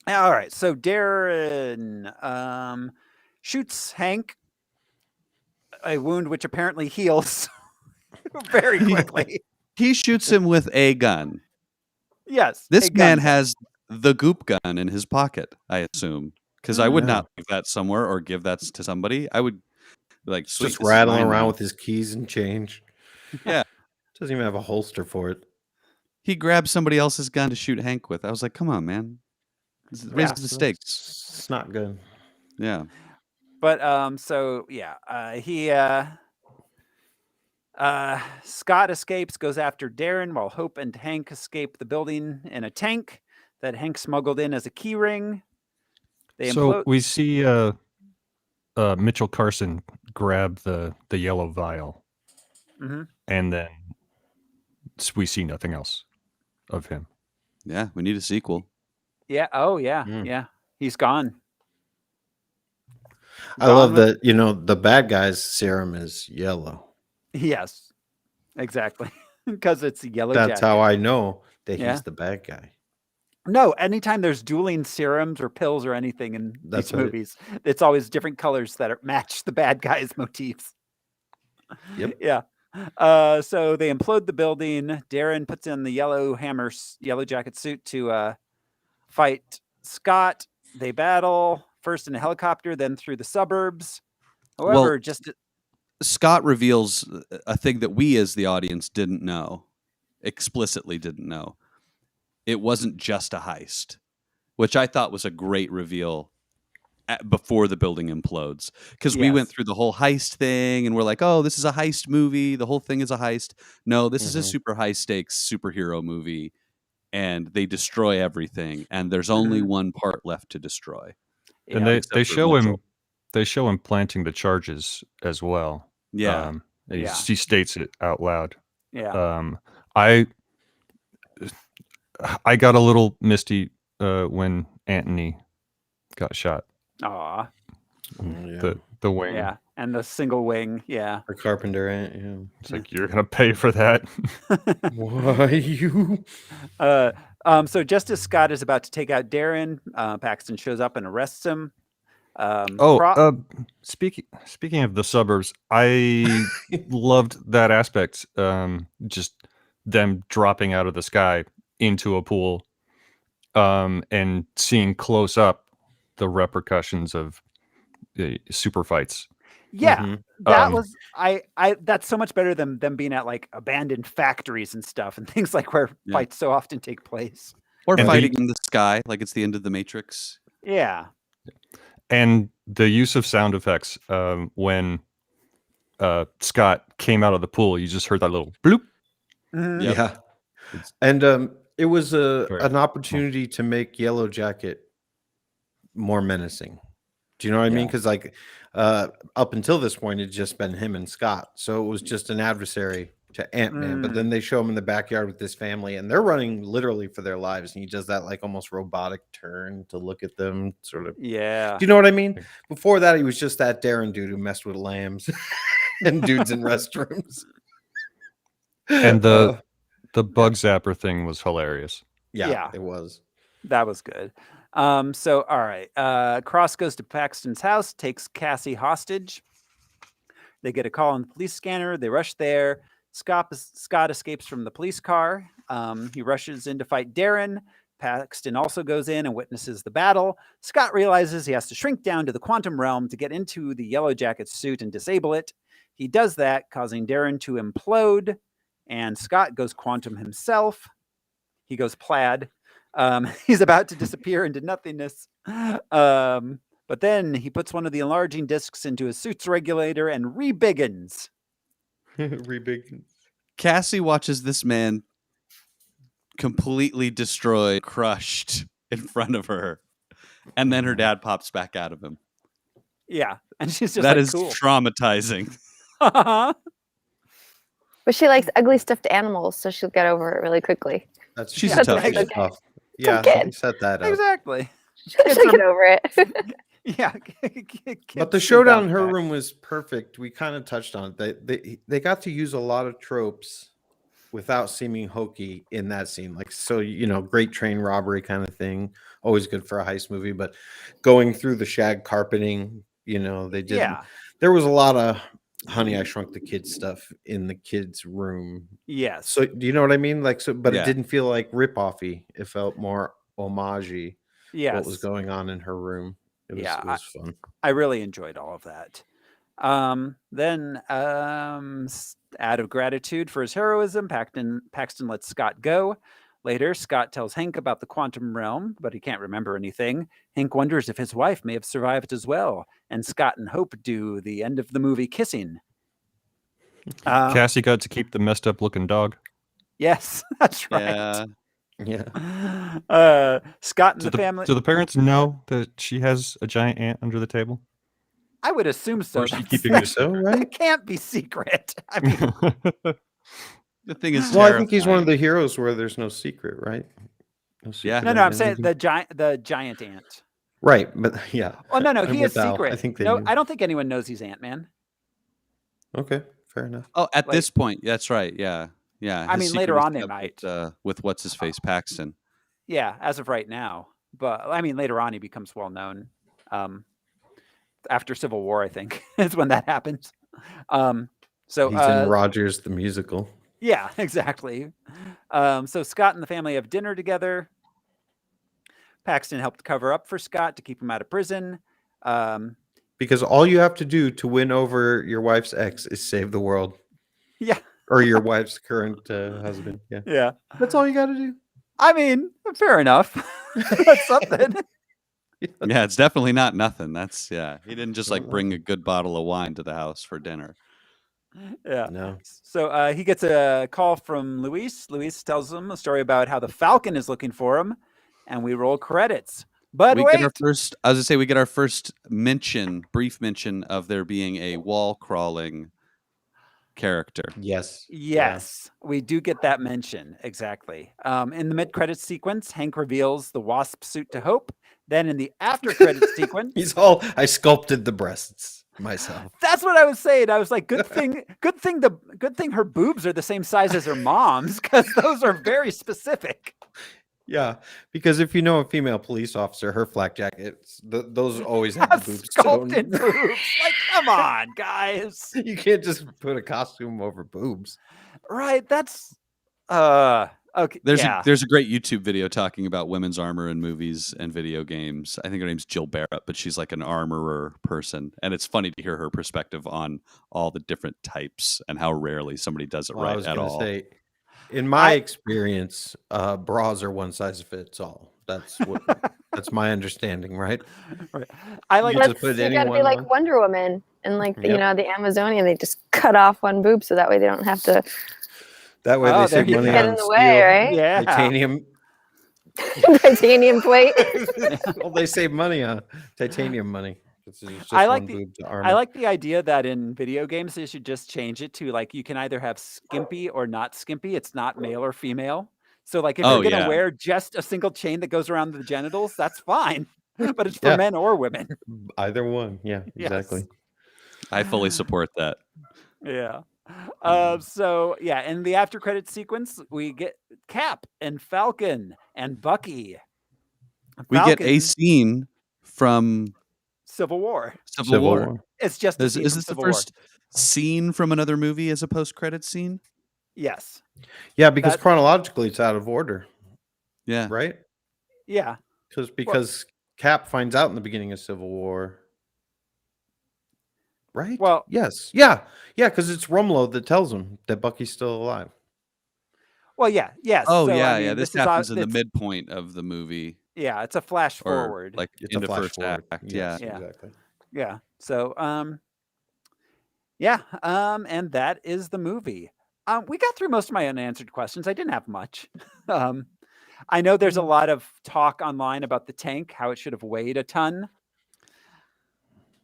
Speaker 1: right. So Darren shoots Hank a wound which apparently heals very quickly.
Speaker 3: He shoots him with a gun.
Speaker 1: Yes.
Speaker 3: This man has the goop gun in his pocket, I assume. Because I would not leave that somewhere or give that to somebody. I would
Speaker 2: just rattling around with his keys and change.
Speaker 3: Yeah.
Speaker 2: Doesn't even have a holster for it.
Speaker 3: He grabbed somebody else's gun to shoot Hank with. I was like, come on, man. Raise the stakes.
Speaker 2: It's not good.
Speaker 3: Yeah.
Speaker 1: But Scott escapes, goes after Darren while Hope and Hank escape the building in a tank that Hank smuggled in as a key ring.
Speaker 5: So we see Mitchell Carson grab the yellow vial, and then we see nothing else of him.
Speaker 3: Yeah, we need a sequel.
Speaker 1: Yeah. Oh, yeah. Yeah. He's gone.
Speaker 2: I love that, the bad guy's serum is yellow.
Speaker 1: Yes, exactly. Because it's a yellow
Speaker 2: That's
Speaker 1: jacket.
Speaker 2: how I know that he's the bad guy.
Speaker 1: No, anytime there's dueling serums or pills or anything in these movies, it's always different colors that match the bad guy's motifs.
Speaker 2: Yep.
Speaker 1: Yeah. So they implode the building. Darren puts in the yellow jacket suit to fight Scott. They battle first in a helicopter, then through the suburbs. However,
Speaker 3: Scott reveals a thing that we as the audience explicitly didn't know. It wasn't just a heist, which I thought was a great reveal before the building implodes. Because we went through the whole heist thing and we're like, oh, this is a heist movie. The whole thing is a heist. No, this is a super high stakes superhero movie. And they destroy everything. And there's only one part left to destroy.
Speaker 5: And they show him. They show him planting the charges as well.
Speaker 3: Yeah.
Speaker 5: He states it out loud.
Speaker 1: Yeah.
Speaker 5: I got a little misty when Anthony got shot.
Speaker 1: Aw.
Speaker 5: The wing.
Speaker 1: Yeah. And the single wing. Yeah.
Speaker 2: Or Carpenter ant. Yeah.
Speaker 5: It's like, you're gonna pay for that.
Speaker 2: Why you?
Speaker 1: So just as Scott is about to take out Darren, Paxton shows up and arrests him.
Speaker 5: Speaking of the suburbs, I loved that aspect. Just them dropping out of the sky into a pool, and seeing close up the repercussions of super fights.
Speaker 1: Yeah, that was that's so much better than them being at like abandoned factories and stuff and things like where fights so often take place.
Speaker 3: Or fighting in the sky, like it's the end of the Matrix.
Speaker 1: Yeah.
Speaker 5: And the use of sound effects, when Scott came out of the pool, you just heard that little bloop.
Speaker 3: Yep.
Speaker 2: Yeah. And it was an opportunity to make Yellow Jacket more menacing. Do you know what I mean? Because up until this point, it's just been him and Scott. So it was just an adversary to Ant-Man. But then they show him in the backyard with this family, and they're running literally for their lives. And he does that like almost robotic turn to look at them, sort of.
Speaker 1: Yeah.
Speaker 2: Do you know what I mean? Before that, he was just that Darren dude who messed with lambs and dudes in restrooms.
Speaker 5: And the bug zapper thing was hilarious.
Speaker 2: Yeah, it was.
Speaker 1: That was good. So, all right. Cross goes to Paxton's house, takes Cassie hostage. They get a call on the police scanner. They rush there. Scott escapes from the police car. He rushes in to fight Darren. Paxton also goes in and witnesses the battle. Scott realizes he has to shrink down to the quantum realm to get into the Yellow Jacket's suit and disable it. He does that, causing Darren to implode, and Scott goes quantum himself. He goes plaid. He's about to disappear into nothingness. But then he puts one of the enlarging discs into his suit's regulator and rebiggins.
Speaker 2: Rebiggins.
Speaker 3: Cassie watches this man completely destroyed, crushed in front of her, and then her dad pops back out of him.
Speaker 1: Yeah, and she's just
Speaker 3: that
Speaker 1: like,
Speaker 3: is
Speaker 1: cool.
Speaker 3: Traumatizing.
Speaker 4: But she likes ugly stuffed animals, so she'll get over it really quickly.
Speaker 3: She's a tough kid.
Speaker 2: Yeah,
Speaker 4: kid.
Speaker 2: Set that up.
Speaker 1: Exactly.
Speaker 4: She'll get over it.
Speaker 1: Yeah.
Speaker 2: But the showdown in her room was perfect. We kind of touched on it. They got to use a lot of tropes without seeming hokey in that scene. Like, so, great train robbery kind of thing. Always good for a heist movie. But going through the shag carpeting, they did.
Speaker 1: Yeah.
Speaker 2: There was a lot of Honey, I Shrunk the Kids stuff in the kids' room.
Speaker 1: Yes.
Speaker 2: So do you know what I mean? Like, so, but
Speaker 3: Yeah.
Speaker 2: it didn't feel like rip-offy. It felt more homage-y.
Speaker 1: Yes.
Speaker 2: What was going on in her room. It was fun.
Speaker 1: I really enjoyed all of that. Then, out of gratitude for his heroism, Paxton lets Scott go. Later, Scott tells Hank about the quantum realm, but he can't remember anything. Hank wonders if his wife may have survived as well, and Scott and Hope do the end of the movie kissing.
Speaker 5: Cassie got to keep the messed up looking dog.
Speaker 1: Yes, that's right.
Speaker 2: Yeah.
Speaker 1: Scott and the family.
Speaker 5: Do the parents know that she has a giant ant under the table?
Speaker 1: I would assume so.
Speaker 5: Or is she keeping it
Speaker 2: so, right?
Speaker 1: It can't be secret. I mean,
Speaker 3: The thing is,
Speaker 2: well, I think he's one of the heroes where there's no secret, right? No secret.
Speaker 3: Yeah.
Speaker 1: no, I'm saying the giant ant.
Speaker 2: Right, but yeah.
Speaker 1: Oh no,
Speaker 2: I'm
Speaker 1: he is
Speaker 2: with Al.
Speaker 1: secret.
Speaker 2: I think they
Speaker 1: no,
Speaker 2: knew.
Speaker 1: I don't think anyone knows he's Ant-Man.
Speaker 2: Okay, fair enough.
Speaker 3: Oh, at this point, that's right. Yeah.
Speaker 1: I
Speaker 3: His
Speaker 1: mean,
Speaker 3: secret
Speaker 1: later
Speaker 3: is
Speaker 1: on they
Speaker 3: kept
Speaker 1: might.
Speaker 3: with what's his face, Paxton.
Speaker 1: Yeah, as of right now. But I mean, later on he becomes well known. After Civil War, I think is when that happens. So
Speaker 2: he's in Rogers the musical.
Speaker 1: Yeah, exactly. So Scott and the family have dinner together. Paxton helped cover up for Scott to keep him out of prison.
Speaker 2: Because all you have to do to win over your wife's ex is save the world.
Speaker 1: Yeah.
Speaker 2: Or your wife's current husband. Yeah.
Speaker 1: Yeah.
Speaker 2: That's all you got to do.
Speaker 1: I mean, fair enough. That's something.
Speaker 3: Yeah, it's definitely not nothing. That's He didn't just like bring a good bottle of wine to the house for dinner.
Speaker 1: Yeah.
Speaker 2: No.
Speaker 1: So he gets a call from Luis. Luis tells him a story about how the Falcon is looking for him, and we roll credits. But
Speaker 3: we
Speaker 1: wait.
Speaker 3: get our first. I was gonna say we get our first brief mention of there being a wall crawling character.
Speaker 2: Yes.
Speaker 1: Yes, we do get that mention. Exactly. In the mid-credits sequence, Hank reveals the wasp suit to Hope. Then in the after-credits sequence,
Speaker 2: I sculpted the breasts myself.
Speaker 1: That's what I was saying. I was like, good thing her boobs are the same size as her mom's, because those are very specific.
Speaker 2: Yeah, because if you know a female police officer, her flak jackets, those always have the boobs
Speaker 1: sculpted
Speaker 2: sewn.
Speaker 1: boobs. Like, come on, guys.
Speaker 2: You can't just put a costume over boobs.
Speaker 1: Right. That's okay.
Speaker 3: There's a great YouTube video talking about women's armor in movies and video games. I think her name's Jill Barrett, but she's like an armorer person, and it's funny to hear her perspective on all the different types and how rarely somebody does it right at all.
Speaker 2: In my experience, bras are one size fits all. That's my understanding, right?
Speaker 1: Right. I like
Speaker 2: you
Speaker 4: you gotta be like Wonder Woman and like the Amazonian. They just cut off one boob so that way they don't have to.
Speaker 2: That way they save money
Speaker 4: get
Speaker 2: on
Speaker 4: in the
Speaker 2: steel,
Speaker 4: way, right?
Speaker 1: Yeah.
Speaker 2: titanium.
Speaker 4: Titanium plate.
Speaker 2: Well, they save money on titanium money. It's just
Speaker 1: I like the idea that in video games they should just change it to like you can either have skimpy or not skimpy. It's not male or female. So like if you're gonna wear just a single chain that goes around the genitals, that's fine. But it's for men or women.
Speaker 2: Either one. Yeah, exactly.
Speaker 1: Yes.
Speaker 3: I fully support that.
Speaker 1: Yeah. So yeah, in the after credit sequence, we get Cap and Falcon and Bucky.
Speaker 3: We get a scene from
Speaker 1: Civil War.
Speaker 3: Civil War.
Speaker 1: It's just a
Speaker 3: Is
Speaker 1: scene
Speaker 3: this
Speaker 1: from
Speaker 3: the
Speaker 1: Civil War.
Speaker 3: first scene from another movie as a post-credit scene?
Speaker 1: Yes.
Speaker 2: Yeah, because chronologically it's out of order,
Speaker 3: Yeah.
Speaker 2: right?
Speaker 1: Yeah.
Speaker 2: Because Cap finds out in the beginning of Civil War. Right?
Speaker 1: Well,
Speaker 2: yes. Yeah. Yeah, because it's Rumlow that tells him that Bucky's still alive.
Speaker 1: well, yeah. Yes.
Speaker 3: Oh,
Speaker 1: so,
Speaker 3: yeah,
Speaker 1: I mean,
Speaker 3: yeah. This happens in the midpoint of the movie.
Speaker 1: Yeah, it's a flash
Speaker 3: Or
Speaker 1: forward.
Speaker 3: like
Speaker 2: It's
Speaker 3: in
Speaker 2: a
Speaker 3: the
Speaker 2: flash
Speaker 3: first
Speaker 2: forward.
Speaker 3: act.
Speaker 2: Yes,
Speaker 3: Yeah.
Speaker 2: exactly.
Speaker 1: Yeah. So, yeah. And that is the movie. We got through most of my unanswered questions. I didn't have much. I know there's a lot of talk online about the tank, how it should have weighed a ton.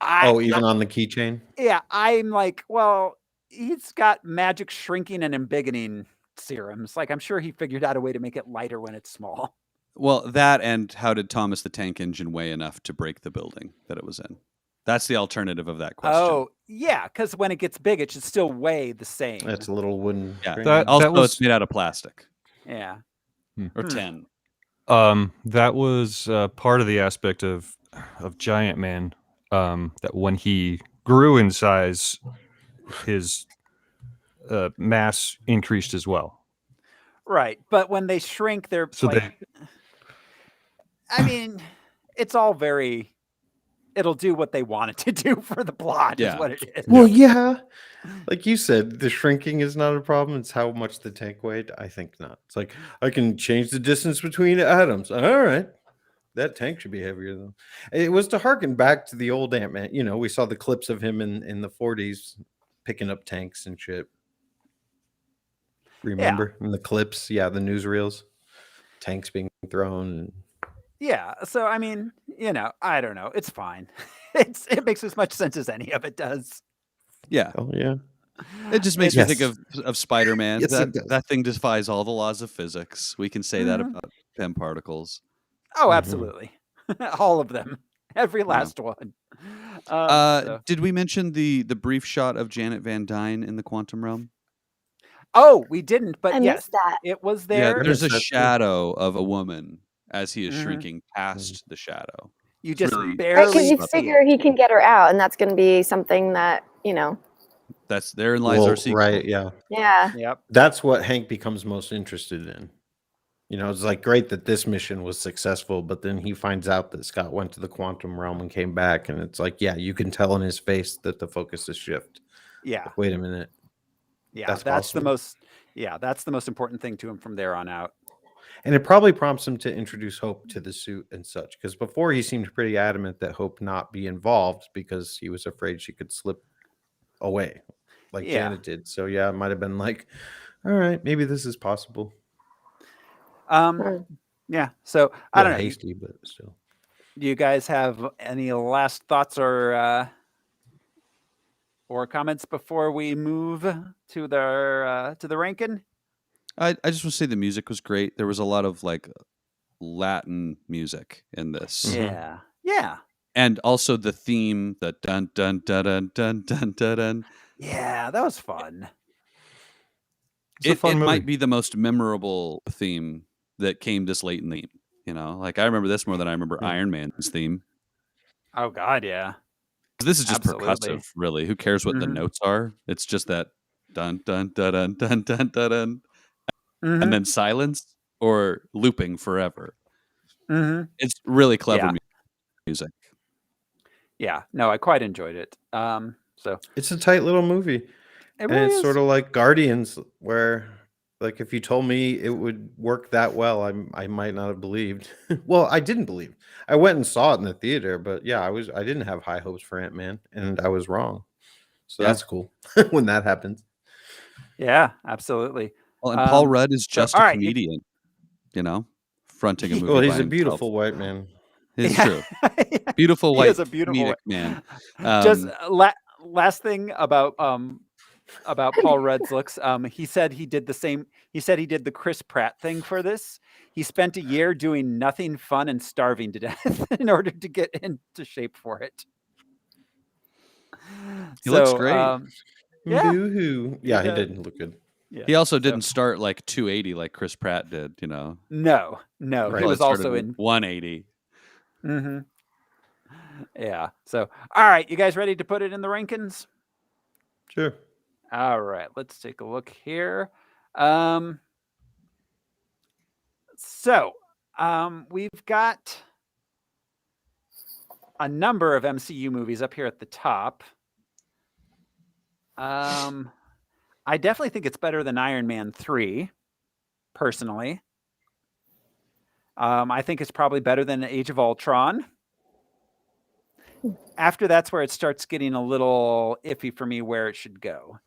Speaker 2: Even on the keychain?
Speaker 1: Yeah, I'm like, well, he's got magic shrinking and embiggening serums. Like, I'm sure he figured out a way to make it lighter when it's small.
Speaker 3: Well, that and how did Thomas the Tank Engine weigh enough to break the building that it was in? That's the alternative of that question.
Speaker 1: Oh, yeah, because when it gets big, it should still weigh the same.
Speaker 2: It's a little wooden.
Speaker 3: Yeah. It's made out of plastic.
Speaker 1: Yeah.
Speaker 3: Or tin.
Speaker 5: That was part of the aspect of Giant Man. That when he grew in size, his mass increased as well.
Speaker 1: Right, but when they shrink, they're
Speaker 5: So
Speaker 1: I mean, it's all very. It'll do what they want it to do for the plot.
Speaker 3: Yeah.
Speaker 1: Is what it is.
Speaker 2: Well, yeah. Like you said, the shrinking is not a problem. It's how much the tank weighed. I think not. It's like, I can change the distance between atoms. All right. That tank should be heavier, though. It was to harken back to the old Ant-Man. You know, we saw the clips of him in the 40s picking up tanks and shit. Remember? In the clips? Yeah, the newsreels. Tanks being thrown.
Speaker 1: Yeah, so I mean, you know, I don't know. It's fine. It makes as much sense as any of it does.
Speaker 3: Yeah.
Speaker 2: Oh, yeah.
Speaker 3: It just makes me think
Speaker 2: Yes.
Speaker 3: of Spider-Man.
Speaker 2: Yes, it does.
Speaker 3: That thing defies all the laws of physics. We can say that about PEM particles.
Speaker 1: Oh, absolutely. All of them. Every last one.
Speaker 3: Did we mention the brief shot of Janet Van Dyne in the quantum realm?
Speaker 1: Oh, we didn't, but
Speaker 4: I
Speaker 1: yes,
Speaker 4: missed that.
Speaker 1: it was
Speaker 3: Yeah,
Speaker 1: there.
Speaker 3: there's a
Speaker 2: Yes, that's
Speaker 3: shadow of a woman as he is
Speaker 1: Mhm.
Speaker 3: shrinking past the shadow.
Speaker 1: You just
Speaker 3: really-
Speaker 4: Right,
Speaker 1: barely
Speaker 4: because you
Speaker 1: see
Speaker 4: figure
Speaker 1: it.
Speaker 4: he can get her out, and that's going to be something that,
Speaker 3: Therein lies our sequel.
Speaker 2: Right, yeah.
Speaker 4: yeah.
Speaker 1: Yep.
Speaker 2: That's what Hank becomes most interested in. You know, it's like great that this mission was successful, but then he finds out that Scott went to the quantum realm and came back, and it's like, yeah, you can tell in his face that the focus is shift.
Speaker 1: Yeah.
Speaker 2: Like, wait a minute.
Speaker 1: Yeah.
Speaker 2: That's
Speaker 1: That's the
Speaker 2: awesome.
Speaker 1: most. Yeah, that's the most important thing to him from there on out.
Speaker 2: And it probably prompts him to introduce Hope to the suit and such, because before he seemed pretty adamant that Hope not be involved because he was afraid she could slip away like
Speaker 1: Yeah.
Speaker 2: Janet did. So yeah, it might have been like, all right, maybe this is possible.
Speaker 1: Yeah. So I
Speaker 2: A
Speaker 1: don't
Speaker 2: little
Speaker 1: know.
Speaker 2: hasty, but still.
Speaker 1: Do you guys have any last thoughts or comments before we move to the ranking?
Speaker 3: I just want to say the music was great. There was a lot of like Latin music in this.
Speaker 1: Yeah. Yeah.
Speaker 3: And also the theme, the dun dun dun dun dun dun dun dun.
Speaker 1: Yeah, that was fun.
Speaker 5: It's a fun
Speaker 3: It
Speaker 5: movie.
Speaker 3: might be the most memorable theme that came this late in the game. You know, like I remember this more than I remember Iron Man's theme.
Speaker 1: Oh God, yeah.
Speaker 3: 'Cause this is just
Speaker 1: Absolutely.
Speaker 3: percussive, really. Who cares what the
Speaker 1: Mhm.
Speaker 3: notes are? It's just that dun dun dun dun dun dun dun, dun
Speaker 1: Mhm.
Speaker 3: and then silence or looping forever.
Speaker 1: Mhm.
Speaker 3: It's really clever
Speaker 1: Yeah.
Speaker 3: music.
Speaker 1: Yeah. No, I quite enjoyed it. So
Speaker 2: It's a tight little movie.
Speaker 1: it
Speaker 2: And
Speaker 1: really
Speaker 2: it's
Speaker 1: is.
Speaker 2: sort of like Guardians, where like if you told me it would work that well, I might not have believed. Well, I didn't believe. I went and saw it in the theater, but yeah, I didn't have high hopes for Ant-Man, and I was wrong. So
Speaker 3: Yeah.
Speaker 2: that's cool when that happens.
Speaker 1: Yeah, absolutely.
Speaker 3: Well, and Paul Rudd is
Speaker 1: so,
Speaker 3: just
Speaker 1: all
Speaker 3: a
Speaker 1: right, you-
Speaker 3: comedian, you know, fronting a movie.
Speaker 2: Well, he's
Speaker 3: by
Speaker 2: a
Speaker 3: himself.
Speaker 2: beautiful white man.
Speaker 3: It's
Speaker 1: Yeah.
Speaker 3: true. Beautiful
Speaker 1: He
Speaker 3: white
Speaker 1: is a beautiful
Speaker 3: comedic
Speaker 1: white-
Speaker 3: man.
Speaker 1: Just last thing about Paul Rudd's looks. He said he did the same. He said he did the Chris Pratt thing for this. He spent a year doing nothing fun and starving to death in order to get into shape for it.
Speaker 3: He looks great.
Speaker 1: Yeah.
Speaker 2: Boo-hoo. Yeah, he
Speaker 1: does.
Speaker 2: didn't look good.
Speaker 1: Yeah.
Speaker 3: He also didn't start like 280 like Chris Pratt did, you know.
Speaker 1: No.
Speaker 2: Right.
Speaker 1: He was
Speaker 3: Probably started
Speaker 1: also
Speaker 3: with
Speaker 1: in.
Speaker 3: 180.
Speaker 1: Mm-hmm. Yeah. So, all right, you guys ready to put it in the rankings?
Speaker 2: Sure.
Speaker 1: All right, let's take a look here. So, we've got a number of MCU movies up here at the top. I definitely think it's better than Iron Man 3, personally. I think it's probably better than Age of Ultron. After that's where it starts getting a little iffy for me where it should go.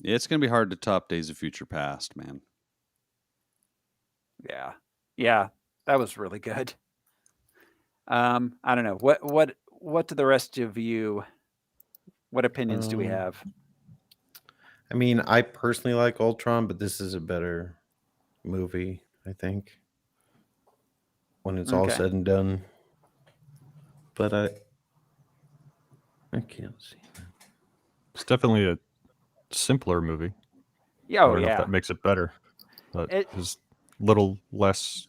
Speaker 3: It's going to be hard to top Days of Future Past, man.
Speaker 1: Yeah. Yeah, that was really good. I don't know. What do the rest of you, what opinions do we have?
Speaker 2: I mean, I personally like Ultron, but this is a better movie, I think, when it's all
Speaker 1: Okay.
Speaker 2: said and done. But I can't see that.
Speaker 5: It's definitely a simpler movie.
Speaker 1: Yeah,
Speaker 5: I
Speaker 1: oh
Speaker 5: don't know if
Speaker 1: yeah.
Speaker 5: that makes it better, but
Speaker 1: It-
Speaker 5: it's a little less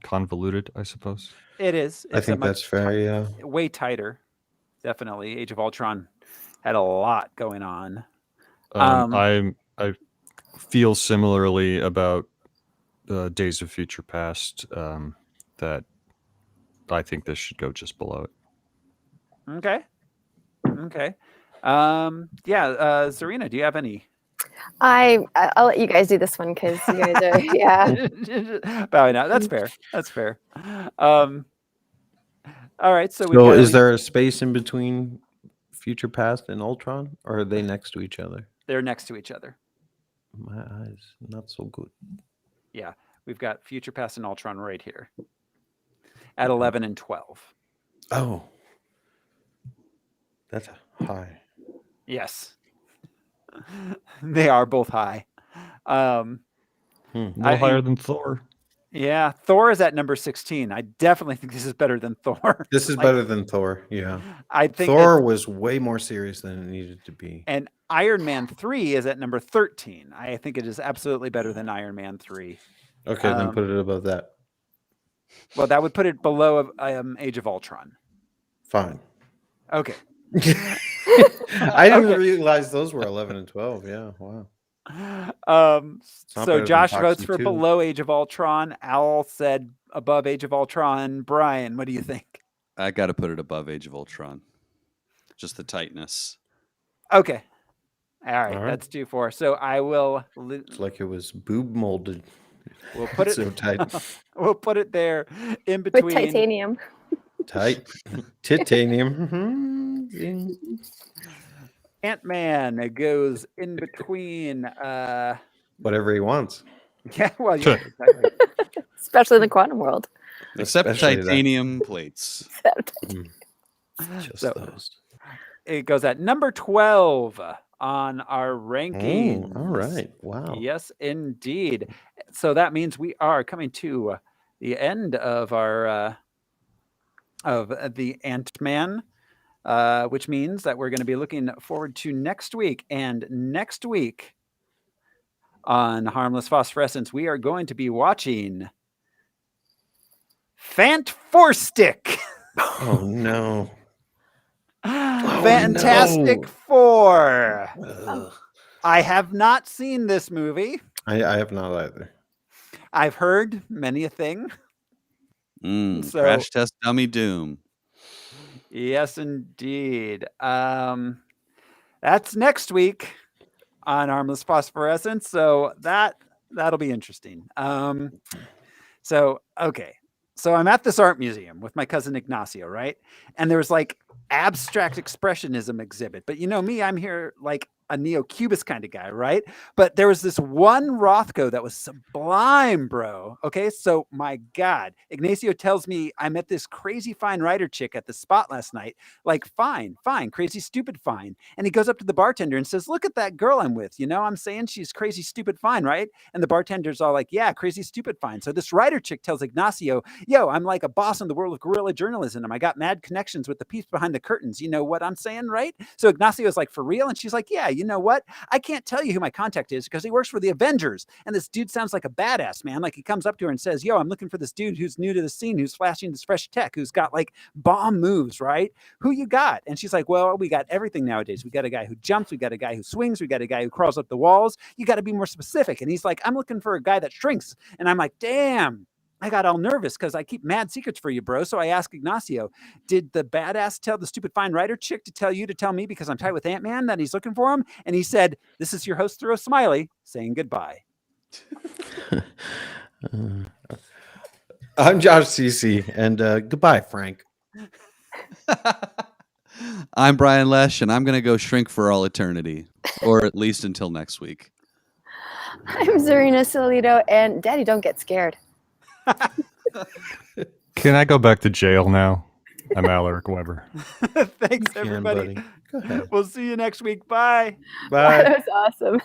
Speaker 5: convoluted, I suppose.
Speaker 1: It is.
Speaker 2: I
Speaker 1: It's
Speaker 2: think that's fair, yeah.
Speaker 1: way tighter. Definitely. Age of Ultron had a lot going on.
Speaker 5: I feel similarly about Days of Future Past, that I think this should go just below it.
Speaker 1: Okay. Okay. Zarina, do you have any?
Speaker 4: I'll let you guys do this one because you guys are
Speaker 1: Bowing out. That's fair. That's fair. All right. So
Speaker 2: So is there a space in between Future Past and Ultron, or are they next to each other?
Speaker 1: They're next to each other.
Speaker 2: My eyes, not so good.
Speaker 1: Yeah. We've got Future Past and Ultron right here at 11 and 12.
Speaker 2: Oh, that's high.
Speaker 1: Yes. They are both high.
Speaker 5: A little higher than Thor.
Speaker 1: Yeah, Thor is at number 16. I definitely think this is better than Thor.
Speaker 2: This is better than Thor. Yeah,
Speaker 1: I think
Speaker 2: Thor was way more serious than it needed to be.
Speaker 1: And Iron Man 3 is at number 13. I think it is absolutely better than Iron Man 3.
Speaker 2: Okay, then put it above that.
Speaker 1: Well, that would put it below Age of Ultron.
Speaker 2: Fine.
Speaker 1: Okay.
Speaker 2: I didn't realize those were 11 and 12. Yeah, wow.
Speaker 1: So Josh votes for
Speaker 2: 2.
Speaker 1: below Age of Ultron. Al said above Age of Ultron. Brian, what do you think?
Speaker 3: I got to put it above Age of Ultron. Just the tightness.
Speaker 1: Okay. All right.
Speaker 2: All right.
Speaker 1: That's 2-4. So I will.
Speaker 2: It's like it was boob molded.
Speaker 1: We'll put it
Speaker 2: so tight.
Speaker 1: We'll put it there in
Speaker 4: with
Speaker 1: between.
Speaker 4: titanium.
Speaker 2: Tight. Titanium.
Speaker 1: Ant-Man goes in between.
Speaker 2: Whatever he wants.
Speaker 1: Yeah, well, yeah, exactly.
Speaker 4: Especially in the quantum world.
Speaker 3: Except
Speaker 2: Especially that.
Speaker 3: titanium plates.
Speaker 2: Just
Speaker 1: So-
Speaker 2: those.
Speaker 1: It goes at number 12 on our rankings.
Speaker 2: All right. Wow.
Speaker 1: Yes, indeed. So that means we are coming to the end of our of the Ant-Man, which means that we're going to be looking forward to next week. And next week on Harmless Phosphorescence, we are going to be watching Fant-4-Stick.
Speaker 2: Oh no.
Speaker 1: Fantastic
Speaker 2: no.
Speaker 1: Four.
Speaker 2: Ugh.
Speaker 1: I have not seen this movie.
Speaker 2: I have not either.
Speaker 1: I've heard many a thing. So-
Speaker 3: Crash Test Dummy Doom.
Speaker 1: Yes, indeed. That's next week on Harmless Phosphorescence. So that'll be interesting. Okay. So I'm at this art museum with my cousin Ignacio, right? And there was like abstract expressionism exhibit. But you know me, I'm here like a neo-cubist kind of guy, right? But there was this one Rothko that was sublime, bro. Okay, so my God, Ignacio tells me I met this crazy fine writer chick at the spot last night. Like, fine, crazy, stupid, fine. And he goes up to the bartender and says, "Look at that girl I'm with. You know, I'm saying she's crazy, stupid, fine, right?" And the bartender's all like, "Yeah, crazy, stupid, fine." So this writer chick tells Ignacio, "Yo, I'm like a boss in the world of guerrilla journalism. I got mad connections with the peeps behind the curtains. You know what I'm saying, right?" So Ignacio's like, "For real?" And she's like, "Yeah, you know what? I can't tell you who my contact is because he works for the Avengers. And this dude sounds like a badass, man. Like he comes up to her and says, yo, I'm looking for this dude who's new to the scene, who's flashing this fresh tech, who's got like bomb moves, right? Who you got? And she's like, well, we got everything nowadays. We got a guy who jumps. We got a guy who swings. We got a guy who crawls up the walls. You got to be more specific. And he's like, I'm looking for a guy that shrinks. And I'm like, damn. I got all nervous because I keep mad secrets for you, bro. So I asked Ignacio, did the badass tell the stupid fine writer chick to tell you to tell me because I'm tight with Ant-Man that he's looking for him? And he said, this is your host through a smiley saying goodbye.
Speaker 2: I'm Josh Cece, and goodbye, Frank.
Speaker 3: I'm Brian Lesh, and I'm going to go shrink for all eternity, or at least until next week.
Speaker 4: I'm Zarina Solito, and Daddy, don't get scared.
Speaker 5: Can I go back to jail now? I'm Alaric Weber.
Speaker 1: Thanks, everybody.
Speaker 2: Go ahead.
Speaker 1: We'll see you next week. Bye.
Speaker 2: Bye.
Speaker 4: That was awesome.